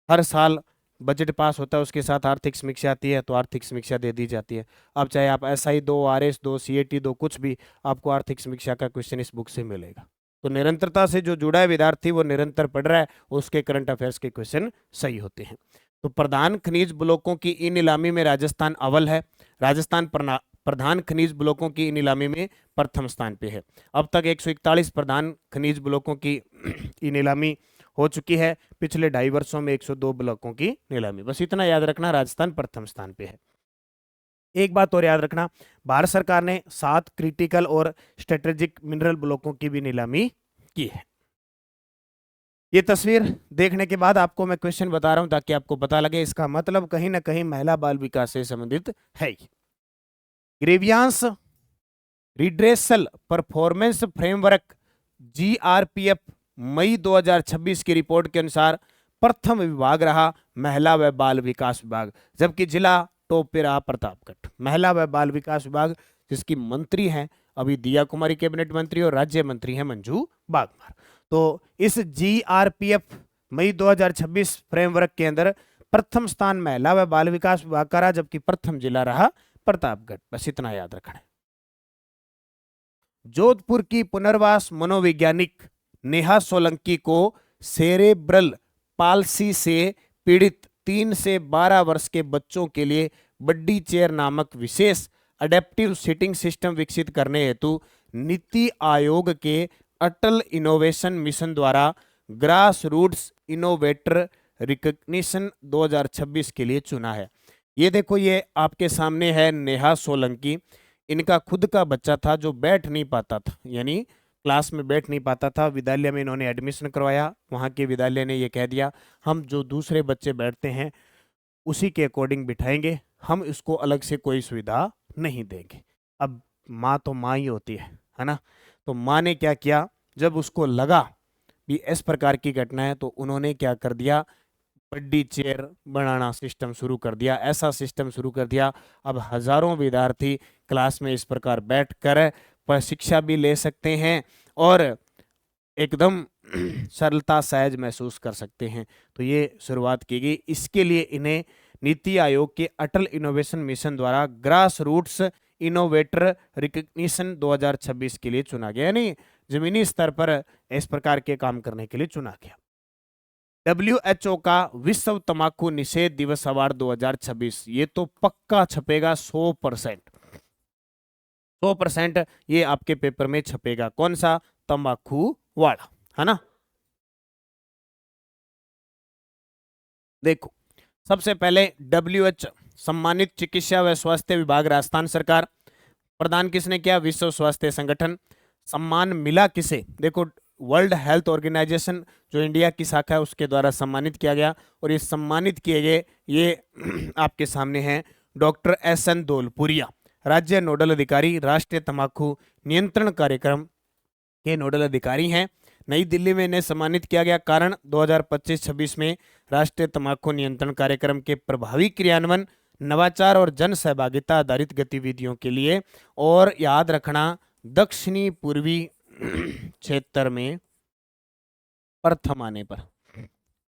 हर साल बजट पास होता है, उसके साथ आर्थिक समीक्षा आती है, तो आर्थिक समीक्षा दे दी जाती है। अब चाहे आप SI दो, RS दो, CAT दो, कुछ भी, आपको आर्थिक समीक्षा का क्वेश्चन इस बुक से मिलेगा। तो निरंतरता से जो जुड़ा है विद्यार्थी, वो निरंतर पढ़ रहा है, उसके करंट अफेयर्स के क्वेश्चन सही होते हैं। तो प्रधान खनिज ब्लॉकों की ई नीलामी में राजस्थान अव्वल है। राजस्थान प्रधान खनिज ब्लॉकों की नीलामी में प्रथम स्थान पे है। अब तक 141 प्रधान खनिज ब्लॉकों की ई नीलामी हो चुकी है, पिछले 2.5 वर्षों में 102 ब्लॉकों की नीलामी। बस इतना याद रखना, राजस्थान प्रथम स्थान पे है। एक बात और याद रखना, भारत सरकार ने 7 क्रिटिकल और स्ट्रेटेजिक मिनरल ब्लॉकों की भी नीलामी की है। ये तस्वीर देखने के बाद आपको मैं क्वेश्चन बता रहा हूं ताकि आपको पता लगे, इसका मतलब कहीं ना कहीं महिला बाल विकास से संबंधित है। Grievance redressal performance framework GRPF मई 2026 की रिपोर्ट के अनुसार प्रथम विभाग रहा महिला व बाल विकास विभाग, जबकि जिला टॉप पे रहा प्रतापगढ़। महिला व बाल विकास विभाग जिसकी मंत्री हैं अभी दिया कुमारी कैबिनेट मंत्री, और राज्य मंत्री हैं मंजू बागमार। तो इस GRPF मई 2026 फ्रेमवर्क के अंदर प्रथम स्थान महिला व बाल विकास विभाग का रहा, जबकि प्रथम जिला रहा प्रतापगढ़। बस इतना याद रखना है। जोधपुर की पुनर्वास मनोवैज्ञानिक नेहा सोलंकी को सेरेब्रल पाल्सी से पीड़ित 3 से 12 वर्ष के बच्चों के लिए बड्डी चेयर नामक विशेष अडेप्टिव सीटिंग सिस्टम विकसित करने हेतु नीति आयोग के अटल इनोवेशन मिशन द्वारा ग्रास रूट्स इनोवेटर रिकग्निशन 2026 के लिए चुना है। ये देखो, ये आपके सामने है नेहा सोलंकी। इनका खुद का बच्चा था जो बैठ नहीं पाता था, यानी क्लास में बैठ नहीं पाता था। विद्यालय में इन्होंने एडमिशन करवाया, वहाँ के विद्यालय ने ये कह दिया हम जो दूसरे बच्चे बैठते हैं उसी के अकॉर्डिंग बिठाएंगे, हम इसको अलग से कोई सुविधा नहीं देंगे। अब माँ तो माँ ही होती है ना। तो माँ ने क्या किया, जब उसको लगा कि इस प्रकार की घटना है तो उन्होंने क्या कर दिया, बड्डी चेयर बनाना सिस्टम शुरू कर दिया। ऐसा सिस्टम शुरू कर दिया अब हजारों विद्यार्थी क्लास में इस प्रकार बैठकर शिक्षा भी ले सकते हैं और एकदम सरलता सहज महसूस कर सकते हैं। तो ये शुरुआत की गई। इसके लिए इन्हें नीति आयोग के अटल इनोवेशन मिशन द्वारा ग्रास रूट्स इनोवेटर रिकग्निशन 2026 के लिए चुना गया, यानी जमीनी स्तर पर इस प्रकार के काम करने के लिए चुना गया। WHO का विश्व तंबाकू निषेध दिवस अवार्ड 2026, ये तो पक्का छपेगा 100%। 100% ये आपके पेपर में छपेगा। कौन सा? तंबाकू वाला, है ना। देखो, सबसे पहले WHO सम्मानित चिकित्सा व स्वास्थ्य विभाग राजस्थान सरकार। प्रदान किसने किया? विश्व स्वास्थ्य संगठन। सम्मान मिला किसे? देखो, वर्ल्ड हेल्थ ऑर्गेनाइजेशन जो इंडिया की शाखा है उसके द्वारा सम्मानित किया गया। और ये सम्मानित किए गए ये आपके सामने हैं डॉक्टर SN धौलपुरिया, राज्य नोडल अधिकारी, राष्ट्रीय तंबाकू नियंत्रण कार्यक्रम के नोडल अधिकारी हैं। नई दिल्ली में इन्हें सम्मानित किया गया। कारण 2025-26 में राष्ट्रीय तंबाकू नियंत्रण कार्यक्रम के प्रभावी क्रियान्वयन, नवाचार और जन सहभागिता आधारित गतिविधियों के लिए। और याद रखना, दक्षिणी पूर्वी क्षेत्र में प्रथम आने पर,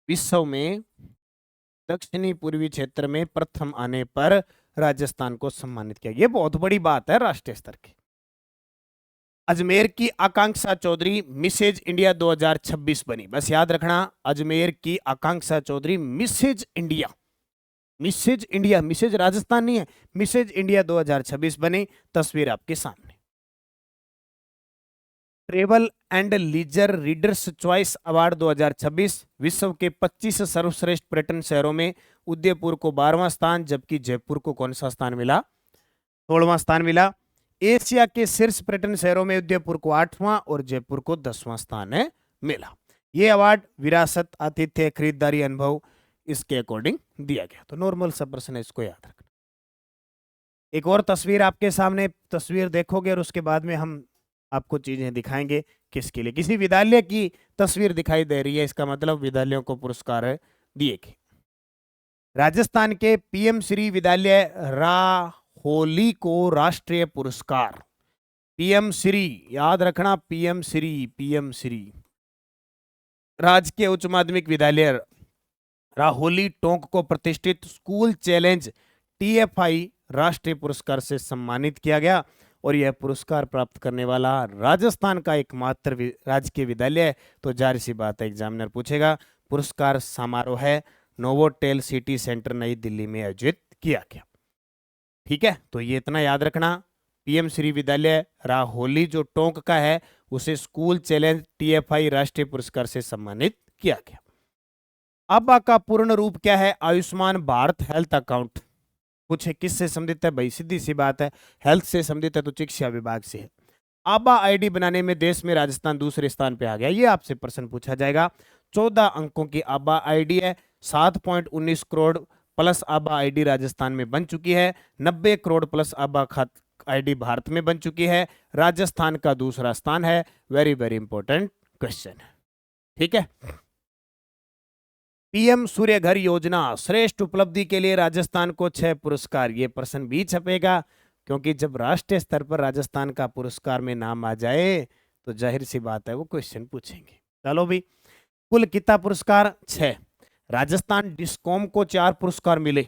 विश्व में दक्षिणी पूर्वी क्षेत्र में प्रथम आने पर राजस्थान को सम्मानित किया। ये बहुत बड़ी बात है राष्ट्रीय स्तर की। अजमेर की आकांक्षा चौधरी मिसेज इंडिया 2026 बनी। बस याद रखना, अजमेर की Akanksha Chaudhary Mrs India, Mrs India, Mrs Rajasthan नहीं है, मिसेज इंडिया 2026 बनी। तस्वीर आपके सामने। Travel and leisure readers choice award 2026, विश्व के 25 सर्वश्रेष्ठ पर्यटन शहरों में उदयपुर को 12वां स्थान, जबकि जयपुर को कौन सा स्थान मिला? 16वां स्थान मिला। एशिया के शीर्ष पर्यटन शहरों में उदयपुर को 8वां और जयपुर को 10वां स्थान है मिला। ये अवार्ड विरासत, आतिथ्य, खरीदारी अनुभव इसके अकॉर्डिंग दिया गया। तो नॉर्मल सा प्रश्न है, इसको याद रखना। एक और तस्वीर आपके सामने, तस्वीर देखोगे और उसके बाद में हम आपको चीजें दिखाएंगे। किसके लिए? किसी विद्यालय की तस्वीर दिखाई दे रही है, इसका मतलब विद्यालयों को पुरस्कार दिए गए। राजस्थान के PM श्री विद्यालय राहोली को राष्ट्रीय पुरस्कार। PM श्री, याद रखना, PM श्री राजकीय उच्च माध्यमिक विद्यालय राहोली टोंक को प्रतिष्ठित स्कूल चैलेंज TFI राष्ट्रीय पुरस्कार से सम्मानित किया गया। और यह पुरस्कार प्राप्त करने वाला राजस्थान का एकमात्र राजकीय विद्यालय है। तो जाहिर सी बात है, एग्जामिनर पूछेगा। पुरस्कार समारोह है नोवोटेल सिटी सेंटर नई दिल्ली में आयोजित किया गया। ठीक है, तो ये इतना याद रखना। PM श्री विद्यालय राहोली जो टोंक का है उसे स्कूल चैलेंज TFI राष्ट्रीय पुरस्कार से सम्मानित किया गया। आबा का पूर्ण रूप क्या है? Ayushman Bharat health account. कुछ किससे संबंधित है भाई? सीधी सी बात है, हेल्थ से संबंधित है तो शिक्षा विभाग से है। आबा ID बनाने में देश में राजस्थान दूसरे स्थान पे आ गया। ये आपसे प्रश्न पूछा जाएगा। 14 अंकों की आबा ID है। 7.19 करोड़ प्लस आबा ID राजस्थान में बन चुकी है। 90 करोड़ प्लस आबा ID भारत में बन चुकी है। राजस्थान का दूसरा स्थान है। वेरी वेरी इंपॉर्टेंट क्वेश्चन है। ठीक है। PM सूर्य घर योजना श्रेष्ठ उपलब्धि के लिए राजस्थान को 6 पुरस्कार। ये प्रश्न भी छपेगा, क्योंकि जब राष्ट्रीय स्तर पर राजस्थान का पुरस्कार में नाम आ जाए तो जाहिर सी बात है वो क्वेश्चन पूछेंगे। चलो भी, कुल कितना पुरस्कार? 6। राजस्थान डिस्कॉम को 4 पुरस्कार मिले,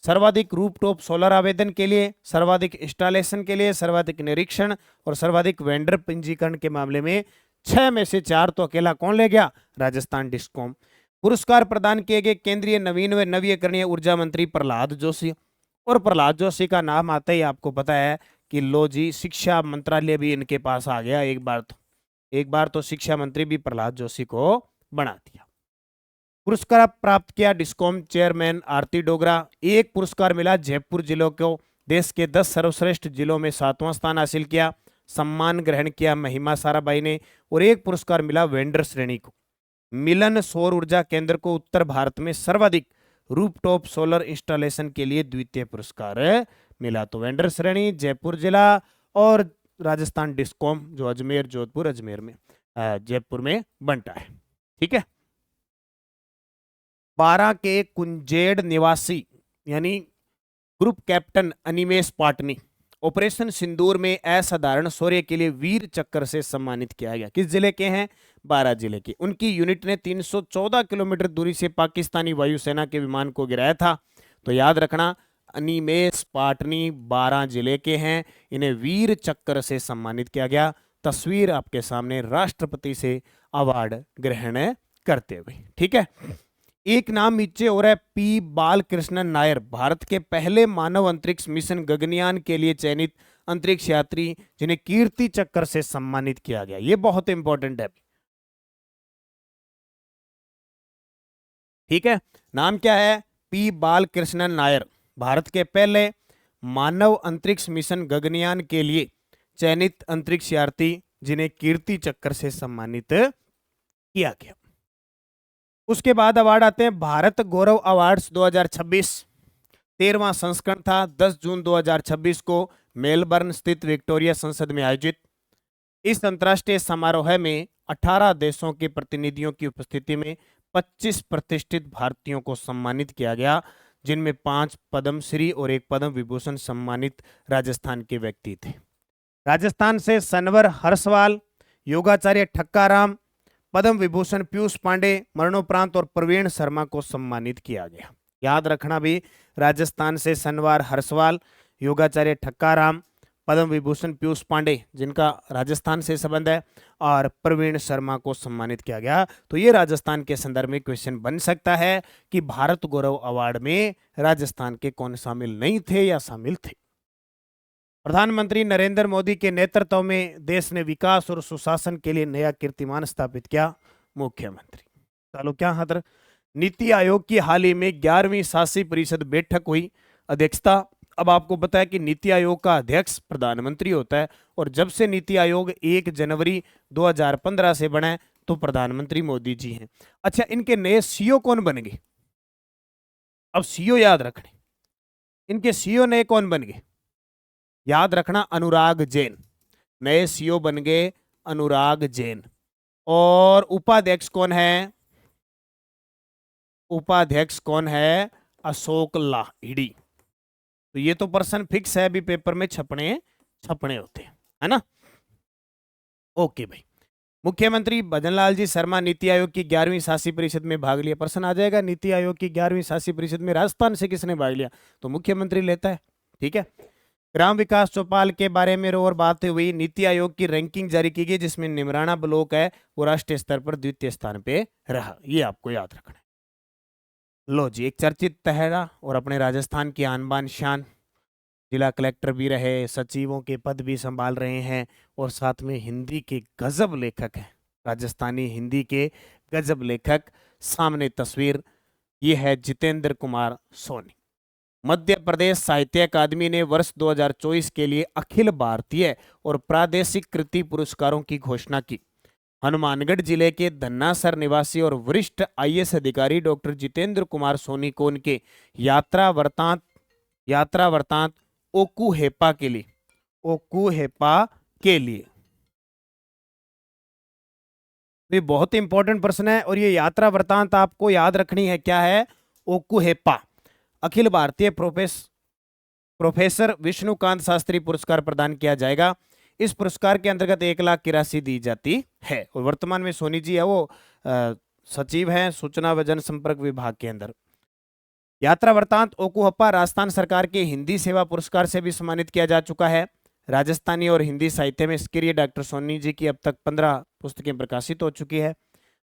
सर्वाधिक रूफटॉप सोलर आवेदन के लिए, सर्वाधिक इंस्टॉलेशन के लिए, सर्वाधिक निरीक्षण और सर्वाधिक वेंडर पंजीकरण के मामले में 6 में से 4 तो अकेला कौन ले गया? राजस्थान डिस्कॉम। पुरस्कार प्रदान किए गए केंद्रीय नवीन व नवीकरणीय ऊर्जा मंत्री प्रहलाद जोशी। और प्रहलाद जोशी का नाम आते ही आपको पता है कि लो जी, शिक्षा मंत्रालय भी इनके पास आ गया। एक बार तो शिक्षा मंत्री भी प्रहलाद जोशी को बना दिया। पुरस्कार प्राप्त किया डिस्कॉम चेयरमैन आरती डोगरा। एक पुरस्कार मिला जयपुर जिले को, देश के 10 सर्वश्रेष्ठ जिलों में 7वां स्थान हासिल किया। सम्मान ग्रहण किया महिमा साराभाई ने। और एक पुरस्कार मिला वेंडर श्रेणी को, मिलन सौर ऊर्जा केंद्र को उत्तर भारत में सर्वाधिक रूफटॉप सोलर इंस्टॉलेशन के लिए द्वितीय पुरस्कार मिला। तो वेंडर श्रेणी जयपुर जिला और राजस्थान डिस्कॉम जो अजमेर, जोधपुर, जयपुर में बनता है। ठीक है। 12 के कुंजेड़ निवासी यानी group captain Animesh Patni operation Sindoor में असाधारण शौर्य के लिए वीर चक्र से सम्मानित किया गया। किस जिले के हैं? 12 जिले के। उनकी यूनिट ने 314 किलोमीटर दूरी से पाकिस्तानी वायुसेना के विमान को गिराया था। तो याद रखना, अनिमेश पाटनी 12 जिले के हैं, इन्हें वीर चक्र से सम्मानित किया गया। तस्वीर आपके सामने राष्ट्रपति से अवार्ड ग्रहण करते हुए। ठीक है। एक नाम नीचे हो रहा है, पी बालकृष्णन नायर, भारत के पहले मानव अंतरिक्ष मिशन गगनयान के लिए चयनित अंतरिक्ष यात्री जिन्हें कीर्ति चक्र से सम्मानित किया गया। ये बहुत इंपॉर्टेंट है। ठीक है। नाम क्या है? पी बालकृष्णन नायर, भारत के पहले मानव अंतरिक्ष मिशन गगनयान के लिए चयनित अंतरिक्ष यात्री जिन्हें कीर्ति चक्र से सम्मानित किया गया। उसके बाद अवार्ड आते हैं भारत गौरव अवार्ड्स 2026। 13वां संस्करण था। 10 जून 2026 को मेलबर्न स्थित विक्टोरिया संसद में आयोजित। इस अंतर्राष्ट्रीय समारोह में 18 देशों के प्रतिनिधियों की उपस्थिति में 25 प्रतिष्ठित भारतीयों को सम्मानित किया गया, जिनमें 5 पद्मश्री और 1 पद्म विभूषण सम्मानित राजस्थान के व्यक्ति थे। राजस्थान से सनवर हर्षवाल, योगाचार्य ठक्काराम, पद्म विभूषण पीयूष पांडे मरणोपरांत और प्रवीण शर्मा को सम्मानित किया गया। याद रखना भी, राजस्थान से सनवार हर्षवाल, योगाचार्य ठक्काराम, पद्म विभूषण पीयूष पांडे जिनका राजस्थान से संबंध है, और प्रवीण शर्मा को सम्मानित किया गया। तो ये राजस्थान के संदर्भ में क्वेश्चन बन सकता है कि भारत गौरव अवार्ड में राजस्थान के कौन शामिल नहीं थे या शामिल थे। प्रधानमंत्री नरेंद्र मोदी के नेतृत्व में देश ने विकास और सुशासन के लिए नया कीर्तिमान स्थापित किया। मुख्यमंत्री चलो क्या हाथ। नीति आयोग की हाल ही में 11वीं शासी परिषद बैठक हुई। अध्यक्षता, अब आपको पता है कि नीति आयोग का अध्यक्ष प्रधानमंत्री होता है, और जब से नीति आयोग 1 जनवरी 2015 से बना है तो प्रधानमंत्री मोदी जी हैं। अच्छा, इनके नए सीईओ कौन बन गए? अब सीईओ याद रखने, इनके सीईओ नए कौन बन गए? याद रखना, अनुराग जैन नए सीईओ बन गए, अनुराग जैन। और उपाध्यक्ष कौन है? उपाध्यक्ष कौन है? अशोक लाहिड़ी। तो ये तो पर्सन फिक्स है, अभी पेपर में छपने होते हैं, है ना। ओके भाई। मुख्यमंत्री भजनलाल जी शर्मा नीति आयोग की 11वीं शासी परिषद में भाग लिया। पर्सन आ जाएगा, नीति आयोग की 11वीं शासी परिषद में राजस्थान से किसने भाग लिया? तो मुख्यमंत्री लेता है। ठीक है। ग्राम विकास चौपाल के बारे में और बात हुई। नीति आयोग की रैंकिंग जारी की गई, जिसमें निमराना ब्लॉक है वो राष्ट्रीय स्तर पर द्वितीय स्थान पे रहा। ये आपको याद रखना है। लो जी, एक चर्चित तहरा और अपने राजस्थान की आन बान शान, जिला कलेक्टर भी रहे, सचिवों के पद भी संभाल रहे हैं, और साथ में हिंदी के गजब लेखक हैं। राजस्थानी हिंदी के गजब लेखक। सामने तस्वीर ये है जितेंद्र कुमार सोनी। मध्य प्रदेश साहित्य अकादमी ने वर्ष 2024 के लिए अखिल भारतीय और प्रादेशिक कृति पुरस्कारों की घोषणा की। हनुमानगढ़ जिले के धन्नासर निवासी और वरिष्ठ आईएएस अधिकारी डॉक्टर जितेंद्र कुमार सोनी को उनके यात्रा वृतांत ओकुहेपा के लिए ये बहुत इंपॉर्टेंट प्रश्न है, और ये यात्रा वृतांत आपको याद रखनी है। क्या है? ओकुहेपा। अखिल भारतीय प्रोफेसर विष्णुकांत शास्त्री पुरस्कार प्रदान किया जाएगा। इस पुरस्कार के अंतर्गत 1 लाख की राशि दी जाती है, और वर्तमान में सोनी जी है वो सचिव हैं सूचना व जनसंपर्क विभाग के अंदर। यात्रा वृतांत ओकुहप्पा राजस्थान सरकार के हिंदी सेवा पुरस्कार से भी सम्मानित किया जा चुका है। राजस्थानी और हिंदी साहित्य में इसके लिए डॉक्टर सोनी जी की अब तक 15 पुस्तकें प्रकाशित हो चुकी है।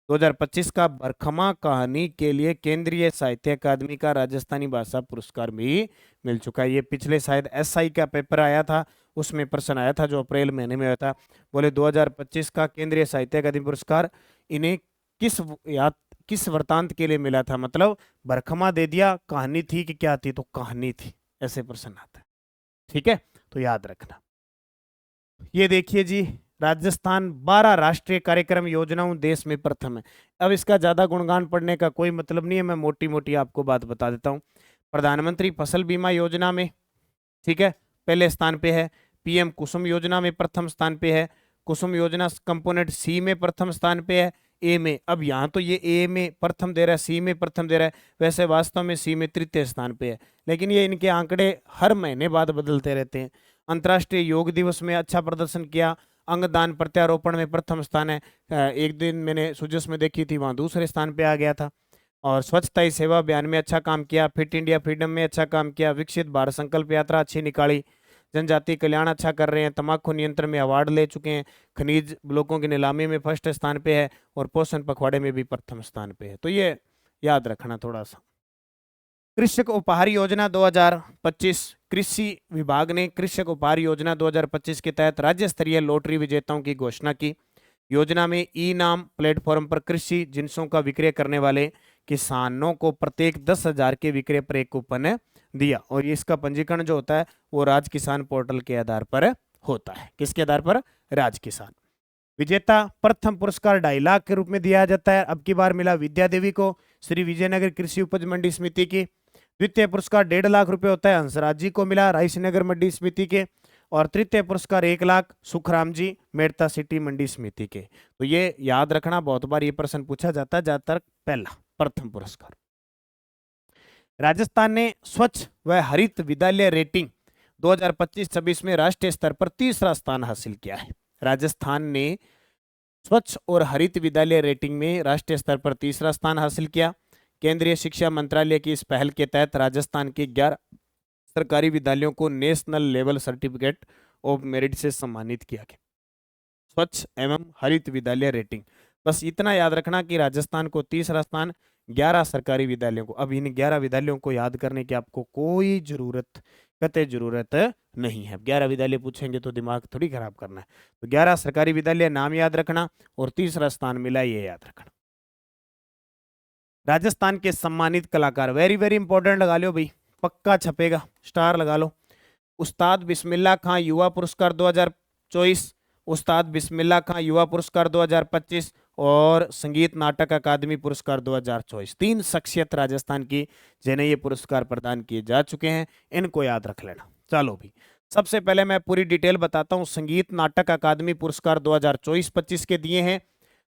2025 का बरखमा कहानी के लिए केंद्रीय साहित्य अकादमी का राजस्थानी भाषा पुरस्कार भी मिल चुका है। ये पिछले शायद एसआई का पेपर आया था, उसमें प्रश्न आया था जो अप्रैल महीने में आया था। बोले 2025 का केंद्रीय साहित्य अकादमी पुरस्कार इन्हें किस वृतांत के लिए मिला था, मतलब बरखमा दे दिया, कहानी थी कि क्या थी, तो कहानी थी, ऐसे प्रश्न आता है। ठीक है, तो याद रखना। ये देखिए जी, राजस्थान 12 राष्ट्रीय कार्यक्रम योजनाओं देश में प्रथम है। अब इसका ज्यादा गुणगान पढ़ने का कोई मतलब नहीं है, मैं मोटी मोटी आपको बात बता देता हूँ। प्रधानमंत्री फसल बीमा योजना में, ठीक है, पहले स्थान पे है। पीएम कुसुम योजना में प्रथम स्थान पे है। कुसुम योजना कंपोनेंट सी में प्रथम स्थान पे है। ए में, अब यहाँ तो ये ए में प्रथम दे रहा है, सी में प्रथम दे रहा है, वैसे वास्तव में सी में तृतीय स्थान पे है, लेकिन ये इनके आंकड़े हर महीने बाद बदलते रहते हैं। अंतर्राष्ट्रीय योग दिवस में अच्छा प्रदर्शन किया। अंगदान प्रत्यारोपण में प्रथम स्थान है। एक दिन मैंने सुजस में देखी थी, वहाँ दूसरे स्थान पे आ गया था। और स्वच्छता ही सेवा अभियान में अच्छा काम किया। फिट इंडिया फ्रीडम में अच्छा काम किया। विकसित भारत संकल्प यात्रा अच्छी निकाली। जनजातीय कल्याण अच्छा कर रहे हैं। तंबाकू नियंत्रण में अवार्ड ले चुके हैं। खनिज ब्लॉकों की नीलामी में फर्स्ट स्थान पे है और पोषण पखवाड़े में भी प्रथम स्थान पे है। तो ये याद रखना थोड़ा सा। कृषक उपहार योजना 2025, कृषि विभाग ने कृषक उपहार योजना 2025 के तहत राज्य स्तरीय लॉटरी विजेताओं की घोषणा की। योजना में ई नाम प्लेटफॉर्म पर कृषि जिन्सों का विक्रय करने वाले किसानों को प्रत्येक 10,000 के विक्रय पर एक कूपन दिया, और इसका पंजीकरण जो होता है वो राज किसान पोर्टल के आधार पर होता है। किसके आधार पर? राज किसान। विजेता प्रथम पुरस्कार 2.5 लाख के रूप में दिया जाता है। अब की बार मिला विद्या देवी को, श्री विजयनगर कृषि उपज मंडी समिति की। द्वितीय पुरस्कार 1.5 लाख रुपए होता है, हंसराज जी को मिला, रायसीनगर मंडी समिति के। और तृतीय पुरस्कार 1 लाख सुखराम जी, मेड़ता सिटी मंडी समिति के। तो ये याद रखना, बहुत बार ये प्रश्न पूछा जाता है। ज्यादातर पहला प्रथम पुरस्कार। राजस्थान ने स्वच्छ व हरित विद्यालय रेटिंग 2025-26 में राष्ट्रीय स्तर पर तीसरा स्थान हासिल किया है। राजस्थान ने स्वच्छ और हरित विद्यालय रेटिंग में राष्ट्रीय स्तर पर तीसरा स्थान हासिल किया। केंद्रीय शिक्षा मंत्रालय की इस पहल के तहत राजस्थान के 11 सरकारी विद्यालयों को national level certificate of merit से सम्मानित किया गया। स्वच्छ एवं हरित विद्यालय रेटिंग, बस इतना याद रखना कि राजस्थान को तीसरा स्थान, 11 सरकारी विद्यालयों को। अब इन 11 विद्यालयों को याद करने की आपको कोई कतई जरूरत नहीं है। 11 विद्यालय पूछेंगे तो दिमाग थोड़ी खराब करना है। तो 11 सरकारी विद्यालय नाम याद रखना और तीसरा स्थान मिला, ये याद रखना। राजस्थान के सम्मानित कलाकार, वेरी वेरी इंपॉर्टेंट, लगा लो भाई, पक्का छपेगा, स्टार लगा लो। उस्ताद बिस्मिल्लाह खां युवा पुरस्कार 2024, उस्ताद बिस्मिल्लाह खां युवा पुरस्कार 2025 और संगीत नाटक अकादमी पुरस्कार 2024। 3 शख्सियत राजस्थान की जिन्हें ये पुरस्कार प्रदान किए जा चुके हैं, इनको याद रख लेना। चलो भी, सबसे पहले मैं पूरी डिटेल बताता हूँ। संगीत नाटक अकादमी पुरस्कार 2024-25 के दिए हैं।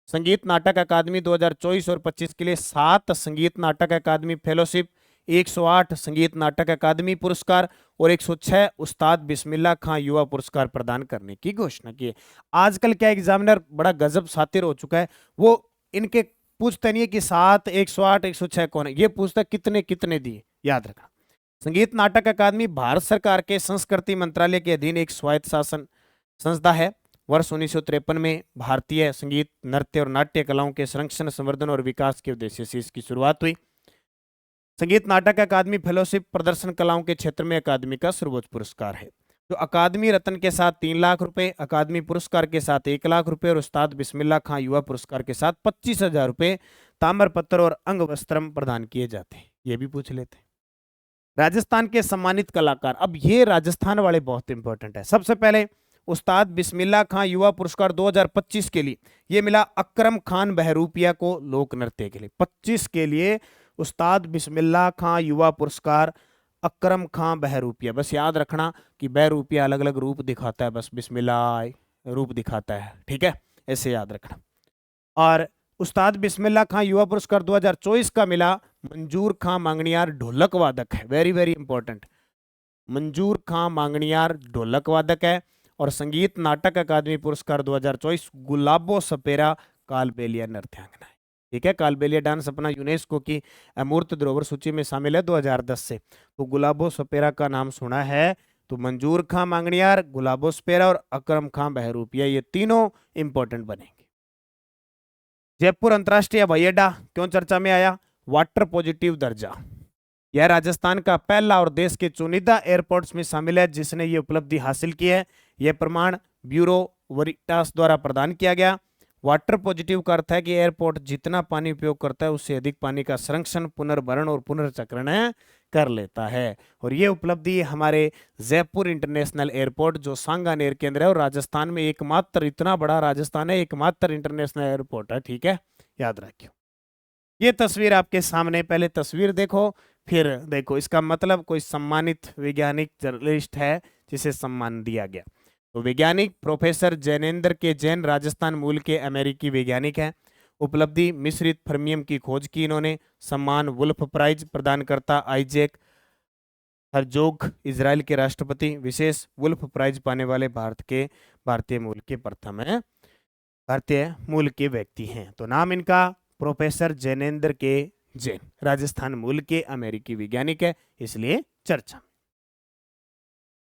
संगीत नाटक अकादमी 2024 और 25 के लिए 7 संगीत नाटक अकादमी फेलोशिप, 108 संगीत नाटक अकादमी पुरस्कार और 106 उस्ताद बिस्मिल्लाह खां युवा पुरस्कार प्रदान करने की घोषणा की है। आजकल क्या एग्जामिनर बड़ा गजब सातिर हो चुका है, वो इनके पूछते नहीं है कि 7, 108, 106 कौन है, ये पूछता कितने कितने दिए। याद रखना, संगीत नाटक अकादमी भारत सरकार के संस्कृति मंत्रालय के अधीन एक स्वायत्त शासन संस्था है। वर्ष 1953 में भारतीय संगीत, नृत्य और नाट्य कलाओं के संरक्षण, संवर्धन और विकास के उद्देश्य से इसकी शुरुआत हुई। संगीत नाटक अकादमी फेलोशिप प्रदर्शन कलाओं के क्षेत्र में अकादमी का सर्वोच्च पुरस्कार है, जो अकादमी रत्न के साथ 3 लाख रुपए, अकादमी पुरस्कार के साथ 1 लाख रुपए और उस्ताद बिस्मिल्लाह खां युवा पुरस्कार के साथ 25,000 रुपए, ताम्रपत्र और अंग वस्त्रम प्रदान किए जाते हैं। ये भी पूछ लेते हैं। राजस्थान के सम्मानित कलाकार, अब ये राजस्थान वाले बहुत इंपॉर्टेंट है। सबसे पहले उस्ताद बिस्मिल्लाह खां युवा पुरस्कार 2025 के लिए ये मिला अकरम खान बहरूपिया को, लोक नृत्य के लिए। 25 के लिए उस्ताद बिस्मिल्लाह खां युवा पुरस्कार अकरम खां बहरूपिया। बस याद रखना कि बहरूपिया अलग अलग रूप दिखाता है, बस बिस्मिल्लाह रूप दिखाता है, ठीक है, ऐसे याद रखना। और उस्ताद बिस्मिल्लाह खां युवा पुरस्कार 2024 का मिला मंजूर खां मांगणियार, ढोलक वादक है, वेरी वेरी इंपॉर्टेंट। मंजूर खां मांगणियार ढोलक वादक है। और संगीत नाटक अकादमी पुरस्कार 2024 गुलाबो सपेरा कालबेलिया नृत्यांगना है। ठीक है, कालबेलिया डांस अपना यूनेस्को की अमूर्त धरोहर सूची में शामिल है 2010 से। तो गुलाबो सपेरा का नाम सुना है, तो मंजूर खां मांगणियार, गुलाबो सपेरा और अकरम खां बहरूपिया, ये तीनों इंपॉर्टेंट बनेंगे। जयपुर अंतरराष्ट्रीय हवाई अड्डा क्यों चर्चा में आया? वाटर पॉजिटिव दर्जा। यह राजस्थान का पहला और देश के चुनिंदा एयरपोर्ट्स में शामिल है जिसने ये उपलब्धि हासिल की है। यह प्रमाण ब्यूरो वरिटास द्वारा प्रदान किया गया। वाटर पॉजिटिव का अर्थ है कि एयरपोर्ट जितना पानी उपयोग करता है उससे अधिक पानी का संरक्षण, पुनर्भरण और पुनर्चक्रण कर लेता है। और ये उपलब्धि हमारे जयपुर इंटरनेशनल एयरपोर्ट जो सांगानेर केंद्र है और राजस्थान में एकमात्र, इतना बड़ा राजस्थान है, एकमात्र इंटरनेशनल एयरपोर्ट है। ठीक है, याद रखियो। ये तस्वीर आपके सामने, पहले तस्वीर देखो फिर देखो इसका मतलब कोई सम्मानित वैज्ञानिक जर्नलिस्ट है जिसे सम्मान दिया गया। तो वैज्ञानिक प्रोफेसर जैनेंद्र के जैन राजस्थान मूल के अमेरिकी वैज्ञानिक हैं। उपलब्धि मिश्रित फर्मियम की खोज की इन्होंने। सम्मान वुल्फ प्राइज प्रदानकर्ता आइजैक हर्जोग इजराइल के राष्ट्रपति। विशेष वुल्फ प्राइज पाने वाले भारतीय मूल के प्रथम है, भारतीय मूल के व्यक्ति हैं। तो नाम इनका प्रोफेसर जैनेंद्र के जैन, राजस्थान मूल के अमेरिकी वैज्ञानिक है, इसलिए चर्चा।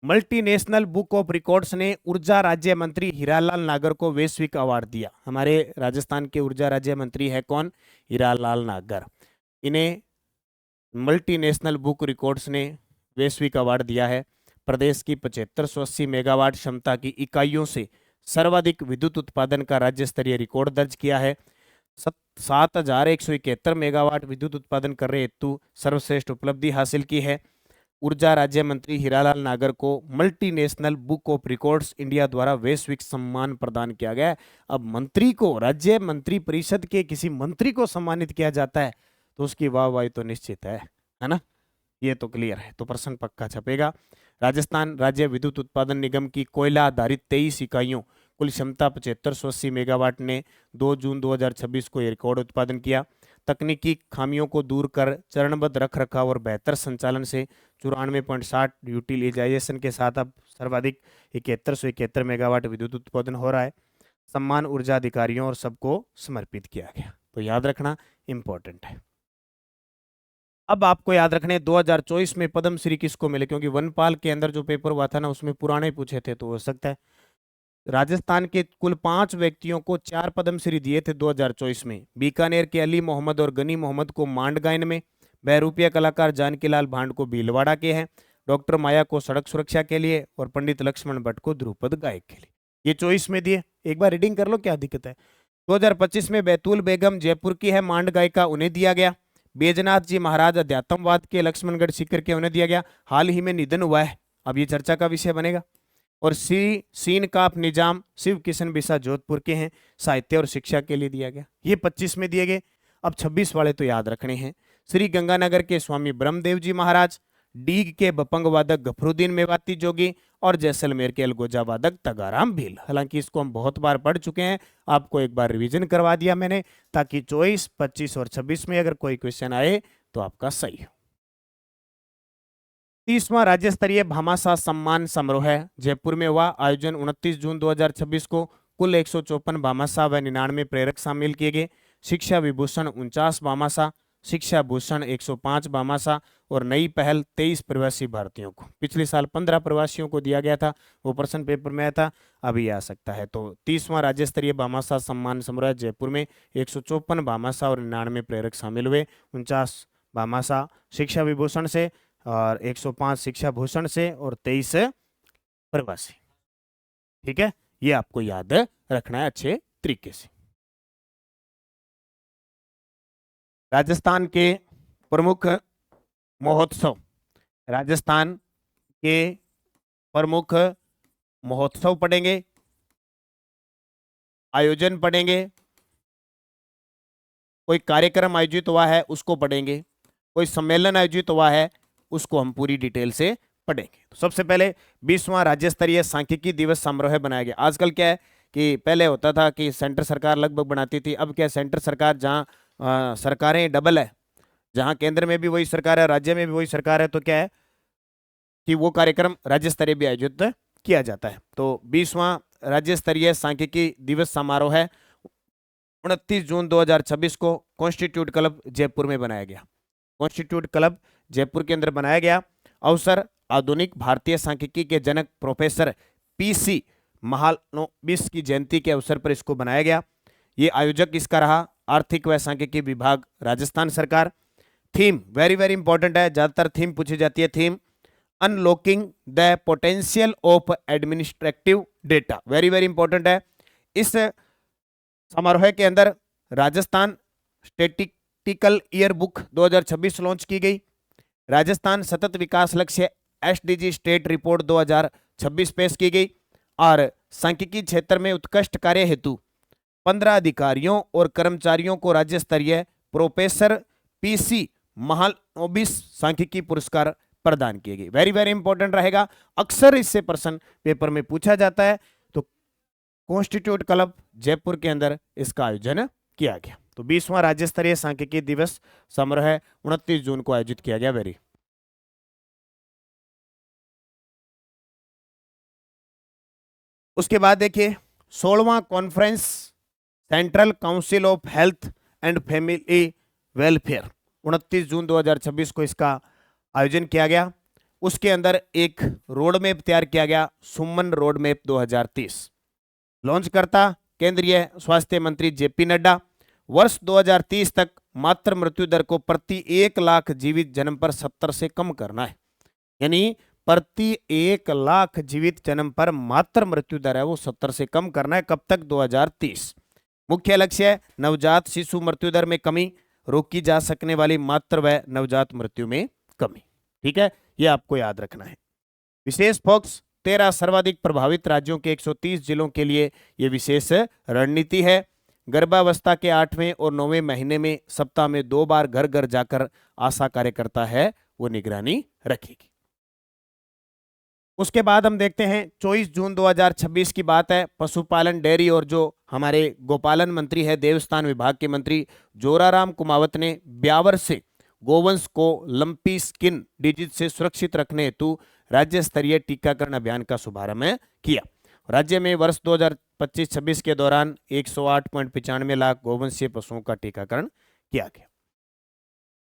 मल्टीनेशनल बुक ऑफ रिकॉर्ड्स ने ऊर्जा राज्य मंत्री हीरालाल नागर को वैश्विक अवार्ड दिया। हमारे राजस्थान के ऊर्जा राज्य मंत्री है कौन? हीरालाल नागर। इन्हें मल्टीनेशनल बुक रिकॉर्ड्स ने वैश्विक अवार्ड दिया है। प्रदेश की 7580 मेगावाट क्षमता की इकाइयों से सर्वाधिक विद्युत उत्पादन का राज्य स्तरीय रिकॉर्ड दर्ज किया है। 7171 मेगावाट विद्युत उत्पादन कर रहे हेतु सर्वश्रेष्ठ उपलब्धि हासिल की है। ऊर्जा राज्य मंत्री हीरालाल नागर को multinational book of records India द्वारा वैश्विक सम्मान प्रदान किया गया है। अब मंत्री को, राज्य मंत्री परिषद के किसी मंत्री को सम्मानित किया जाता है तो उसकी वाहवाही तो निश्चित है ना, ये तो क्लियर है। तो प्रश्न पक्का छपेगा। राजस्थान राज्य विद्युत उत्पादन निगम की कोयला आधारित 23 इकाइयों कुल क्षमता 7580 मेगावाट ने 2 जून 2026 को यह रिकॉर्ड उत्पादन किया। तकनीकी खामियों को दूर कर चरणबद्ध रख रखाव और बेहतर संचालन से 94.60 यूटिलाइजेशन के साथ अब सर्वाधिक 7171 मेगावाट विद्युत उत्पादन हो रहा है। सम्मान ऊर्जा अधिकारियों और सबको समर्पित किया गया। तो याद रखना इंपॉर्टेंट है। अब आपको याद रखने 2024 में पद्मश्री किसको मिले, क्योंकि वनपाल के अंदर जो पेपर हुआ था ना उसमें पुराने पूछे थे, तो हो सकता है। राजस्थान के कुल 5 व्यक्तियों को 4 पद्मश्री दिए थे 2024 में। बीकानेर के अली मोहम्मद और गनी मोहम्मद को मांड गायन में, बहरूपिया कलाकार जानकीलाल भांड को भीलवाड़ा के हैं, डॉक्टर माया को सड़क सुरक्षा के लिए और पंडित लक्ष्मण भट्ट को ध्रुपद गायक के लिए। ये 24 में दिए, एक बार रीडिंग कर लो क्या दिक्कत है। 2025 में बैतूल बेगम जयपुर की है मांड गायिका, उन्हें दिया गया। बैजनाथ जी महाराज अध्यात्मवाद के, लक्ष्मणगढ़ सीकर के, उन्हें दिया गया। हाल ही में निधन हुआ है, अब ये चर्चा का विषय बनेगा। और सीन काप निजाम शिव किशन बिसा जोधपुर के हैं, साहित्य और शिक्षा के लिए दिया गया। ये 25 में दिए गए। अब 26 वाले तो याद रखने हैं। श्री गंगानगर के स्वामी ब्रह्मदेव जी महाराज, डीग के बपंग वादक गफरुद्दीन मेवाती जोगी और जैसलमेर के अलगोजा वादक तगाराम भील। हालांकि इसको हम बहुत बार पढ़ चुके हैं, आपको एक बार रिवीजन करवा दिया मैंने, ताकि 24, 25 और 26 में अगर कोई क्वेश्चन आए तो आपका सही हो। 30वां राज्य स्तरीय भामाशाह सम्मान समारोह है जयपुर में हुआ। आयोजन 29 जून 2026 को। कुल 154 भामाशाह व 99 प्रेरक शामिल किए गए। शिक्षा विभूषण 49 भामाशाह, शिक्षा भूषण 105 भामाशाह और नई पहल 23 प्रवासी भारतीयों को। पिछले साल 15 प्रवासियों को दिया गया था, वो प्रश्न पेपर में आया था, अभी आ सकता है। तो 30वां राज्य स्तरीय भामाशाह सम्मान समारोह जयपुर में 154 भामाशाह और 99 प्रेरक शामिल हुए। 49 भामाशाह शिक्षा विभूषण से और 105 शिक्षा भूषण से और 23 प्रवासी। ठीक है, ये आपको याद रखना है अच्छे तरीके से। राजस्थान के प्रमुख महोत्सव, राजस्थान के प्रमुख महोत्सव पढ़ेंगे, आयोजन पढ़ेंगे, कोई कार्यक्रम आयोजित हुआ है उसको पढ़ेंगे, कोई सम्मेलन आयोजित हुआ है उसको हम पूरी डिटेल से पढ़ेंगे। तो सबसे पहले 20वां राज्य स्तरीय सांख्यिकी दिवस समारोह बनाया गया। आजकल क्या है कि पहले होता था कि सेंटर सरकार लगभग बनाती थी, अब क्या है, सेंटर सरकार जहाँ सरकारें डबल है, जहाँ केंद्र में भी वही सरकार है, राज्य में भी वही सरकार है, तो क्या है कि वो कार्यक्रम राज्य स्तरीय भी आयोजित किया जाता है। तो 20वां राज्य स्तरीय सांख्यिकी दिवस समारोह है 29 जून 2026 को कॉन्स्टिट्यूट क्लब जयपुर में बनाया गया। कॉन्स्टिट्यूट क्लब जयपुर के अंदर बनाया गया। अवसर आधुनिक भारतीय सांख्यिकी के जनक प्रोफेसर पीसी महालनोबिस की जयंती के अवसर पर इसको बनाया गया। ये आयोजक इसका रहा आर्थिक व सांख्यिकी विभाग राजस्थान सरकार। थीम वेरी वेरी इंपॉर्टेंट है, ज्यादातर थीम पूछी जाती है। Theme unlocking the potential of administrative data, very very important है। इस समारोह के अंदर Rajasthan statistical year book 2026 launch की गई। राजस्थान सतत विकास लक्ष्य एसडीजी स्टेट रिपोर्ट 2026 पेश की गई और सांख्यिकी क्षेत्र में उत्कृष्ट कार्य हेतु 15 अधिकारियों और कर्मचारियों को राज्य स्तरीय प्रोफेसर पीसी महालनोबिस सांख्यिकी पुरस्कार प्रदान किए गए। वेरी वेरी इंपॉर्टेंट रहेगा, अक्सर इससे प्रश्न पेपर में पूछा जाता है। तो कॉन्स्टिट्यूट क्लब जयपुर के अंदर इसका आयोजन किया गया। तो 20वां राज्य स्तरीय सांख्यिकी दिवस समारोह 29 जून को आयोजित किया गया। वेरी उसके बाद देखिए 16वां conference central council of health and family welfare 29 जून 2026 को इसका आयोजन किया गया। उसके अंदर एक रोड मैप तैयार किया गया, सुमन रोड मैप 2030। लॉन्च करता केंद्रीय स्वास्थ्य मंत्री जेपी नड्डा। वर्ष 2030 तक मातृ मृत्यु दर को प्रति 1 लाख जीवित जन्म पर 70 से कम करना है। यानी प्रति 1 लाख जीवित जन्म पर मातृ मृत्यु दर है वो 70 से कम करना है। कब तक? 2030। मुख्य लक्ष्य नवजात शिशु मृत्यु दर में कमी, रोकी जा सकने वाली मातृ व नवजात मृत्यु में कमी। ठीक है, ये आपको याद रखना है। विशेष फोकस 13 सर्वाधिक प्रभावित राज्यों के 130 जिलों के लिए ये विशेष रणनीति है। गर्भावस्था के 8वें और 9वें महीने में सप्ताह में 2 बार घर घर जाकर आशा कार्यकर्ता है वो निगरानी रखेगी। उसके बाद हम देखते हैं 24 जून 2026 की बात है। पशुपालन, डेयरी और जो हमारे गोपालन मंत्री है, देवस्थान विभाग के मंत्री जोराराम कुमावत ने ब्यावर से गोवंश को लंपी स्किन डिजीज से सुरक्षित रखने हेतु राज्य स्तरीय टीकाकरण अभियान का शुभारंभ किया। राज्य में वर्ष 2025-26 के दौरान 108.95 लाख गोवंशीय पशुओं का टीकाकरण किया गया।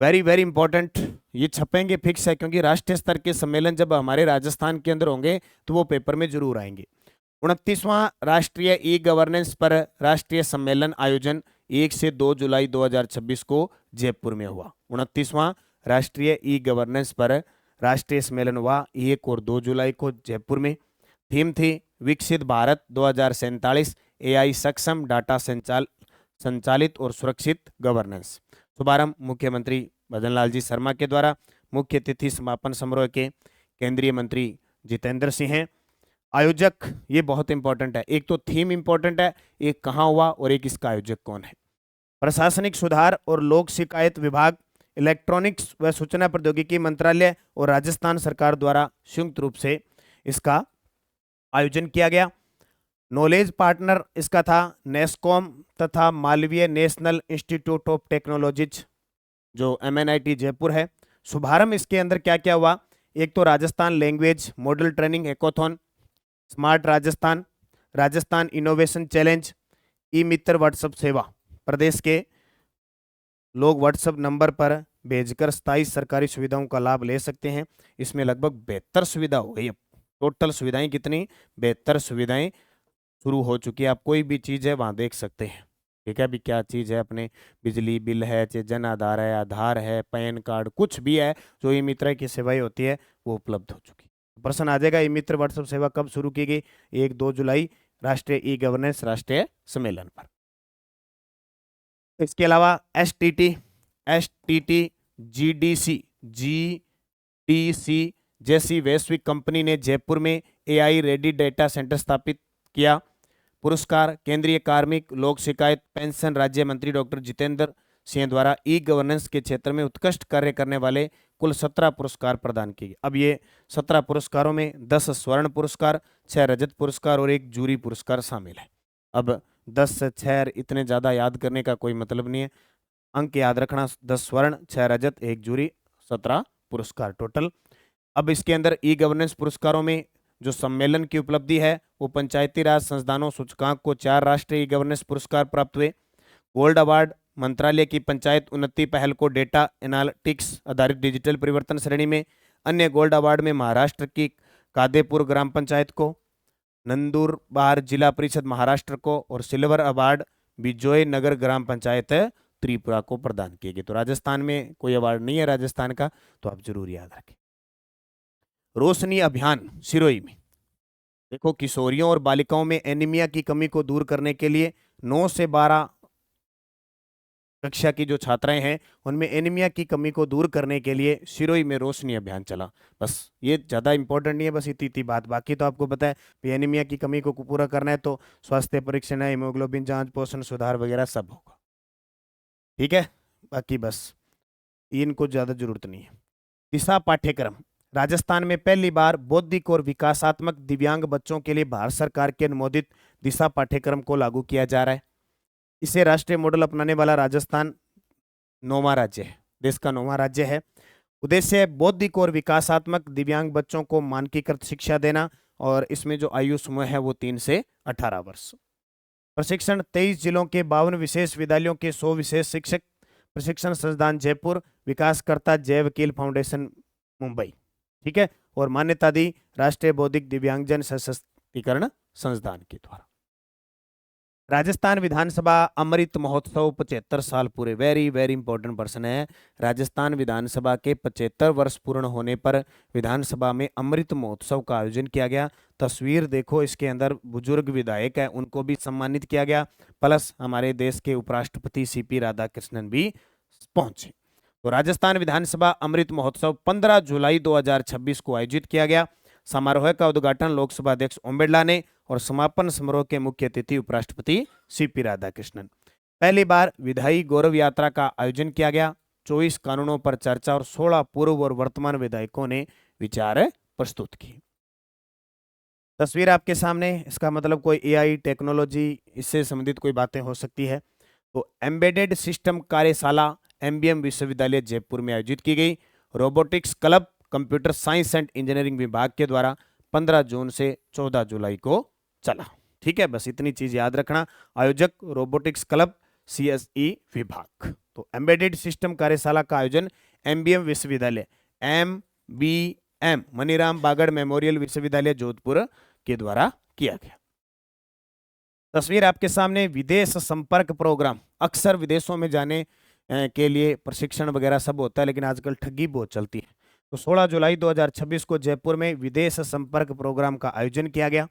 वेरी वेरी इंपॉर्टेंट, ये छपेंगे फिक्स है, क्योंकि राष्ट्रीय स्तर के सम्मेलन जब हमारे राजस्थान के अंदर होंगे तो वो पेपर में जरूर आएंगे। 29वां राष्ट्रीय ई गवर्नेंस पर राष्ट्रीय सम्मेलन आयोजन 1 से 2 जुलाई 2026 को जयपुर में हुआ। 29वां राष्ट्रीय ई गवर्नेंस पर राष्ट्रीय सम्मेलन हुआ 1 और 2 जुलाई को जयपुर में। थीम थी विकसित भारत 2047, एआई सक्षम, डाटा संचालित और सुरक्षित गवर्नेंस। शुभारंभ मुख्यमंत्री मदन लाल जी शर्मा के द्वारा। मुख्य अतिथि समापन समारोह के केंद्रीय मंत्री जितेंद्र सिंह हैं। आयोजक ये बहुत इंपॉर्टेंट है, एक तो थीम इंपॉर्टेंट है, एक कहाँ हुआ और एक इसका आयोजक कौन है। प्रशासनिक सुधार और लोक शिकायत विभाग, इलेक्ट्रॉनिक्स व सूचना प्रौद्योगिकी मंत्रालय और राजस्थान सरकार द्वारा संयुक्त रूप से इसका आयोजन किया गया। नॉलेज पार्टनर इसका था नेस्कॉम तथा Malaviya National Institute of Technologies जो MNIT जयपुर है। शुभारंभ इसके अंदर क्या क्या हुआ? एक तो Rajasthan language model training hackathon, smart Rajasthan, Rajasthan innovation challenge, e Mitra WhatsApp सेवा। प्रदेश के लोग व्हाट्सएप नंबर पर भेजकर 27 सरकारी सुविधाओं का लाभ ले सकते हैं। इसमें लगभग 72 सुविधा हो गई। टोटल सुविधाएं कितनी? 72 सुविधाएं शुरू हो चुकी है। आप कोई भी चीज़ है वहाँ देख सकते हैं। ठीक है, अभी क्या चीज़ है, अपने बिजली बिल है, चाहे जन आधार है, आधार है, पैन कार्ड, कुछ भी है जो ई मित्र की सेवाएं होती है वो उपलब्ध हो चुकी है। प्रश्न आ जाएगा, ई मित्र व्हाट्सएप सेवा कब शुरू की गई? 1-2 जुलाई राष्ट्रीय ई गवर्नेंस राष्ट्रीय सम्मेलन पर। इसके अलावा STT, GDC जैसी वैश्विक कंपनी ने जयपुर में AI रेडी डेटा सेंटर स्थापित किया। पुरस्कार केंद्रीय कार्मिक, लोक शिकायत, पेंशन राज्य मंत्री डॉक्टर जितेंद्र सिंह द्वारा ई गवर्नेंस के क्षेत्र में उत्कृष्ट कार्य करने वाले कुल 17 पुरस्कार प्रदान किए। अब ये 17 पुरस्कारों में 10 स्वर्ण पुरस्कार, 6 रजत पुरस्कार और 1 जूरी पुरस्कार शामिल है। अब 10 से 6 इतने ज़्यादा याद करने का कोई मतलब नहीं है। अंक याद रखना, 10 स्वर्ण, 6 रजत, 1 जूरी, 17 पुरस्कार टोटल। अब इसके अंदर ई गवर्नेंस पुरस्कारों में जो सम्मेलन की उपलब्धि है वो पंचायती राज संस्थानों सूचकांक को 4 राष्ट्रीय ई गवर्नेंस पुरस्कार प्राप्त हुए। गोल्ड अवार्ड मंत्रालय की पंचायत उन्नति पहल को डेटा एनालिटिक्स आधारित डिजिटल परिवर्तन श्रेणी में। अन्य गोल्ड अवार्ड में महाराष्ट्र की कादेपुर ग्राम पंचायत को, नंदुरबार जिला परिषद महाराष्ट्र को, और सिल्वर अवार्ड बिजोय नगर ग्राम पंचायत त्रिपुरा को प्रदान किए गए। तो राजस्थान में कोई अवार्ड नहीं है राजस्थान का, तो आप जरूर याद रखें। रोशनी अभियान सिरोही में, देखो किशोरियों और बालिकाओं में एनीमिया की कमी को दूर करने के लिए 9 से 12 कक्षा की जो छात्राएं हैं उनमें एनीमिया की कमी को दूर करने के लिए सिरोही में रोशनी अभियान चला। बस ये ज़्यादा इंपॉर्टेंट नहीं है, बस इतनी बात। बाकी तो आपको पता है कि एनीमिया की कमी को पूरा करना है तो स्वास्थ्य परीक्षण है, हीमोग्लोबिन जांच, पोषण सुधार वगैरह सब होगा। ठीक है, बाकी बस इनको ज़्यादा जरूरत नहीं है। दिशा पाठ्यक्रम, राजस्थान में पहली बार बौद्धिक और विकासात्मक दिव्यांग बच्चों के लिए भारत सरकार के अनुमोदित दिशा पाठ्यक्रम को लागू किया जा रहा है। इसे राष्ट्रीय मॉडल अपनाने वाला राजस्थान 9वां राज्य है, देश का 9वां राज्य है। उद्देश्य बौद्धिक और विकासात्मक दिव्यांग बच्चों को मानकीकृत शिक्षा देना, और इसमें जो आयु समूह है वो 3 से 18 वर्ष। प्रशिक्षण 23 जिलों के 52 विशेष विद्यालयों के 100 विशेष शिक्षक, प्रशिक्षण संस्थान जयपुर, विकासकर्ता जय वकील फाउंडेशन मुंबई। ठीक है, और मान्यता दी राष्ट्रीय बौद्धिक दिव्यांगजन सशक्तिकरण संस्थान के द्वारा। राजस्थान विधानसभा अमृत महोत्सव 75 साल पूरे, वेरी वेरी इंपॉर्टेंट पर्सन है। राजस्थान विधानसभा के 75 वर्ष पूर्ण होने पर विधानसभा में अमृत महोत्सव का आयोजन किया गया। तस्वीर देखो, इसके अंदर बुजुर्ग विधायक है उनको भी सम्मानित किया गया, प्लस हमारे देश के उपराष्ट्रपति सीपी राधाकृष्णन भी पहुंचे। तो राजस्थान विधानसभा अमृत महोत्सव 15 जुलाई 2026 को आयोजित किया गया। समारोह का उद्घाटन लोकसभा अध्यक्ष ओम बिरला ने, और समापन समारोह के मुख्य अतिथि उपराष्ट्रपति सीपी राधाकृष्णन। पहली बार विधायी गौरव यात्रा का आयोजन किया गया। 24 कानूनों पर चर्चा और 16 पूर्व और वर्तमान विधायकों ने विचार प्रस्तुत किए। तस्वीर आपके सामने, इसका मतलब कोई एआई टेक्नोलॉजी इससे संबंधित कोई बातें हो सकती है। तो एम्बेडेड सिस्टम कार्यशाला एमबीएम विश्वविद्यालय जयपुर में आयोजित की गई। Robotics club computer science and engineering विभाग के द्वारा 15 जून से 14 जुलाई को चला। ठीक है, बस इतनी चीज याद रखना। आयोजक रोबोटिक्स क्लब सीएसई विभाग। तो एम्बेडेड सिस्टम कार्यशाला का आयोजन एमबीएम विश्वविद्यालय एमबीएम मनीराम बागड़ मेमोरियल विश्वविद्यालय जोधपुर के द्वारा किया गया। तस्वीर आपके सामने, विदेश संपर्क प्रोग्राम। अक्सर विदेशों में जाने के लिए प्रशिक्षण वगैरह सब होता है, लेकिन आजकल ठगी बहुत चलती है। तो 16 जुलाई 2026 को जयपुर में विदेश संपर्क प्रोग्राम का आयोजन किया गया।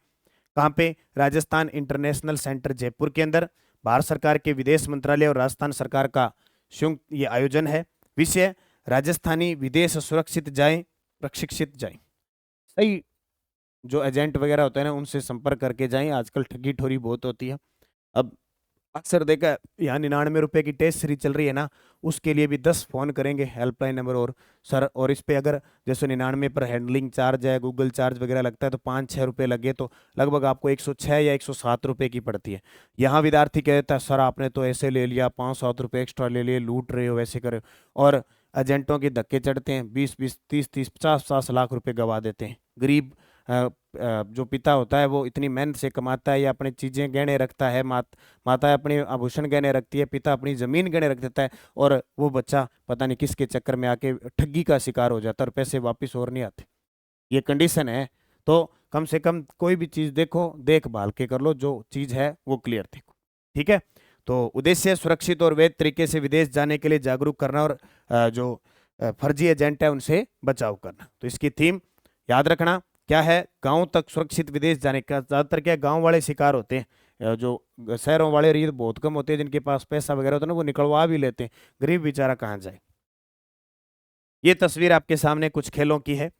कहाँ पे? राजस्थान इंटरनेशनल सेंटर जयपुर के अंदर। भारत सरकार के विदेश मंत्रालय और राजस्थान सरकार का संयुक्त ये आयोजन है। विषय राजस्थानी विदेश सुरक्षित जाएं, प्रशिक्षित जाएं। सही जो एजेंट वगैरह होते हैं ना, उनसे संपर्क करके जाएं, आजकल ठगी ठोरी बहुत होती है। अब अक्सर देखा यहाँ 99 रुपए की टेस्ट सीरीज चल रही है ना, उसके लिए भी 10 फोन करेंगे हेल्पलाइन नंबर, और सर, और इस पे अगर जैसे 99 पर हैंडलिंग चार्ज है, गूगल चार्ज वगैरह लगता है, तो 5-6 रुपये लगे तो लगभग आपको 106 या 107 रुपये की पड़ती है। यहाँ विद्यार्थी कहता है सर आपने तो ऐसे ले लिया, 500 रुपये एक्स्ट्रा ले लिए, लूट रहे हो, वैसे करे, और एजेंटों के धक्के चढ़ते हैं, 20-20, 30-30, 50-50 लाख रुपए गवा देते हैं। गरीब जो पिता होता है वो इतनी मेहनत से कमाता है या अपनी चीज़ें गहने रखता है, माता अपने आभूषण गहने रखती है, पिता अपनी ज़मीन गहने रख देता है, और वो बच्चा पता नहीं किसके चक्कर में आके ठगी का शिकार हो जाता है और पैसे वापस और नहीं आते। ये कंडीशन है। तो कम से कम कोई भी चीज़ देखो, देखभाल के कर लो, जो चीज़ है वो क्लियर देखो। ठीक है, तो उद्देश्य सुरक्षित और वैध तरीके से विदेश जाने के लिए जागरूक करना, और जो फर्जी एजेंट है उनसे बचाव करना। तो इसकी थीम याद रखना क्या है? गांव तक सुरक्षित विदेश जाने का। ज़्यादातर क्या गांव वाले शिकार होते हैं, जो शहरों वाले रीत बहुत कम होते हैं, जिनके पास पैसा वगैरह होता है ना, वो निकलवा भी लेते हैं। गरीब बेचारा कहाँ जाए। ये तस्वीर आपके सामने कुछ खेलों की है।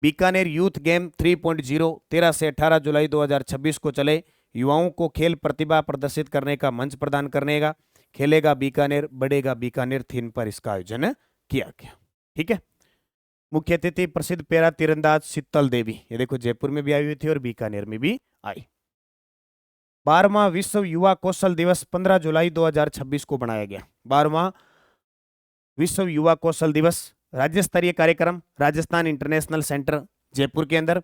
बीकानेर यूथ गेम 3.0 13 से 18 जुलाई 2026 को चले। युवाओं को खेल प्रतिभा प्रदर्शित करने का मंच प्रदान करने का। खेलेगा बीकानेर, बढ़ेगा बीकानेर थीम पर इसका आयोजन किया गया। ठीक है, मुख्य अतिथि प्रसिद्ध पैरा तीरंदाज शीतल देवी। ये देखो जयपुर में भी आई हुई थी और बीकानेर में भी आई। 12वां विश्व युवा कौशल दिवस 15 जुलाई 2026 को बनाया गया। 12वां विश्व युवा कौशल दिवस राज्य स्तरीय कार्यक्रम राजस्थान इंटरनेशनल सेंटर जयपुर के अंदर।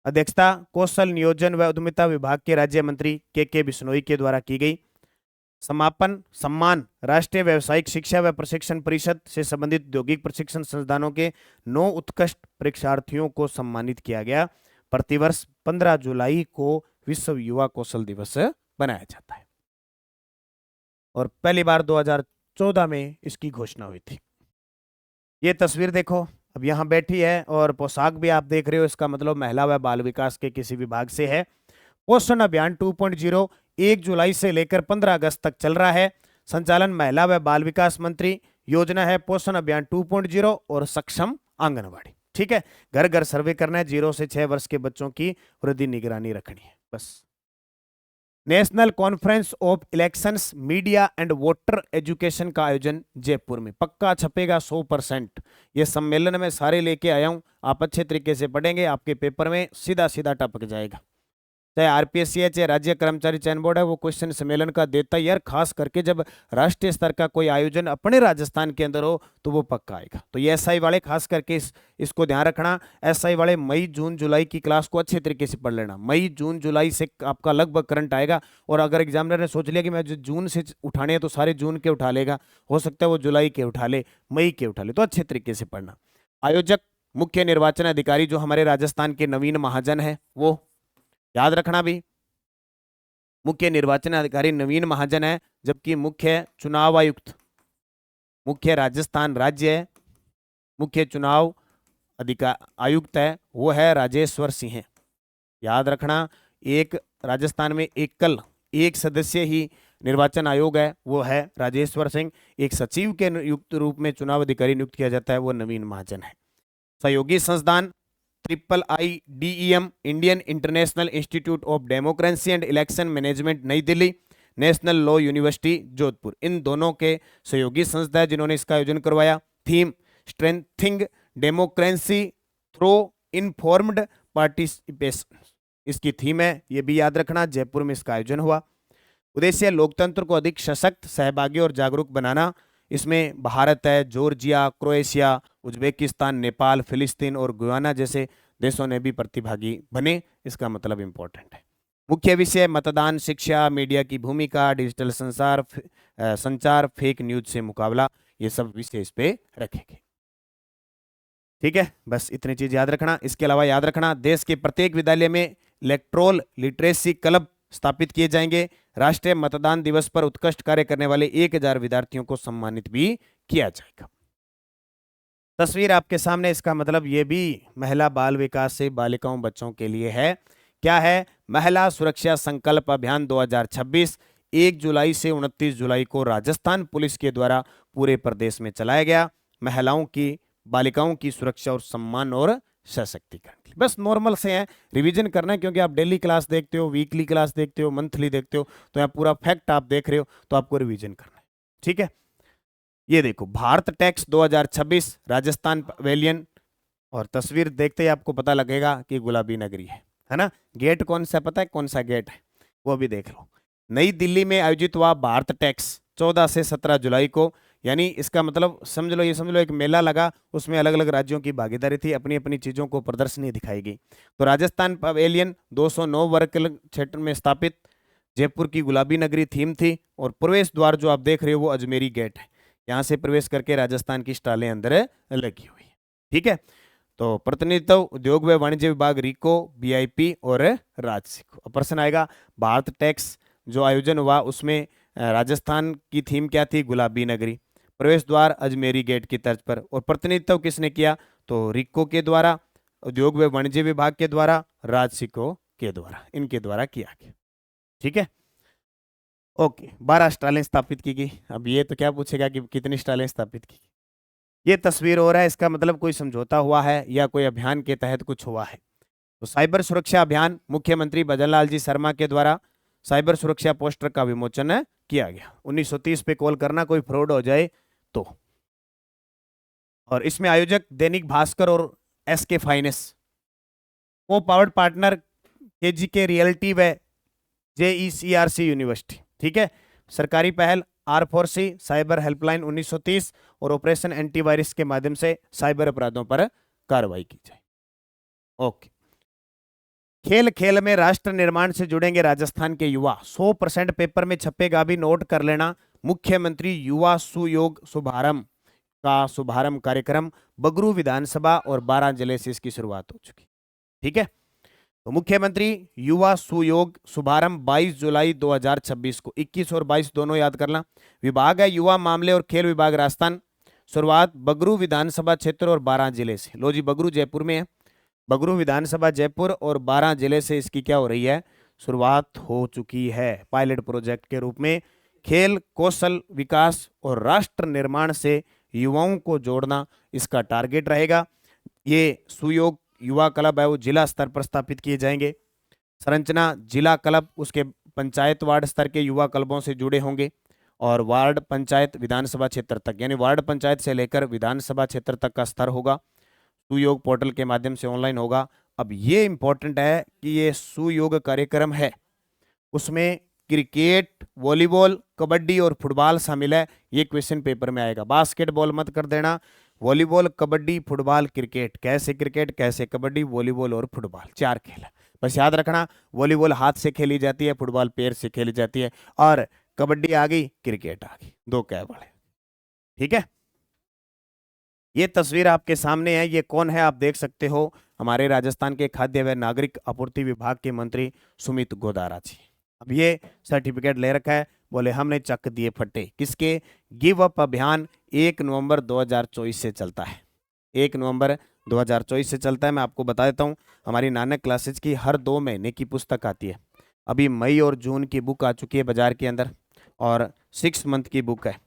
अध्यक्षता कौशल नियोजन व उद्यमिता विभाग के राज्य मंत्री के बिश्नोई के द्वारा की गई। समापन सम्मान राष्ट्रीय व्यावसायिक शिक्षा व प्रशिक्षण परिषद से संबंधित औद्योगिक प्रशिक्षण संस्थानों के 9 उत्कृष्ट परीक्षार्थियों को सम्मानित किया गया। प्रतिवर्ष 15 जुलाई को विश्व युवा कौशल दिवस बनाया जाता है और पहली बार 2014 में इसकी घोषणा हुई थी। ये तस्वीर देखो, अब यहाँ बैठी है और पोशाक भी आप देख रहे हो, इसका मतलब महिला व बाल विकास के किसी विभाग से है। पोषण अभियान 2.0 1 जुलाई से लेकर 15 अगस्त तक चल रहा है। संचालन महिला व बाल विकास मंत्री। योजना है पोषण अभियान 2.0 और सक्षम आंगनवाड़ी। ठीक है, घर घर सर्वे करना है, 0 से 6 वर्ष के बच्चों की वृद्धि निगरानी रखनी है बस। National conference of elections media and voter education का आयोजन जयपुर में, पक्का छपेगा 100%। ये सम्मेलन में सारे लेके आया हूं, आप अच्छे तरीके से पढ़ेंगे, आपके पेपर में सीधा सीधा टपक जाएगा। चाहे आरपीएससी है, चाहे राज्य कर्मचारी चयन बोर्ड है, वो क्वेश्चन सम्मेलन का देता ही यार, खास करके जब राष्ट्रीय स्तर का कोई आयोजन अपने राजस्थान के अंदर हो तो वो पक्का आएगा। तो ये एसआई वाले खास करके इसको ध्यान रखना। एसआई वाले मई जून जुलाई की क्लास को अच्छे तरीके से पढ़ लेना। मई जून जुलाई से आपका लगभग करंट आएगा, और अगर एग्जामिनर ने सोच लिया कि मैं जो जून से उठाने हैं तो सारे जून के उठा लेगा, हो सकता है वो जुलाई के उठा ले, मई के उठा ले, तो अच्छे तरीके से पढ़ना। आयोजक मुख्य निर्वाचन अधिकारी जो हमारे राजस्थान के नवीन महाजन है, वो याद रखना भी, मुख्य निर्वाचन अधिकारी नवीन महाजन है, जबकि मुख्य चुनाव आयुक्त, मुख्य राजस्थान राज्य है, मुख्य चुनाव आयुक्त है वो है राजेश्वर सिंह। याद रखना, एक राजस्थान में एक सदस्य ही निर्वाचन आयोग है, वो है राजेश्वर सिंह। एक सचिव के नियुक्त रूप में चुनाव अधिकारी नियुक्त किया जाता है, वो नवीन महाजन है। सहयोगी संस्थान IIDEM Indian International Institute of Democracy and Election Management Nai Delhi, National Law University Jodhpur, इन दोनों के सहयोगी संस्था है जिन्होंने इसका आयोजन करवाया। Theme strengthening democracy through informed participation, इसकी थीम है, ये भी याद रखना। जयपुर में इसका आयोजन हुआ। उद्देश्य लोकतंत्र को अधिक सशक्त, सहभागी और जागरूक बनाना। इसमें भारत है, जॉर्जिया, क्रोएशिया, उज्बेकिस्तान, नेपाल, फिलिस्तीन और गुयाना जैसे देशों ने भी प्रतिभागी बने, इसका मतलब इंपॉर्टेंट है। मुख्य विषय मतदान, शिक्षा, मीडिया की भूमिका, डिजिटल संचार, फेक न्यूज से मुकाबला, ये सब विषय इस पे रखेंगे। ठीक है, बस इतनी चीज याद रखना। इसके अलावा याद रखना, देश के प्रत्येक विद्यालय में इलेक्ट्रोल लिटरेसी क्लब स्थापित किए जाएंगे। राष्ट्रीय मतदान दिवस पर उत्कृष्ट कार्य करने वाले 1000 विद्यार्थियों को सम्मानित भी किया जाएगा। तस्वीर आपके सामने, इसका मतलब ये भी महिला बाल विकास से बालिकाओं बच्चों के लिए है। क्या है? महिला सुरक्षा संकल्प अभियान 2026 1 जुलाई से 29 जुलाई को राजस्थान पुलिस के द्वारा पूरे प्रदेश में चलाया गया। महिलाओं की, बालिकाओं की सुरक्षा और सम्मान और सशक्तिकरण। बस नॉर्मल से है, रिवीजन करना है, क्योंकि आप डेली क्लास देखते हो, वीकली क्लास देखते हो, मंथली देखते हो, तो यहाँ पूरा फैक्ट आप देख रहे हो, तो आपको रिवीजन करना है। ठीक है, ये देखो भारत टैक्स 2026 राजस्थान पवेलियन, और तस्वीर देखते ही आपको पता लगेगा कि गुलाबी नगरी है ना। गेट कौन सा पता है, कौन सा गेट है वो भी देख लो। नई दिल्ली में आयोजित हुआ भारत टैक्स 14 से 17 जुलाई को, यानी इसका मतलब समझ लो, ये समझ लो एक मेला लगा, उसमें अलग अलग राज्यों की भागीदारी थी, अपनी अपनी चीजों को प्रदर्शनी दिखाई गई। तो राजस्थान पवेलियन 209 वर्ग क्षेत्र में स्थापित, जयपुर की गुलाबी नगरी थीम थी, और प्रवेश द्वार जो आप देख रहे हो वो अजमेरी गेट है, यहाँ से प्रवेश करके राजस्थान की स्टालें अंदर लगी हुई है। ठीक है, तो प्रतिनिधित्व उद्योग व वाणिज्य विभाग रीको, बीआईपी और राजसिको। प्रश्न आएगा भारत टैक्स जो आयोजन हुआ उसमें राजस्थान की थीम क्या थी? गुलाबी नगरी। प्रवेश द्वार अजमेरी गेट की तर्ज पर, और प्रतिनिधित्व किसने किया? तो रीको के द्वारा, उद्योग व वाणिज्य विभाग के द्वारा, राजसिको के द्वारा, इनके द्वारा किया गया। ठीक है, ओके। 12 स्टालें स्थापित की गई। अब ये तो क्या पूछेगा कि कितनी स्टालें स्थापित की गई। ये तस्वीर हो रहा है, इसका मतलब कोई समझौता हुआ है या कोई अभियान के तहत कुछ हुआ है। तो साइबर सुरक्षा अभियान मुख्यमंत्री भजनलाल जी शर्मा के द्वारा साइबर सुरक्षा पोस्टर का विमोचन किया गया। 1930 पे कॉल करना कोई फ्रॉड हो जाए तो। और इसमें आयोजक दैनिक भास्कर और एसके फाइनेंस, को पावर्ड पार्टनर केजीके रियल्टी व जेईसीआरसी यूनिवर्सिटी। ठीक है, सरकारी पहल R4C साइबर हेल्पलाइन 1930 और ऑपरेशन एंटीवायरस के माध्यम से साइबर अपराधों पर कार्रवाई की जाए। ओके, खेल खेल में राष्ट्र निर्माण से जुड़ेंगे राजस्थान के युवा, 100% पेपर में छपेगा, भी नोट कर लेना। मुख्यमंत्री युवा सुयोग शुभारंभ का शुभारंभ कार्यक्रम बगरू विधानसभा और 12 जिले से इसकी शुरुआत हो चुकी। ठीक है, तो मुख्यमंत्री युवा सुयोग शुभारंभ 22 जुलाई 2026 को, 21 और 22 दोनों याद करना। विभाग है युवा मामले और खेल विभाग राजस्थान। शुरुआत बगरू विधानसभा क्षेत्र और 12 जिले से। लो जी, बगरू जयपुर में है, बगरू विधानसभा जयपुर और 12 जिले से इसकी क्या हो रही है, शुरुआत हो चुकी है। पायलट प्रोजेक्ट के रूप में खेल कौशल विकास और राष्ट्र निर्माण से युवाओं को जोड़ना इसका टारगेट रहेगा। ये सुयोग युवा क्लब है वो जिला स्तर पर स्थापित किए जाएंगे। संरचना जिला क्लब, उसके पंचायत वार्ड स्तर के युवा क्लबों से जुड़े होंगे और वार्ड पंचायत विधानसभा क्षेत्र तक, यानी वार्ड पंचायत से लेकर विधानसभा क्षेत्र तक का स्तर होगा। सुयोग पोर्टल के माध्यम से ऑनलाइन होगा। अब ये इंपॉर्टेंट है कि ये सुयोग कार्यक्रम है, उसमें क्रिकेट, वॉलीबॉल, कबड्डी और फुटबॉल शामिल है। ये क्वेश्चन पेपर में आएगा। बास्केटबॉल मत कर देना, वॉलीबॉल, कबड्डी, फुटबॉल, क्रिकेट, कैसे कबड्डी, वॉलीबॉल और फुटबॉल, 4 खेल है। बस याद रखना, वॉलीबॉल हाथ से खेली जाती है, फुटबॉल पैर से खेली जाती है, और कबड्डी आ गई, क्रिकेट आ गई, 2 कैब वाले। ठीक है, ये तस्वीर आपके सामने है, ये कौन है आप देख सकते हो, हमारे राजस्थान के खाद्य व नागरिक आपूर्ति विभाग के मंत्री सुमित गोदारा जी। अब ये सर्टिफिकेट ले रखा है, बोले हमने चक दिए फटे। किसके? गिव अप अभियान 1 नवंबर 2024 से चलता है, 1 नवंबर 2024 से चलता है। मैं आपको बता देता हूँ, हमारी नानक क्लासेज की हर 2 महीने की पुस्तक आती है। अभी मई और जून की बुक आ चुकी है बाजार के अंदर, और 6 मंथ की बुक है।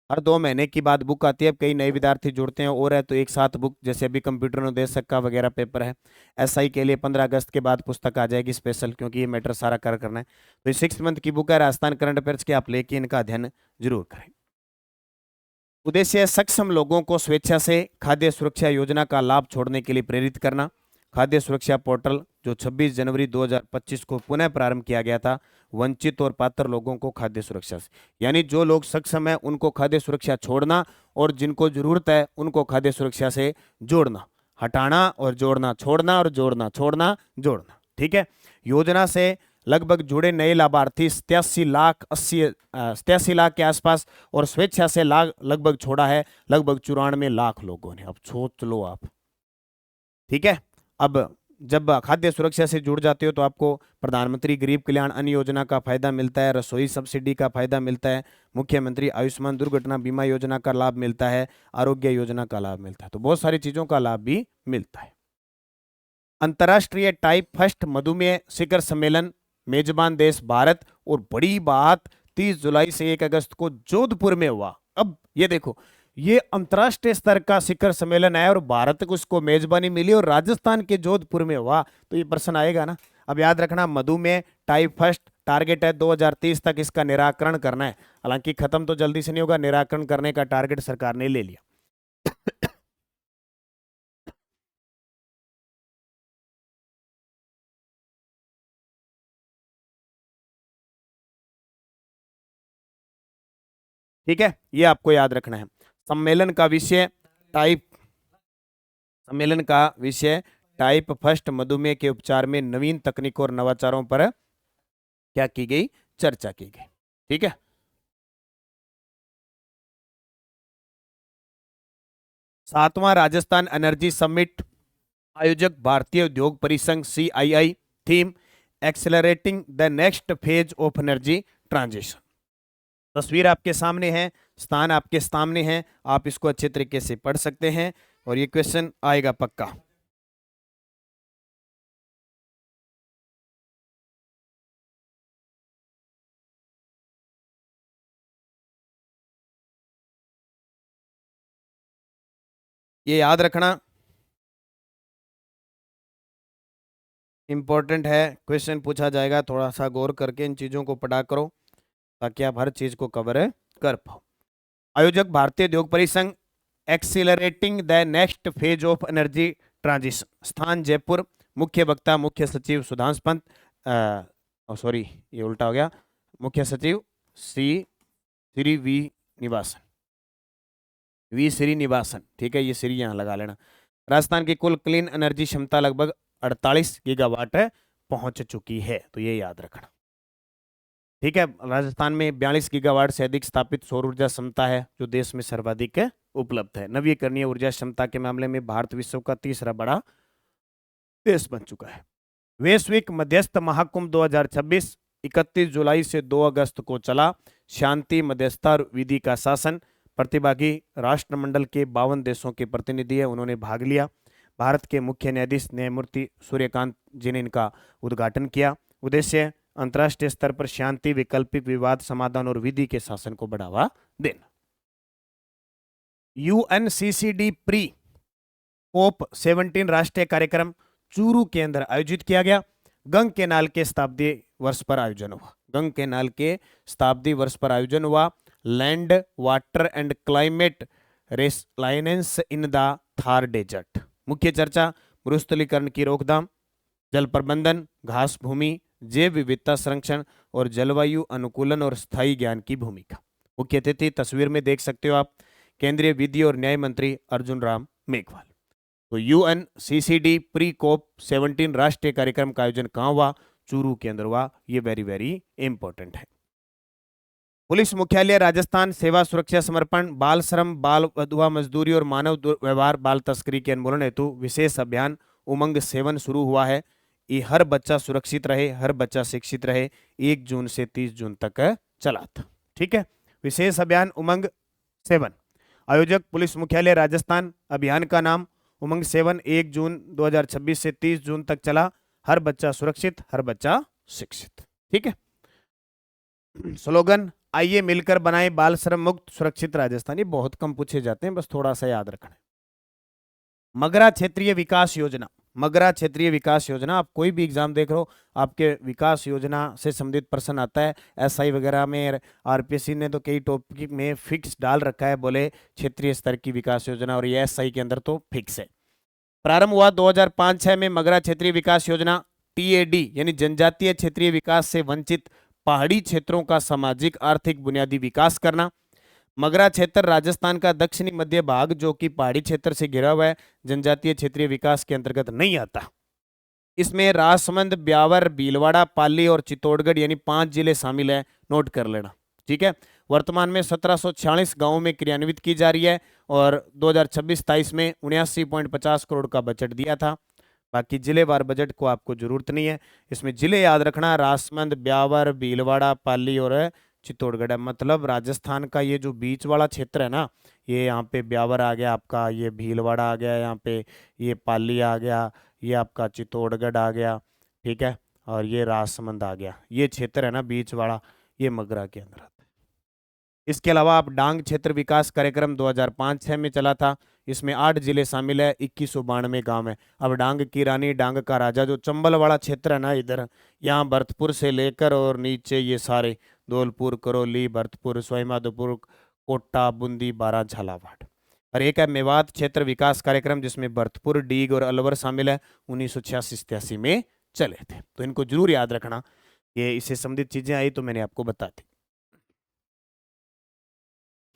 हर 2 महीने की बाद बुक आती है। अब कई नए विद्यार्थी जुड़ते हैं और है तो एक साथ बुक, जैसे अभी कंप्यूटर निर्देशक का वगैरह पेपर है, एसआई के लिए 15 अगस्त के बाद पुस्तक आ जाएगी स्पेशल, क्योंकि ये मैटर सारा कर करना है। तो ये 6 मंथ की बुक है राजस्थान करंट अफेयर्स के, आप लेके इनका अध्ययन जरूर करें। उद्देश्य है सक्षम लोगों को स्वेच्छा से खाद्य सुरक्षा योजना का लाभ छोड़ने के लिए प्रेरित करना। खाद्य सुरक्षा पोर्टल जो 26 जनवरी 2025 को पुनः प्रारंभ किया गया था, वंचित और पात्र लोगों को खाद्य सुरक्षा से, यानी जो लोग सक्षम है उनको खाद्य सुरक्षा छोड़ना और जिनको जरूरत है उनको खाद्य सुरक्षा से जोड़ना, हटाना और जोड़ना, छोड़ना और जोड़ना, छोड़ना जोड़ना। ठीक है, योजना से लगभग जुड़े नए लाभार्थी 87 लाख के आसपास, और स्वेच्छा से लगभग छोड़ा है लगभग 94 लाख लोगों ने। अब सोच लो आप। ठीक है, अब जब खाद्य सुरक्षा से जुड़ जाते हो तो आपको प्रधानमंत्री गरीब कल्याण अन्न योजना का फायदा मिलता है, रसोई सब्सिडी का फायदा मिलता है, मुख्यमंत्री आयुष्मान दुर्घटना बीमा योजना का लाभ मिलता है, आरोग्य योजना का लाभ मिलता है, तो बहुत सारी चीजों का लाभ भी मिलता है। अंतर्राष्ट्रीय टाइप फर्स्ट मधुमेह शिखर सम्मेलन, मेजबान देश भारत, और बड़ी बात 30 जुलाई से 1 अगस्त को जोधपुर में हुआ। अब ये देखो, ये अंतर्राष्ट्रीय स्तर का शिखर सम्मेलन है और भारत को उसको मेजबानी मिली और राजस्थान के जोधपुर में हुआ, तो ये प्रश्न आएगा ना। अब याद रखना, मधुमेह टाइप फर्स्ट टारगेट है 2030 तक इसका निराकरण करना है। हालांकि खत्म तो जल्दी से नहीं होगा, निराकरण करने का टारगेट सरकार ने ले लिया। ठीक है, ये आपको याद रखना है। सम्मेलन का विषय टाइप सम्मेलन का विषय टाइप फर्स्ट मधुमेह के उपचार में नवीन तकनीकों और नवाचारों पर क्या की गई, चर्चा की गई। ठीक है, 7वां राजस्थान एनर्जी समिट, आयोजक भारतीय उद्योग परिसंघ CII, theme accelerating the next phase of energy transition. तस्वीर आपके सामने है, स्थान आपके सामने है, आप इसको अच्छे तरीके से पढ़ सकते हैं और ये क्वेश्चन आएगा पक्का। ये याद रखना, इंपॉर्टेंट है, क्वेश्चन पूछा जाएगा, थोड़ा सा गौर करके इन चीजों को पढ़ा करो ताकि आप हर चीज को कवर कर पाओ। आयोजक भारतीय उद्योग परिसंघ, accelerating the next phase of energy transition, स्थान जयपुर, मुख्य वक्ता मुख्य सचिव सुधांशु पंत, सॉरी ये उल्टा हो गया, मुख्य सचिव श्री वी श्रीनिवासन। ठीक है, ये श्री यहाँ लगा लेना। राजस्थान की कुल क्लीन एनर्जी क्षमता लगभग 48 गीगावाट है, पहुंच चुकी है, तो ये याद रखना। ठीक है, राजस्थान में 42 गीगावाट से अधिक स्थापित सौर ऊर्जा क्षमता है, जो देश में सर्वाधिक उपलब्ध है। नवीकरणीय ऊर्जा क्षमता के मामले में भारत विश्व का तीसरा बड़ा देश बन चुका है। वैश्विक मध्यस्थ महाकुंभ 2026 31 जुलाई से 2 अगस्त को चला। शांति, मध्यस्थता और विधि का शासन। प्रतिभागी राष्ट्रमंडल के 52 देशों के प्रतिनिधि है, उन्होंने भाग लिया। भारत के मुख्य न्यायाधीश न्यायमूर्ति सूर्यकांत जी ने इनका उद्घाटन किया। उद्देश्य अंतर्राष्ट्रीय स्तर पर शांति, वैकल्पिक विवाद समाधान और विधि के शासन को बढ़ावा देना। यूएनसीसीडी प्री कोप 17 राष्ट्रीय कार्यक्रम चूरू के अंदर आयोजित किया गया। गंग केनाल के शताब्दी वर्ष पर आयोजन हुआ। गंग केनाल के शताब्दी वर्ष पर आयोजन हुआ। Land, water and climate resilience in the Thar desert. मुख्य चर्चा मरुस्थलीकरण की रोकथाम, जल प्रबंधन, घास भूमि, जैव विविधता संरक्षण और जलवायु अनुकूलन और स्थायी ज्ञान की भूमिका। मुख्य अतिथि तस्वीर में देख सकते हो आप, केंद्रीय विधि और न्याय मंत्री अर्जुन राम मेघवाल। तो यूएनसीसीडी प्री कोप 17 राष्ट्रीय कार्यक्रम का आयोजन कहाँ हुआ? चूरू के अंदर हुआ। ये वेरी वेरी इंपॉर्टेंट है। पुलिस मुख्यालय राजस्थान सेवा सुरक्षा समर्पण, बाल श्रम, बाल विधवा मजदूरी और मानव व्यवहार, बाल तस्करी के उन्मूलन हेतु विशेष अभियान उमंग 7 शुरू हुआ है। ये हर बच्चा सुरक्षित रहे, हर बच्चा शिक्षित रहे, 1 जून से 30 जून तक चला था। ठीक है, विशेष अभियान उमंग 7। आयोजक पुलिस मुख्यालय राजस्थान। अभियान का नाम उमंग 7, 1 जून 2026 से 30 जून तक चला। हर बच्चा सुरक्षित, हर बच्चा शिक्षित। ठीक है। स्लोगन आइए मिलकर बनाएं बाल श्रम मुक्त सुरक्षित राजस्थान। ये बहुत कम पूछे जाते हैं, बस थोड़ा सा याद रखना। मगरा क्षेत्रीय विकास योजना। मगरा क्षेत्रीय विकास योजना, आप कोई भी एग्जाम देख रहे हो, आपके विकास योजना से संबंधित प्रश्न आता है। एसआई वगैरह में आरपीएससी ने तो कई टॉपिक में फिक्स डाल रखा है, बोले क्षेत्रीय स्तर की विकास योजना, और ये एसआई के अंदर तो फिक्स है। प्रारंभ हुआ 2005-06 में मगरा क्षेत्रीय विकास योजना। टीएडी यानी जनजातीय क्षेत्रीय विकास से वंचित पहाड़ी क्षेत्रों का सामाजिक आर्थिक बुनियादी विकास करना। मगरा क्षेत्र राजस्थान का दक्षिणी मध्य भाग, जो कि पहाड़ी क्षेत्र से घिरा हुआ है, जनजातीय क्षेत्रीय विकास के अंतर्गत नहीं आता। इसमें राजसमंद, ब्यावर, भीलवाड़ा, पाली और चित्तौड़गढ़ यानी 5 जिले शामिल है। नोट कर लेना। ठीक है। वर्तमान में 1746 गांवों में क्रियान्वित की जा रही है और 2026-27 में 79.50 करोड़ का बजट दिया था। बाकी जिलेवार बजट को आपको जरूरत नहीं है। इसमें जिले याद रखना, राजसमंद, ब्यावर, भीलवाड़ा, पाली और चित्तौड़गढ़ है। मतलब राजस्थान का ये जो बीच वाला क्षेत्र है ना, ये यहाँ पे ब्यावर आ गया आपका, ये भीलवाड़ा आ गया, यहाँ पे ये पाली आ गया, ये आपका चित्तौड़गढ़ आ गया। ठीक है, और ये राजसमंद आ गया। ये क्षेत्र है ना बीच वाला, ये मगरा के अंदर आता है। इसके अलावा आप डांग क्षेत्र विकास कार्यक्रम 2005-06 में चला था। इसमें 8 जिले शामिल है, 2192 गांव है। अब डांग की रानी, डांग का राजा, जो चंबल वाला क्षेत्र है ना इधर, यहाँ भरतपुर से लेकर और नीचे ये सारे धौलपुर, करौली, भरतपुर, सवाईमाधोपुर, कोटा, बूंदी, बारां, झालावाड़। और एक है मेवात क्षेत्र विकास कार्यक्रम, जिसमें भरतपुर, डीग और अलवर शामिल है। 1986-87 में चले थे। तो इनको जरूर याद रखना, ये इससे संबंधित चीजें आई तो मैंने आपको बता दी।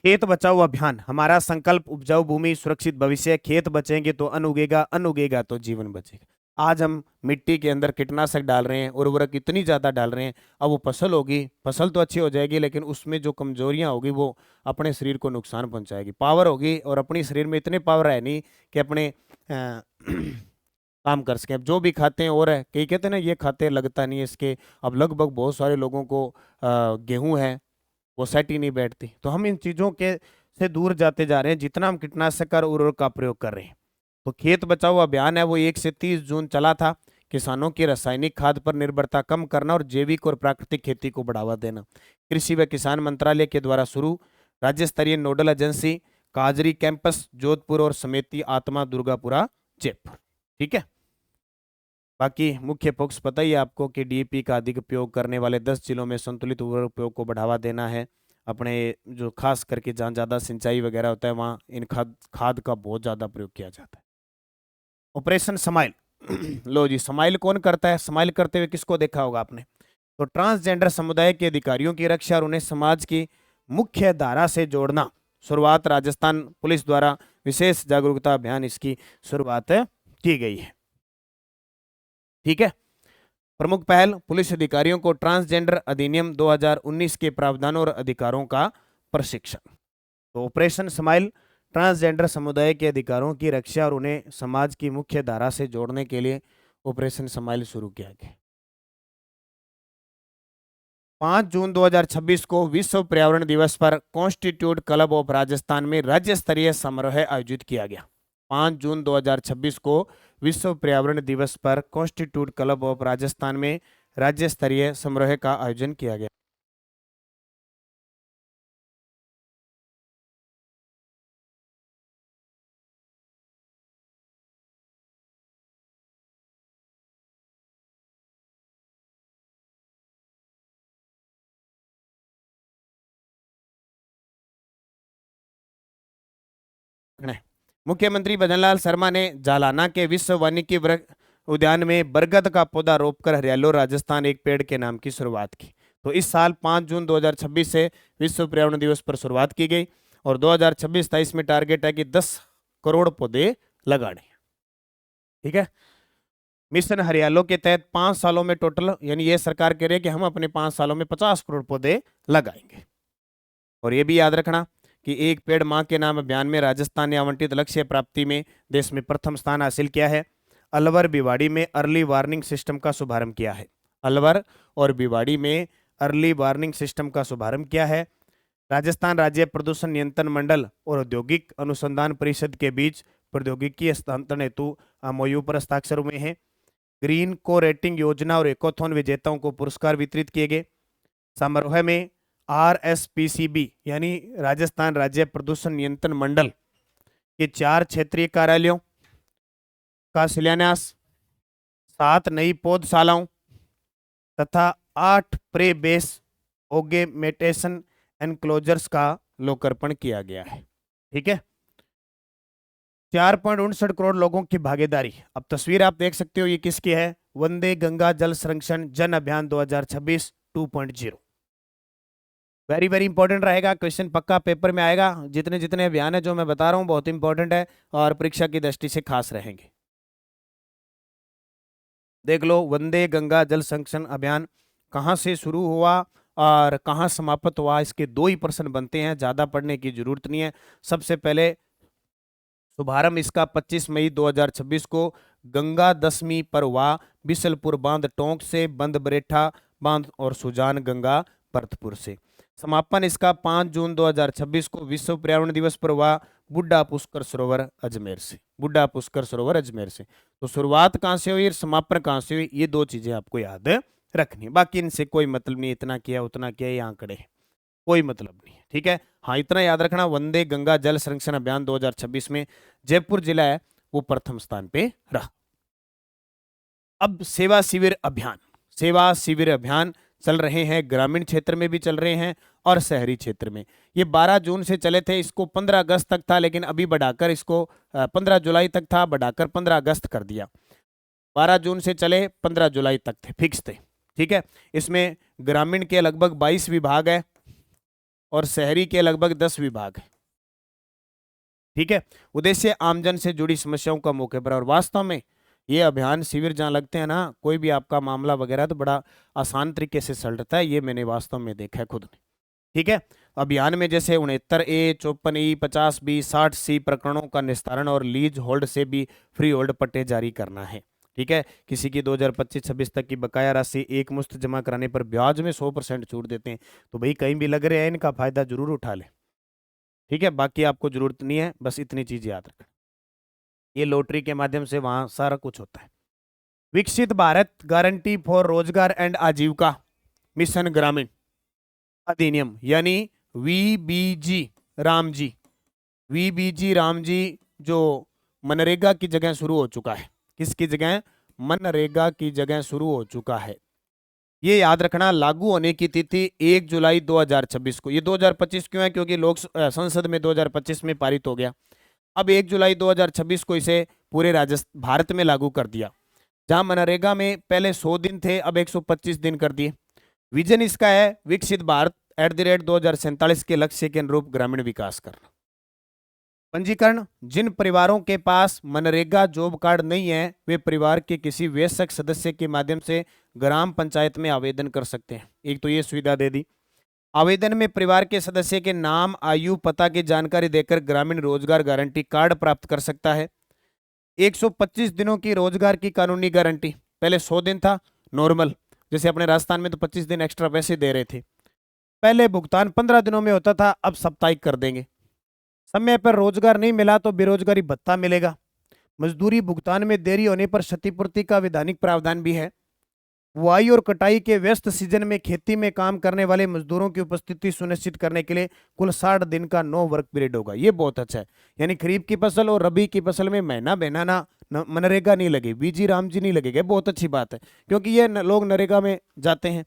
खेत बचाओ अभियान, हमारा संकल्प उपजाऊ भूमि सुरक्षित भविष्य। खेत बचेंगे तो अन्न उगेगा, अन्न उगेगा तो जीवन बचेगा। आज हम मिट्टी के अंदर कीटनाशक डाल रहे हैं, उर्वरक इतनी ज़्यादा डाल रहे हैं, अब वो फसल होगी, फसल तो अच्छी हो जाएगी, लेकिन उसमें जो कमजोरियां होगी वो अपने शरीर को नुकसान पहुंचाएगी। पावर होगी और अपने शरीर में इतने पावर है नहीं कि अपने काम कर सकें। अब जो भी खाते हैं और है, कई कहते हैं ना ये खाते हैं लगता नहीं है इसके। अब लगभग बहुत सारे लोगों को गेहूँ है वो सेट ही नहीं बैठती। तो हम इन चीज़ों के से दूर जाते जा रहे हैं जितना हम कीटनाशक और उर्वरक का प्रयोग कर रहे हैं। तो खेत बचाओ अभियान है वो 1 से 30 जून चला था। किसानों की रासायनिक खाद पर निर्भरता कम करना और जैविक और प्राकृतिक खेती को बढ़ावा देना। कृषि व किसान मंत्रालय के द्वारा शुरू। राज्य स्तरीय नोडल एजेंसी काजरी कैंपस जोधपुर और समेती आत्मा दुर्गापुरा जयपुर। ठीक है। बाकी मुख्य फोकस पता ही है आपको कि डीएपी का अधिक उपयोग करने वाले 10 जिलों में संतुलित उर्वरक उपयोग को बढ़ावा देना है। अपने जो खास करके जहाँ ज़्यादा सिंचाई वगैरह होता है वहाँ इन खाद का बहुत ज़्यादा प्रयोग किया जाता है। ऑपरेशन स्माइल लो जी, स्माइल कौन करता है? स्माइल करते हुए किसको देखा होगा आपने? तो ट्रांसजेंडर समुदाय के अधिकारियों की रक्षा और उन्हें समाज की मुख्य धारा से जोड़ना। शुरुआत राजस्थान पुलिस द्वारा विशेष जागरूकता अभियान इसकी शुरुआत की गई है। ठीक है। प्रमुख पहल, पुलिस अधिकारियों को ट्रांसजेंडर अधिनियम 2019 के प्रावधानों और अधिकारों का प्रशिक्षण। तो ऑपरेशन स्माइल ट्रांसजेंडर समुदाय के अधिकारों की रक्षा और उन्हें समाज की मुख्य धारा से जोड़ने के लिए ऑपरेशन स्माइल शुरू किया गया। 5 जून 2026 को विश्व पर्यावरण दिवस पर कॉन्स्टिट्यूट क्लब ऑफ राजस्थान में राज्य स्तरीय समारोह आयोजित किया गया। 5 जून 2026 को विश्व पर्यावरण दिवस पर कॉन्स्टिट्यूट क्लब ऑफ राजस्थान में राज्य स्तरीय समारोह का आयोजन किया गया। मुख्यमंत्री भजनलाल शर्मा ने जालाना के विश्व वानिकी उद्यान में बरगद का पौधा रोपकर हरियालो राजस्थान एक पेड़ के नाम की शुरुआत की। तो इस साल 5 जून 2026 से विश्व पर्यावरण दिवस पर शुरुआत की गई और 2026-23 में टारगेट है कि 10 करोड़ पौधे लगाने। ठीक है, मिशन हरियालो के तहत 5 सालों में टोटल, यानी ये सरकार कह रही है कि हम अपने 5 सालों में 50 करोड़ पौधे लगाएंगे। और ये भी याद रखना कि एक पेड़ मां के नाम अभियान में राजस्थान ने आवंटित लक्ष्य प्राप्ति में देश में प्रथम स्थान हासिल किया है। अलवर भिवाड़ी में अर्ली वार्निंग सिस्टम का शुभारंभ किया है। अलवर और भिवाड़ी में अर्ली वार्निंग सिस्टम का शुभारंभ किया है। राजस्थान राज्य प्रदूषण नियंत्रण मंडल और औद्योगिक अनुसंधान परिषद के बीच प्रौद्योगिकी हस्तांतरण हेतु एमओयू पर हस्ताक्षर हुए हैं। ग्रीन को रेटिंग योजना और एकोथॉन विजेताओं को पुरस्कार वितरित किए गए। समारोह में RSPCB यानी राजस्थान राज्य प्रदूषण नियंत्रण मंडल के 4 क्षेत्रीय कार्यालयों का शिलान्यास, 7 नई पौधशालाओं तथा 8 प्रे बेस ऑगमेंटेशन एनक्लोजर्स का लोकार्पण किया गया है। ठीक है, 4.59 करोड़ लोगों की भागीदारी। अब तस्वीर आप देख सकते हो, ये किसकी है? वंदे गंगा जल संरक्षण जन अभियान 2026 2.0। वेरी वेरी इंपॉर्टेंट रहेगा, क्वेश्चन पक्का पेपर में आएगा। जितने जितने अभियान है जो मैं बता रहा हूं बहुत इंपॉर्टेंट है और परीक्षा की दृष्टि से खास रहेंगे। देख लो, वंदे गंगा जल संरक्षण अभियान कहां से शुरू हुआ और कहां समाप्त हुआ, इसके 2 ही प्रश्न बनते हैं, ज्यादा पढ़ने की जरूरत नहीं है। सबसे पहले शुभारंभ इसका 25 मई 2026 को गंगा दशमी पर हुआ। बिसलपुर बांध टोंक से, बंद बरेठा बांध और सुजान गंगा भरतपुर से। समापन इसका 5 जून 2026 को विश्व पर्यावरण दिवस पर हुआ बुड्ढा पुष्कर सरोवर अजमेर से। बुड्ढा पुष्कर सरोवर अजमेर से। तो शुरुआत कहां से हुई और समापन कहां से हुई, ये 2 चीजें आपको याद रखनी। बाकी इनसे कोई मतलब नहीं, इतना किया उतना किया, ये आंकड़े कोई मतलब नहीं। ठीक है, हाँ इतना याद रखना, वंदे गंगा जल संरक्षण अभियान 2026 में जयपुर जिला है वो प्रथम स्थान पे रहा। अब सेवा शिविर अभियान। सेवा शिविर अभियान चल रहे हैं, ग्रामीण क्षेत्र में भी चल रहे हैं और शहरी क्षेत्र में। ये 12 जून से चले थे, इसको 15 अगस्त तक था, लेकिन अभी बढ़ाकर इसको 15 जुलाई तक था, बढ़ाकर 15 अगस्त कर दिया। 12 जून से चले, 15 जुलाई तक थे, फिक्स थे। ठीक है, इसमें ग्रामीण के लगभग 22 विभाग है और शहरी के लगभग 10 विभाग है। ठीक है, उद्देश्य आमजन से जुड़ी समस्याओं का मौके पर। और वास्तव में ये अभियान शिविर जहाँ लगते हैं ना, कोई भी आपका मामला वगैरह तो बड़ा आसान तरीके से सलटता है, ये मैंने वास्तव में देखा है खुद ने। ठीक है, अभियान में जैसे 69A, 54E, 50B, 60C प्रकरणों का निस्तारण और लीज होल्ड से भी फ्री होल्ड पट्टे जारी करना है। ठीक है, किसी की 2025-26 तक की बकाया राशि एक मुश्त जमा कराने पर ब्याज में 100% छूट देते हैं। तो भाई कहीं भी लग रहे हैं, इनका फायदा जरूर उठा ले। ठीक है, बाकी आपको जरूरत नहीं है, बस इतनी चीज याद रखना, ये लॉटरी के माध्यम से वहां सारा कुछ होता है। विकसित भारत गारंटी फॉर रोजगार एंड आजीविका मिशन ग्रामीण अधिनियम यानी VBG रामजी, VBG रामजी जो मनरेगा की जगह शुरू हो चुका है। किसकी जगह? मनरेगा की जगह शुरू हो चुका है। ये याद रखना, लागू होने की तिथि 1 जुलाई 2026 को। ये 2025 क्यों है? क्योंकि लोक संसद में 2025 में पारित हो गया। अब 1 जुलाई 2026 को इसे पूरे भारत में लागू कर दिया। जहां मनरेगा में पहले 100 दिन थे, अब 125 दिन कर दिए। विजन इसका है विकसित भारत @ 2047 के लक्ष्य के अनुरूप ग्रामीण विकास करना। पंजीकरण, जिन परिवारों के पास मनरेगा जॉब कार्ड नहीं है वे परिवार के किसी वयस्क सदस्य के माध्यम से ग्राम पंचायत में आवेदन कर सकते हैं। एक तो ये सुविधा दे दी। आवेदन में परिवार के सदस्य के नाम, आयु, पता की जानकारी देकर ग्रामीण रोजगार गारंटी कार्ड प्राप्त कर सकता है। 125 दिनों की रोजगार की कानूनी गारंटी, पहले 100 दिन था नॉर्मल, जैसे अपने राजस्थान में तो 25 दिन एक्स्ट्रा पैसे दे रहे थे। पहले भुगतान 15 दिनों में होता था, अब साप्ताहिक कर देंगे। समय पर रोजगार नहीं मिला तो बेरोजगारी भत्ता मिलेगा। मजदूरी भुगतान में देरी होने पर क्षतिपूर्ति का वैधानिक प्रावधान भी है। बुआई और कटाई के व्यस्त सीजन में खेती में काम करने वाले मजदूरों की उपस्थिति सुनिश्चित करने के लिए कुल 60 दिन का नो वर्क पीरियड होगा। ये बहुत अच्छा है, यानी खरीफ की फसल और रबी की फसल में महीना महीना ना मनरेगा नहीं लगे, बीजी राम जी नहीं लगेगा। बहुत अच्छी बात है, क्योंकि ये लोग नरेगा में जाते हैं,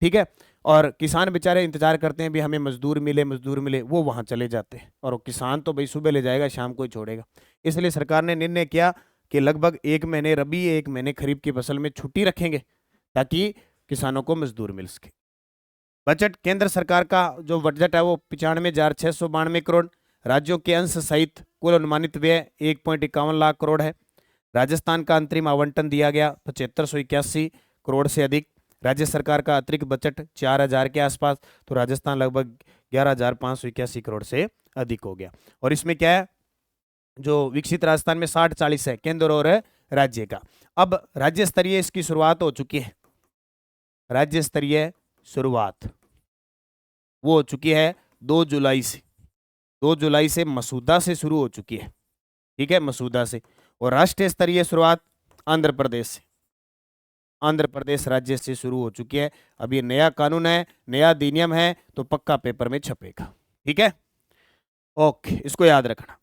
ठीक है, और किसान बेचारे इंतजार करते हैं भी हमें मजदूर मिले, मजदूर मिले, वो वहां चले जाते हैं। और किसान तो भाई सुबह ले जाएगा, शाम को ही छोड़ेगा। इसलिए सरकार ने निर्णय किया कि लगभग 1 महीने रबी, 1 महीने खरीफ की फसल में छुट्टी रखेंगे ताकि किसानों को मजदूर मिल सके। बजट, केंद्र सरकार का जो बजट है वो 95,692 करोड़, राज्यों के अंश सहित कुल अनुमानित व्यय 1.51 लाख करोड़ है। राजस्थान का अंतरिम आवंटन दिया गया 7581 करोड़ से अधिक। राज्य सरकार का अतिरिक्त बजट 4000 के आसपास, तो राजस्थान लगभग 11,581 करोड़ से अधिक हो गया। और इसमें क्या है, जो विकसित राजस्थान में 60-40 है केंद्र और राज्य का। अब राज्य स्तरीय इसकी शुरुआत हो चुकी है, राज्य स्तरीय शुरुआत वो हो चुकी है 2 जुलाई से। 2 जुलाई से मसूदा से शुरू हो चुकी है, ठीक है, मसूदा से। और राष्ट्रीय स्तरीय शुरुआत आंध्र प्रदेश से, आंध्र प्रदेश राज्य से शुरू हो चुकी है। अब ये नया कानून है, नया अधिनियम है, तो पक्का पेपर में छपेगा, ठीक है, ओके, इसको याद रखना।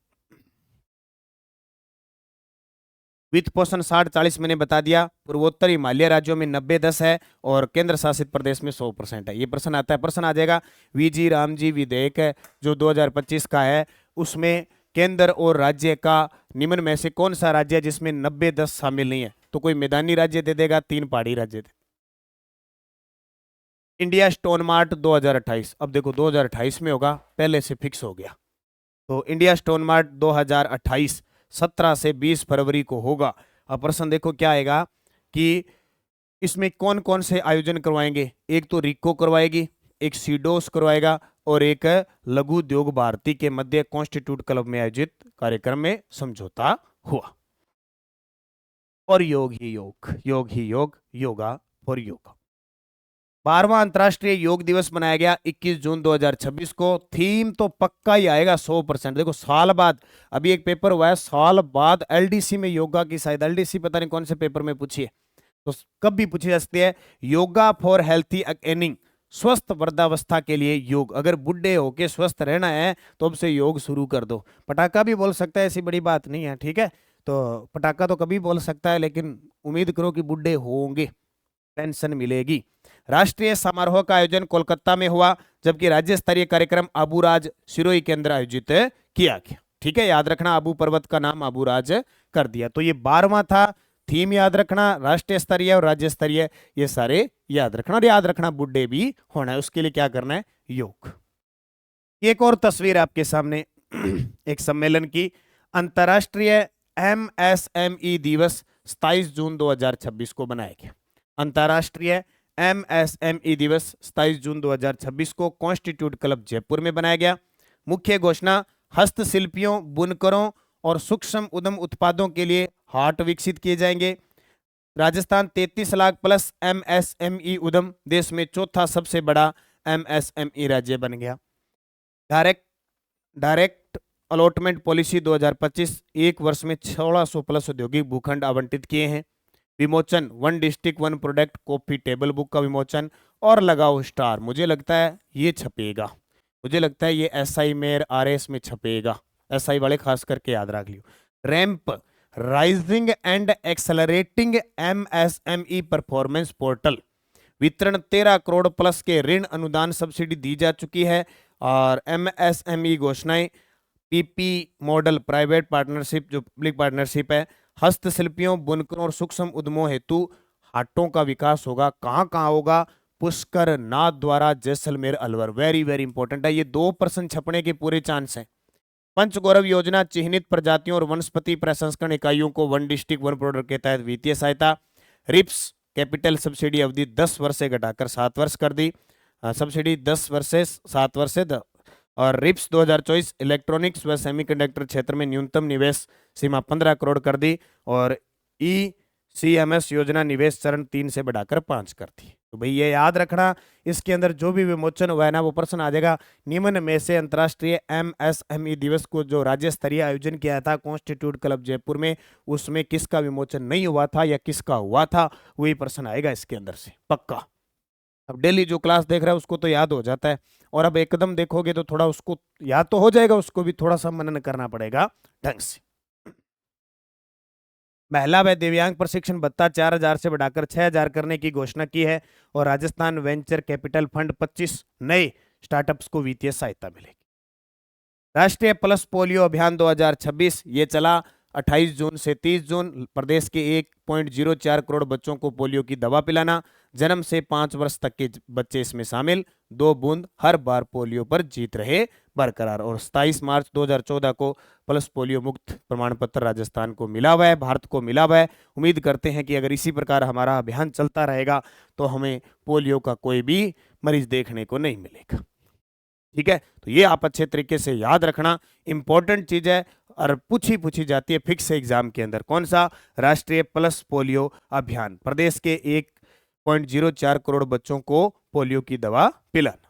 वित्त पोषण 60-40 मैंने बता दिया। पूर्वोत्तर हिमालय राज्यों में 90-10 है और केंद्र शासित प्रदेश में 100% है। ये प्रश्न आता है, प्रश्न आ जाएगा। वीजी राम जी विधेयक है जो 2025 का है, उसमें केंद्र और राज्य का निम्न में से कौन सा राज्य है जिसमें 90-10 शामिल नहीं है? तो कोई मैदानी राज्य दे देगा, 3 पहाड़ी राज्य दे। इंडिया स्टोन मार्ट 2028, अब देखो 2028 में होगा, पहले से फिक्स हो गया। तो इंडिया स्टोन मार्ट 2028 17 से 20 फरवरी को होगा। अब प्रश्न देखो क्या आएगा कि इसमें कौन कौन से आयोजन करवाएंगे। एक तो रिको करवाएगी, एक सीडोस करवाएगा और एक लघु उद्योग भारती के मध्य कॉन्स्टिट्यूट क्लब में आयोजित कार्यक्रम में समझौता हुआ। और योग ही योग, योग ही योग, योगा फॉर योग। 12वां अंतर्राष्ट्रीय योग दिवस मनाया गया 21 जून 2026 को। थीम तो पक्का ही आएगा 100%। देखो साल बाद, अभी एक पेपर हुआ है साल बाद एलडीसी में योगा की, शायद एलडीसी पता नहीं कौन से पेपर में पूछी है, तो कब भी पूछी जा सकती है। योगा फॉर हेल्थी अगेनिंग, स्वस्थ वृद्धावस्था के लिए योग। अगर बुढ़े होके स्वस्थ रहना है तो अब से योग शुरू कर दो। पटाखा भी बोल सकता है, ऐसी बड़ी बात नहीं है, ठीक है, तो पटाखा तो कभी बोल सकता है, लेकिन उम्मीद करो कि बुढ़े होंगे, पेंशन मिलेगी। राष्ट्रीय समारोह का आयोजन कोलकाता में हुआ, जबकि राज्य स्तरीय कार्यक्रम अबूराज सिरोही के अंदर आयोजित किया गया, ठीक है, याद रखना अबू पर्वत का नाम अबूराज कर दिया। तो ये 12वां था। थीम याद रखना, राष्ट्रीय स्तरीय और राज्य स्तरीय, ये सारे याद रखना। और याद रखना बुढ़े भी होना है, उसके लिए क्या करना है, योग। एक और तस्वीर आपके सामने एक सम्मेलन की। अंतर्राष्ट्रीय एमएसएमई दिवस 27 जून 2026 को बनाया गया। अंतर्राष्ट्रीय एमएसएमई दिवस 27 जून 2026 को कॉन्स्टिट्यूट क्लब जयपुर में बनाया गया। मुख्य घोषणा, हस्तशिल्पियों, बुनकरों और सूक्ष्म उद्यम उत्पादों के लिए हाट विकसित किए जाएंगे। राजस्थान 33 लाख प्लस एमएसएमई उद्यम, देश में चौथा सबसे बड़ा एमएसएमई राज्य बन गया। डायरेक्ट अलॉटमेंट पॉलिसी 2025, एक वर्ष में 1600 प्लस औद्योगिक भूखंड आवंटित किए हैं। विमोचन, 1 district 1 product coffee table book का विमोचन। और लगाओ स्टार, मुझे लगता है ये छपेगा, मुझे लगता है ये एसआई मेयर आरएस में छपेगा, एसआई वाले खास करके याद रख लियो। RAMP, rising and accelerating MSME performance portal, वितरण 13 करोड़ प्लस के ऋण अनुदान सब्सिडी दी जा चुकी है। और एमएसएमई घोषणाएं, पीपी मॉडल, प्राइवेट पार्टनरशिप जो पब्लिक पार्टनरशिप है। हस्तशिल्पियों, बुनकरों और सूक्ष्म उद्यमों हेतु हाटों का विकास होगा। कहाँ कहाँ होगा, पुष्कर, नाथ द्वारा, Jaisalmer, Alwar. Very very important है, ये 2% छपने के पूरे चांस हैं। पंचगौरव योजना चिन्हित प्रजातियों और वनस्पति प्रसंस्करण इकाइयों को वन डिस्ट्रिक्ट वन प्रोडक्ट के तहत वित्तीय सहायता। रिप्स कैपिटल सब्सिडी अवधि 10 वर्ष से घटाकर 7 वर्ष कर दी, सब्सिडी 10 वर्ष से 7 वर्ष से और रिप्स 2024 इलेक्ट्रॉनिक्स व सेमीकंडक्टर क्षेत्र में न्यूनतम निवेश सीमा 15 करोड़ कर दी और ECMS योजना निवेश चरण 3 से बढ़ाकर 5 कर दी। तो भाई ये याद रखना, इसके अंदर जो भी विमोचन हुआ है ना वो प्रश्न आ जाएगा। निम्न में से अंतर्राष्ट्रीय MSME दिवस को जो राज्य स्तरीय आयोजन किया था कॉन्स्टिट्यूट क्लब जयपुर में, उसमें किसका विमोचन नहीं हुआ था या किसका हुआ था, वही प्रश्न आएगा इसके अंदर से पक्का। अब डेली जो क्लास देख रहा है उसको तो याद हो जाता है, और अब एकदम देखोगे तो थोड़ा उसको याद तो हो जाएगा, उसको भी थोड़ा सा मनन करना पड़ेगा ढंग से। महिला व दिव्यांग प्रशिक्षण भत्ता 4000 से बढ़ाकर 6000 करने की घोषणा की है और राजस्थान वेंचर कैपिटल फंड 25 नए स्टार्टअप्स को वित्तीय सहायता मिलेगी। राष्ट्रीय पल्स पोलियो अभियान 2026 ये चला 28 जून से 30 जून। प्रदेश के 1.04 करोड़ बच्चों को पोलियो की दवा पिलाना, जन्म से 5 वर्ष तक के बच्चे इसमें शामिल, 2 बूंद हर बार पोलियो पर जीत रहे बरकरार। और 27 मार्च 2014 को पल्स पोलियो मुक्त प्रमाण पत्र राजस्थान को मिला हुआ है, भारत को मिला हुआ है। उम्मीद करते हैं कि अगर इसी प्रकार हमारा अभियान चलता रहेगा तो हमें पोलियो का कोई भी मरीज देखने को नहीं मिलेगा। ठीक है, तो ये आप अच्छे तरीके से याद रखना, इंपॉर्टेंट चीज है और पूछी जाती है फिक्स एग्जाम के अंदर। कौन सा? राष्ट्रीय पल्स पोलियो अभियान, प्रदेश के 1.04 करोड़ बच्चों को पोलियो की दवा पिलाना।